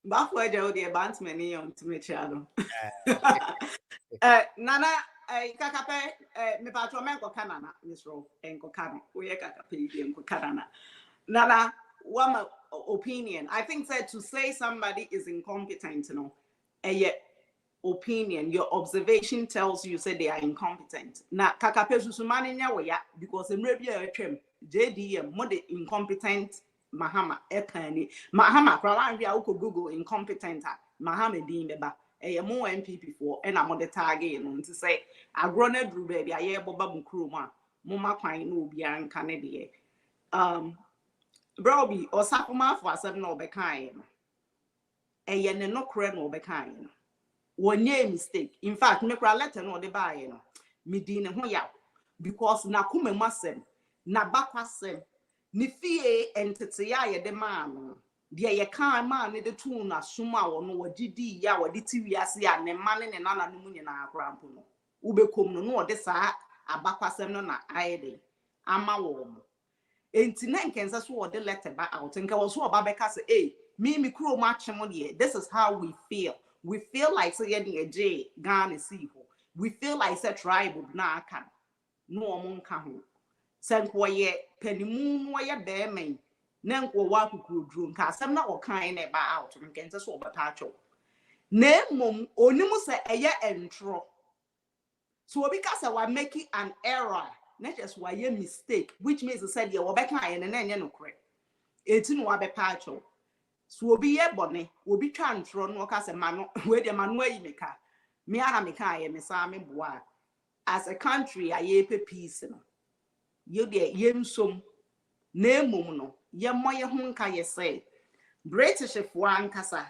Bafo Joe, the advance many on to Michao. Nana, Kakape, me patro menko Canana, Miss Rowe, and Kokana, we are Kakape and Kokana. Nana, one opinion. I think that to say somebody is incompetent, you know, and yet opinion, your observation tells you say they are incompetent. Na Kakape Susumani Nyawaya, because in Rebia JDM, more the incompetent Mahama Ekani. Mahama, Pralandia Uko Google incompetent Mahama Dimeba. A more MPP for and I'm on the target to say I grown a drew baby, I hear Boba Mukruma, Mama Quine will be an Canadian. Broby or Osafo Marfo'S no be kind. And yet no crane no be kind. One year mistake. In fact, me cry letter no de buy no. Me din ho ya because na kume masem na bakwasem ni fie entete ya ye de man de ye kan man ne de tu na suma wo no wagidi ya wadi ti wiase ya ne man ne nana no mu nyina akrampo no ubekom no no de saa abakwasem no na ayede ama wo mo. Enti na nkensa so the letter back out nka wo so oba beka say me kuro match mo de this is how we feel. We feel like say a J Ghana see. We feel like say tribe na aka no omo nka ho. Senko ye penimu no ye be men. Na nko wa kukuru dru nka asem na okan na ba out nkensa so oba tacho. Na mom onimu say eye entro. So obi ka say we making an error. Not just why a mistake, which means to say you will be kind and then no correct. It's no be patcho. So be a bonnet, will be transferred no cast a man where the man way make her. Me and me Sammy bois. As a country, I ye peace. You get yem sum, name mono, yem moya hunka ye say. British if one cassa.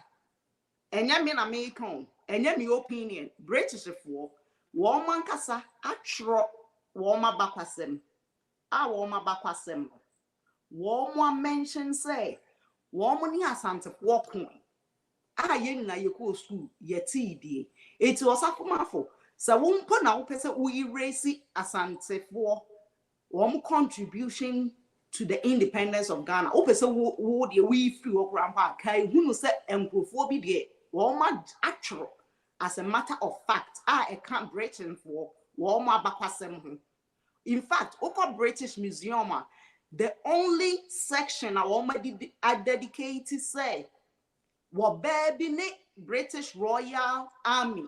And yamin a make home, and yam your opinion, British if woman cassa, a trot. Woma bakwasem. Woma bakwasem. Woma mention say. Woma ni Asante walking. Yen na yeko school yeti die. It was Osafo Marfo'S. So won put na upese we erase Asante for wom contribution to the independence of Ghana. Upese wo de we free o grandpa kai hunu say enkrofo bi de woma actual as a matter of fact I can't Britain for in fact, Oko British Museum, the only section I dedicated say, what baby British Royal Army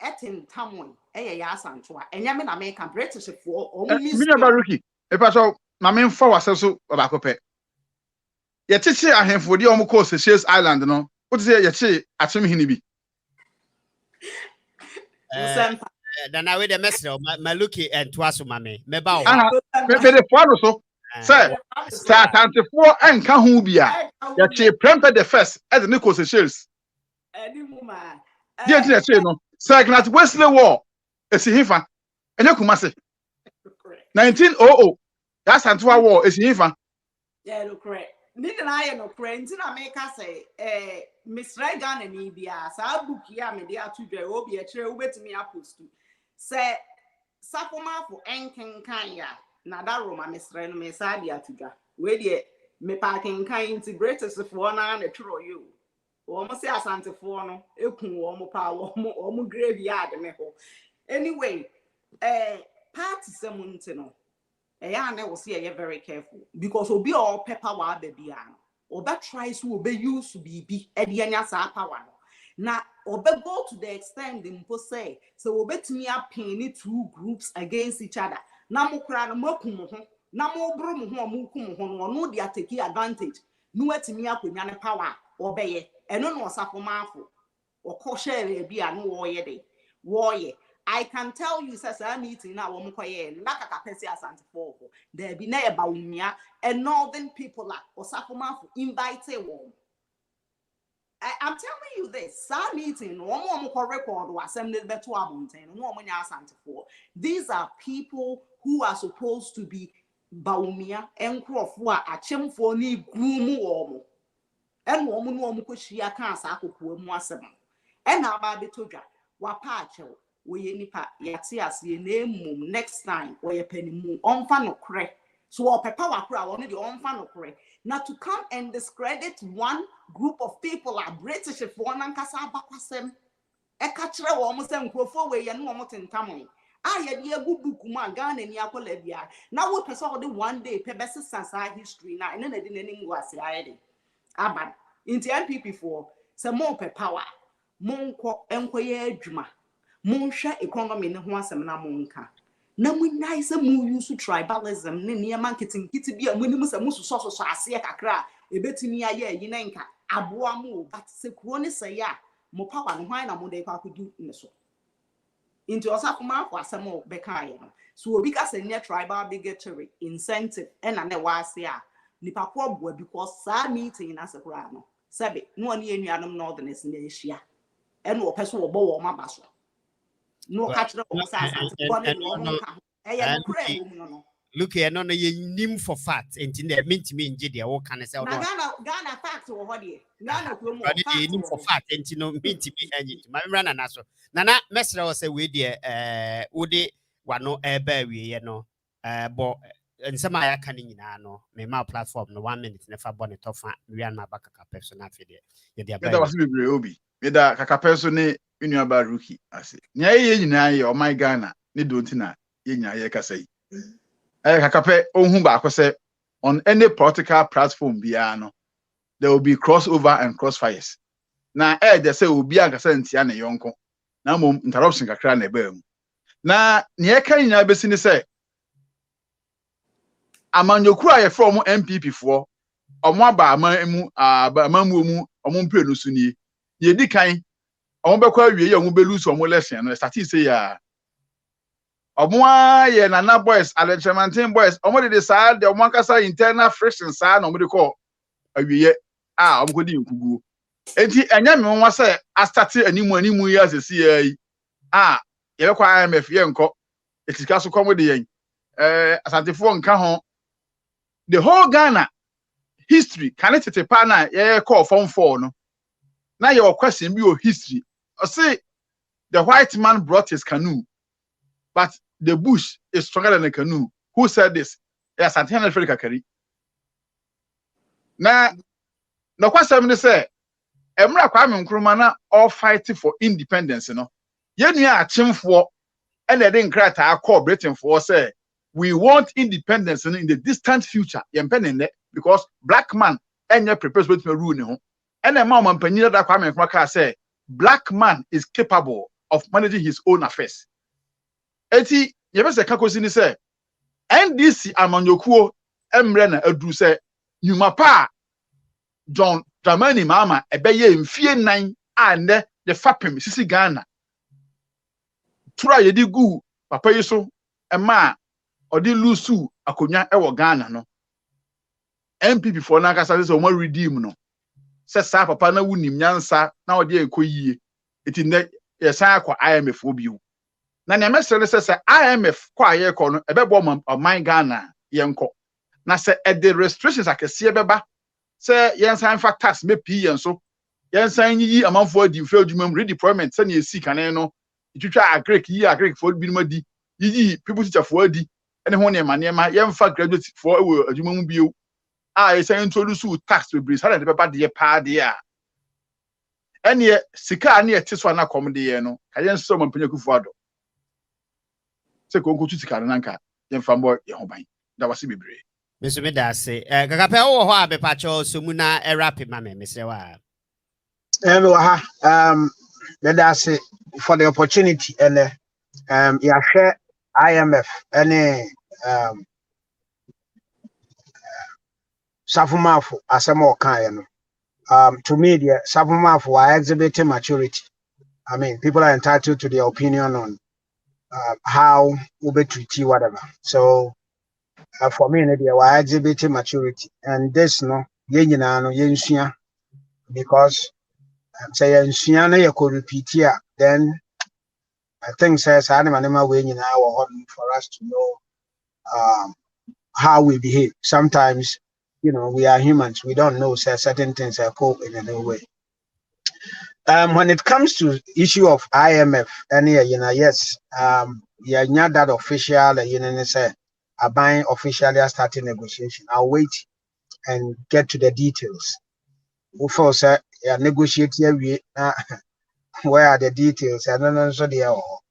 etin Tamwin, Asantua, and Yamin American British for only Baruki. If I saw my main for ourselves about Cope. Yet, I have for the almost Seychelles Island, no. What is it? Yet, I told me he Then I read a message of my looky and twice of mammy. Meba, the father so, sir, Sir 24 and Kahubia. Yet, she prepared the first as the Nichols Seychelles. Dear, no, Sir Ignat Wesley War, a Sihifa, and Yakumase 1900. That's Antua War, is Sihifa. Yeah, correct. Need an iron of friends in America say, Miss Regan and India, sa book ya media to the Obi a chair with me up to say Osafo Marfo'S enken kanya na da Roma Miss Ren me sadia tiga. We de me parking kind integrated for na na true you. Almost say Asantes for no, ekun wo pa wo graveyard me ho. Anyway, party semunti no. And I will say you're very careful because we'll be all pepper wa baby or that tries to obey you to be Ediana power. Now, or go to the extent in say so we'll bet me up painting two groups against each other. Namo crowd mokum, Namo brum mukum, or no dia take advantage. No at me up with yana power or bay, and no Osafo Marfo'S or kosher be a no warrior. I can tell you, says a meeting now, like a Pesi Asantes for there be near Baumia and northern people like Osafo Marfo'S invited one. I'm telling you this, some meeting, one more record was assembled better mountain, no one Asantes for. These are people who are supposed to be Baumia and Crofwa, a chim for ni groom warm. And woman woman could she a cancer, and now Baby Toja, Wapacho. We nipa yati as ye name next time or ye penny moon on fan of cre. So our papa crowd only the on fan of cre. Now to come and discredit one group of people like British for one and Casa Bakwasem. A catcher almost and crofo way and one more in Tammy. I had ye good book man gun and Yakolevia. Now we saw the one day Pebbles Sansa history now and then I didn't was the Abba into NPP for some more per power. Monko enquire Juma. Monsha economy no ho asem na monka na munyai se mu use tribalism ne ne marketing kiti bia munimu se musu so ase kakra ebetumi aye yi na nka aboa mu but se kuro ne se ya mo power no hwan na mo dey kwa kudu ne so into Osafo Marfo'S asem o beka ye no so obi ka se ne tribal bigotry incentive e na ne wa ase a nipa ko boa because sa meeting na se kura no sebe no ani enuanom northerners na ehia e no opeso wo bo wo mabaso no catch the look here, no, you name for fat, and in the mint me in Jidia, what can I say? Ghana fact or what ye? Ghana for fat, and you know, mint me and my run and so. Nana, Messer was a way, dear, would it one no air berry, you know, but and some I can in no, my platform, no 1 minute, never bonnet of we are my back a person after there. That was be obi. Me da kaka person ne inu aba rookie ase. Nya ye nyina ye o my Ghana ne don't na ye nya ye kasa yi. Kaka pe ohun ba akose on any political platform bia no there will be crossover and crossfires. Na they say obi akasa ntia ne yonko. Na mom interruption kakra na eba mu. Na ne ka nyina besi ne say amanyoku aye from MPP for omo aba amamu amamu mu omo mpre no so ni ye di kan omo bekwa awie ye omo belu so omo election no start say ya omo aye nana boys Alechemantin boys omo de decide omo ankasa internal friction sa na omo de call awie omo ko di nkugu enti enya me nwa say a start animu ya asesi ya yi ye bekwa IMF ye nko etika so komo de yen asantefo nka ho the whole Ghana history can it te pa na ye call form 4 no now your question be your history. I say the white man brought his canoe, but the bush is stronger than the canoe. Who said this? Yes, Antina Kakari. Now, the question is say, Emra Kwame Nkrumah all fighting for independence, you know. Yen ya chim for and they didn't cry to call Britain for say we want independence in the distant future. Because black man and your prepares with me rule. And a mom and penny that Kwame Nkrumah say black man is capable of managing his own affairs. Eti yebese kakosi ni say NDC amanyokuo emre na adu say nyuma pa John Dramani Mama ebeye mfie nan ande the fapem sisi Ghana tura yedi gu papa yiso ema odi lusu akonya ewo Ghana no MPP for na kasa say o mo redeem no se sa papa na wunim nyansa na odi ekoyie eti ne yesan akwa IMF obiu na ne mesere se IMF kwa ye ko no ebebo man Ghana yenko na se e the restrictions akese beba say yensan fa tax me pii yen so yensan yi amanfo adi mfe adwuma redeployment say na esi kanen no itwitwa agrek for bi no adi yi people teacher for adi ene ho ne ma yemfa graduate for ewo adwuma mu bio a yensan introduce tax be bris how dey papa dey pa dey a ene sika na yete so na kom dey no ka yenso mampanya kufu ado se ko nkotu sika na nka yemfa mbo ye ho ban da wase bebre Mr. Medase, kakape wo ho abepacho sumuna erapi mame mesewa. Medase for the opportunity and yeah share IMF and Osafo Marfo'S asemo kan no. To me the Osafo Marfo'S are exhibiting maturity. I mean, people are entitled to their opinion on how we treat whatever. So for me, they were exhibiting maturity, and this no, because say yensuya na you could repeat here. Then I think says anima way for us to know how we behave. Sometimes, we are humans. We don't know certain things are cope in a new way. When it comes to issue of IMF, and yes, yeah, that official, say, buying officially starting negotiation. I'll wait and get to the details. Before say, negotiate here, where are the details? I don't know, so they are all.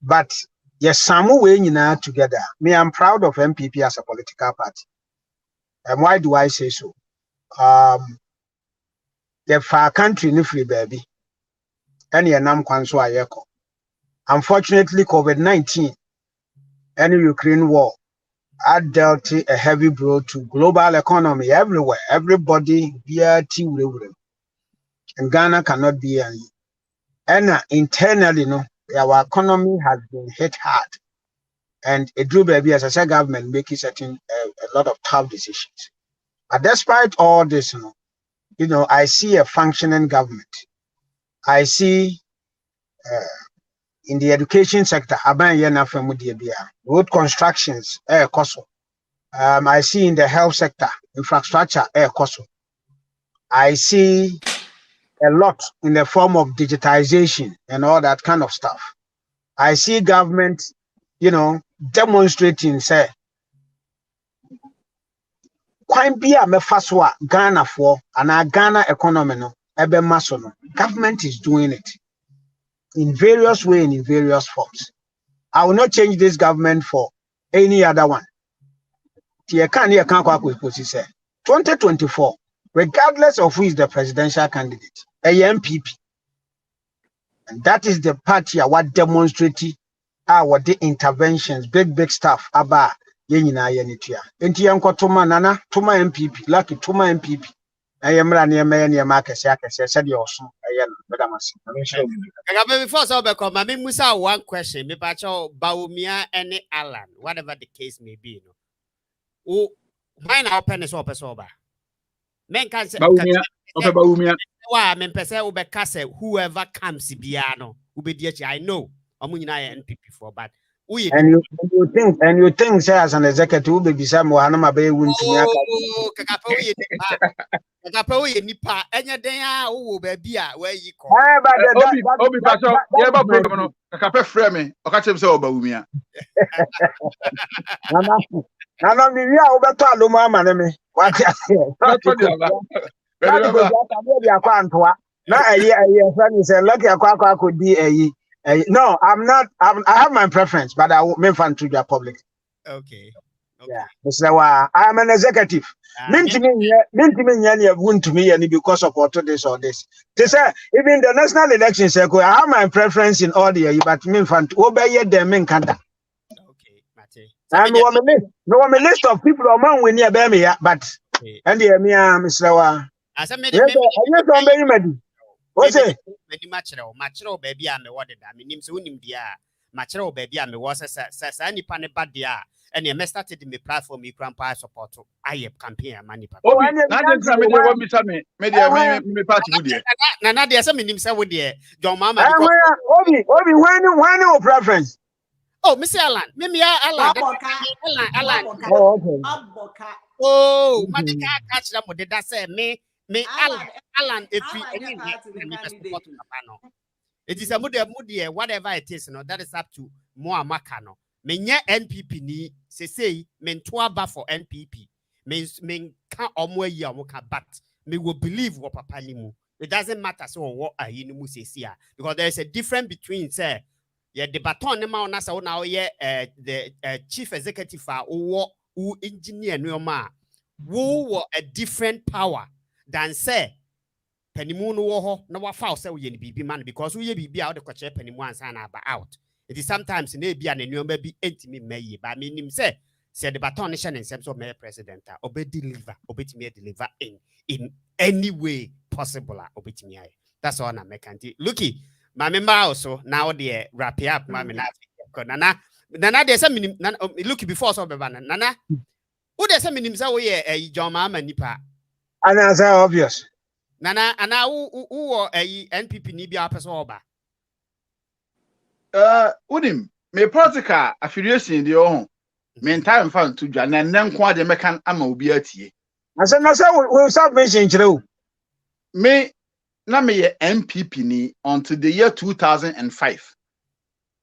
But yes, some way together. Me, I'm proud of MPP as a political party. And why do I say so? The far country ni free baby. And nam kwanso ayeko. Unfortunately, COVID-19 and Ukraine war had dealt a heavy blow to global economy everywhere. Everybody and Ghana cannot be any. And internally, our economy has been hit hard. And it drew baby as I said, government making certain a lot of tough decisions. But despite all this, I see a functioning government. I see in the education sector, road constructions, I see in the health sector, infrastructure, I see a lot in the form of digitization and all that kind of stuff. I see government, demonstrating, say, quite be a mefaswa Ghana for and our Ghana economy, government is doing it in various ways and in various forms. I will not change this government for any other one. 2024, regardless of who is the presidential candidate, a MPP, and that is the party what demonstrated what the interventions, big stuff about yenina yenitia. Enti yanko tuma nana, tuma MPP, lucky tuma MPP. I am running a man near Marcus Yakes, said you also. Before so become I mean Musa one question, me pacho Baumia any Alan, whatever the case may be. Oh, mine our pen is up as over. Men can say Baumia. Why men pese ubekase whoever comes biano ubediachi. I know Amunina NPP for but and you think say as an executive will be some Mohanama Bay win to me. Kakapo nipa enya den a wo baby a where you call. Obi pacho ye ba program no kakape frɛ me okache say Baumia. Nana mi wi a wo beto alomo ama ne me. What ya say? Na friend say lucky akwa could be no, I'm not. I have my preference, but I won't make fun to the public. Okay. Yeah, I am an executive. Mean to me, because of what this or this. They say even the national election circle, I have my preference in all the but mean fun to obey them in Canada. Okay, Mate. I'm no list of people among we near me, but and the Mr. As I made what's it? Many matchero, baby, I'm a water. I mean, him so him dear. Matchero, baby, I'm a was any pane bad dear. And you started in the platform, you grandpa support. I have campaign money. Oh, I didn't tell me what me tell me. Media, me party with you. Nana, there's some in himself with you. John Mama. Obi, when your preference? Oh, Miss Alan, Mimi Alan. Oh, okay. Oh, Madika catch them with that say me Alan if we Alan, any party the me candidate. it is a mudi whatever it is, no, that is up to more makano. Menye NPP ni say men ba for NPP. Men can omwe ya muka but me will believe what papa ni mu. It doesn't matter so what are you mu say because there is a difference between say the baton ne ma ona sa now the chief executive or who engineer no ma who a different power than say penimu no wo ho na wa fa say we ni bibi man because we bibi a wo de kwache penimu ansa na ba out it is sometimes na bia na nneoma bi entimi mayi ba me nim say the baton ne hye nsem so me president obetimi deliver in any way possible obetimi aye that's all na make anti looky my member also now the wrap up my na nana de say minim looky before so be ba nana who de say minim say we John Mahama nipa And as obvious. Nana who NPP ni bia person oba Udim me practical affiliation the oh me time fan to dwa na nko ade mekan ama obi atie I said no say we start mentioning you. me na me ye NPP ni until the year 2005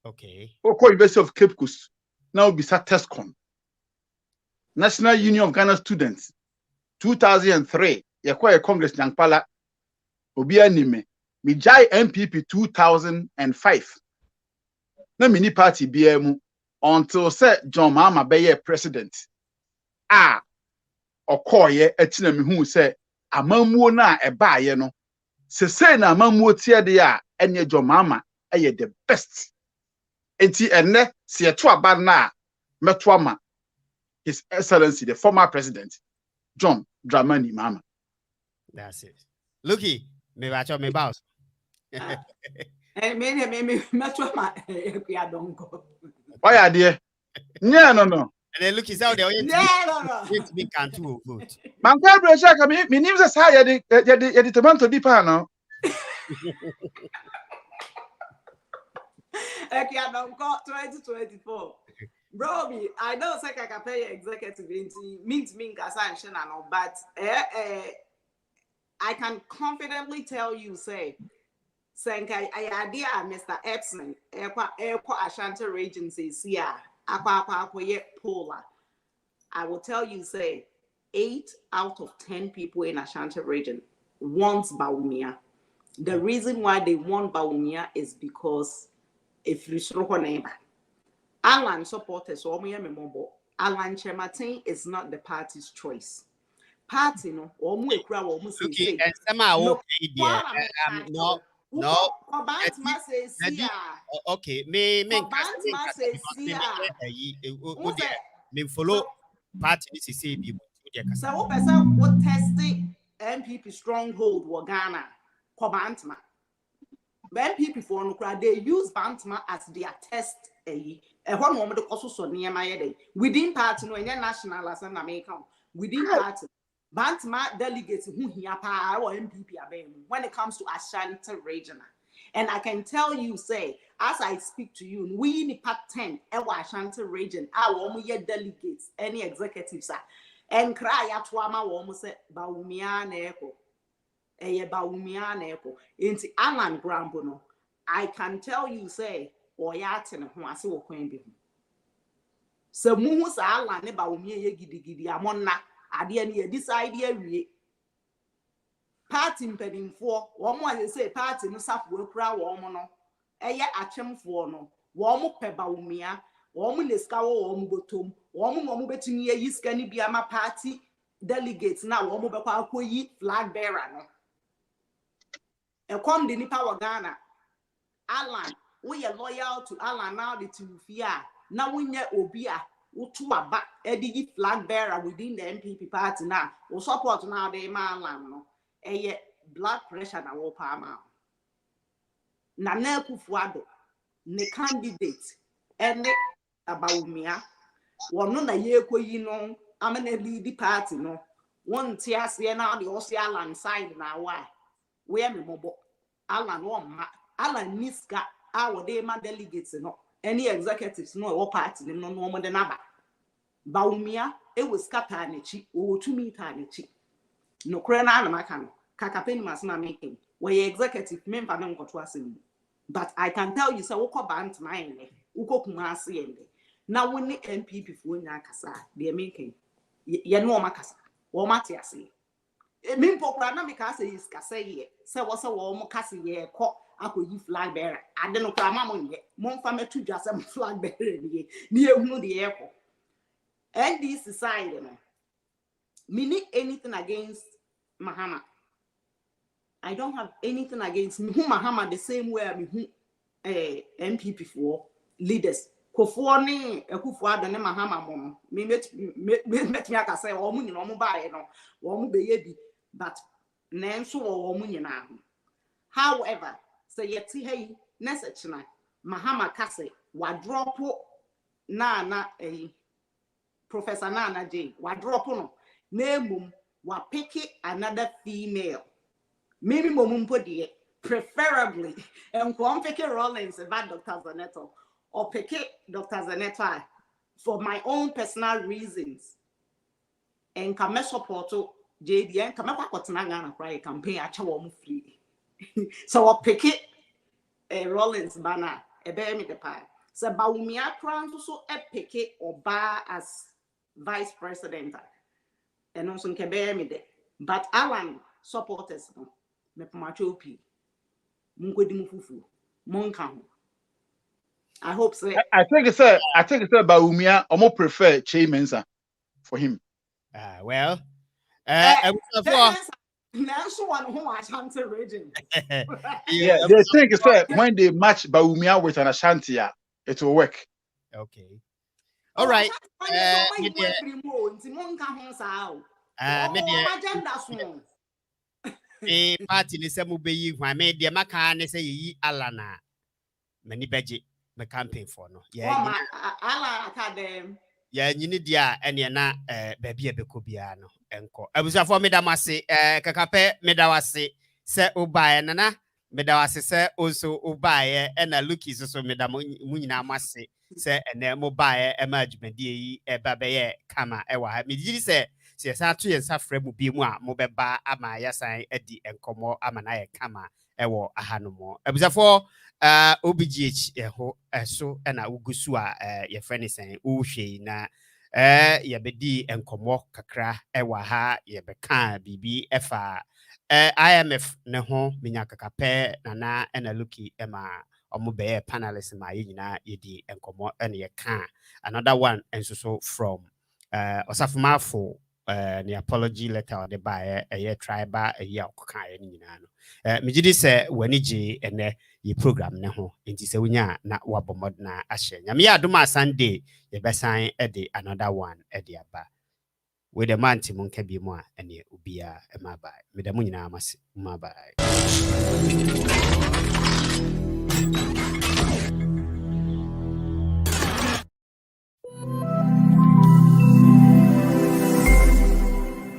okay Oko University of Cape Coast now be sa TESCON National Union of Ghana Students 2003 yakwa Congress nyankpala obi anime me jai NPP 2005 na mini party BM until say John Mahama be president okoye etina me hu say amamuo na ebaaye no se na amamuo tie de a enye John Mahama eye the best enti enne se eto aba na meto ama His Excellency the former president John Dramani Mahama. That's it. Looky, me bacho me boss. And me metro ma ya don't go. Why are there? No. And then look, is out there. No. It me can't vote. Man ka pressure ka me nim say say ya di tomato di pa no. Okay, I don't go 2024. Bro, I know say I can pay executive means casantion and all, but I can confidently tell you, say I idea Mr. Epson, Ashanti Regencies, yeah, Polar. I will tell you, say 8 out of 10 people in Ashanti region wants Baumia. The reason why they want Baumia is because if you show her neighbor. Alan supporters, Alan Chematin is not the party's choice. Party no, Okay, and somehow no. Okay, me follow party this say people. So what person what testing MPP stronghold wa Ghana ko Bantama. MPP for no crowd they use Bantama as their test one moment also so near my head. Within party no national as an American within party Bantama delegates who he or MPP when it comes to Ashanti region. And I can tell you, say, as I speak to you, we in part 10 Ashanti region, our delegates, any executives are and cry at Wama almost say Baumia Neko. Baumia Neko. Into Alan Grambono. I can tell you, say, or Yatin, who I see what can be. So Musa Alan Baumia Gidi Amona, at the end, this idea. Party impeding for one more they say party no sap we kra wo mo no eye achemfo no wo mo pe Baumia wo mo leska wo mo botom wo mo betumi yi ska ni bia ma party delegates na wo mo be kwa akoyi flag bearer no e come the nipa wa Ghana Alan we are loyal to Alan now the two fear na wonye obi a wotu aba edigi flag bearer within the MPP party now wo support now the man no blood pressure na wo palma na Kufuado ne candidate ene Baumia wono na ye koyi no amana lead party no won ti ase na the Alan side na we me mobo Alan won ma Alan niska our dey man delegates no any executives no wo party no mo de naba Baumia it was Katanichi, or 2 meter Tanichi. No crana makan, Kakapeni must not making, where executive member don't go to us. But I can tell you, so Oko Bant mine, Uko Kumasi. Now, when the MPP for Nakasa, they're making Yano Makasa, or Matiasi. It mean Pokrana because is Casay, so was a warm Cassie, caught up with you flag bearer. I don't know, Mamma, Monfame to just a flag bearer near the airport. And this society, me need anything against Mahama. I don't have anything against me. Who Mahama the same way I mean MPP for leaders. Kofone ekufo adone Mahama mo. Me met me aka say o mu nyina o mu bae no. O mu beye bi but nanso o mu nyina. However, say yeti hey nesechna Mahama kase wa drop na Professor Nana J. Wa drop no. Name wa pick another female. Maybe momumpo die preferably and come pick Rollins about Dr. Zaneto or pick Dr. Zaneto for my own personal reasons and come support JD and come up with an cry campaign at home free. So I'll pick a Rollins banner a bear me the pie. So Baumia crown so a pick or bar as vice president and also can bear me there. But Alan supporters me machopi munkwedi mufufu monka ho. I hope so. I think it's Baumia or more prefer Chaymensa for him. Well, Nanso one who Ashanti region. Yeah, they think it's when they match Baumia with an Ashanti, it will work. Okay. All right. Party ni semu be yi hwan me de maka ne say yi alana mani beje me campaign for no yeah ala academy ya nyini dia ene na baabi abeko bia no enko abusafo medamase kakape medawase se obae nana medawase se also obae ena lucky so medam munyina amase se ene mobae emagimedie yi eba beye kama ewa ha mediri se sa to yensa frɛ mu bi mu a mo bɛba ama yasan adi enkomo ama na ye kama ɛwɔ ahanomo abusafo obgh ɛho ɛso ɛna ugusu a ye frɛ ne sɛn wohwɛ na ye bedi enkomo kakra ɛwɔ ha ye bɛka bibi ɛfa IMF ne ho menya kakapɛ nana ɛna lucky ɛma omo bɛyɛ panelist ma ye nyina ye di enkomo ɛna ye ka another one enso so from Osafo Marfo'S the apology letter or the buyer a tribal a year kind no mejidi se wani je ene ye program ne ho enti se wonya na wabomod na ahye nyame ya adoma Sunday ye besan e de another one e de aba we the man tim nka bi mu a ene obia e ma ba me da mu nyina amase ma ba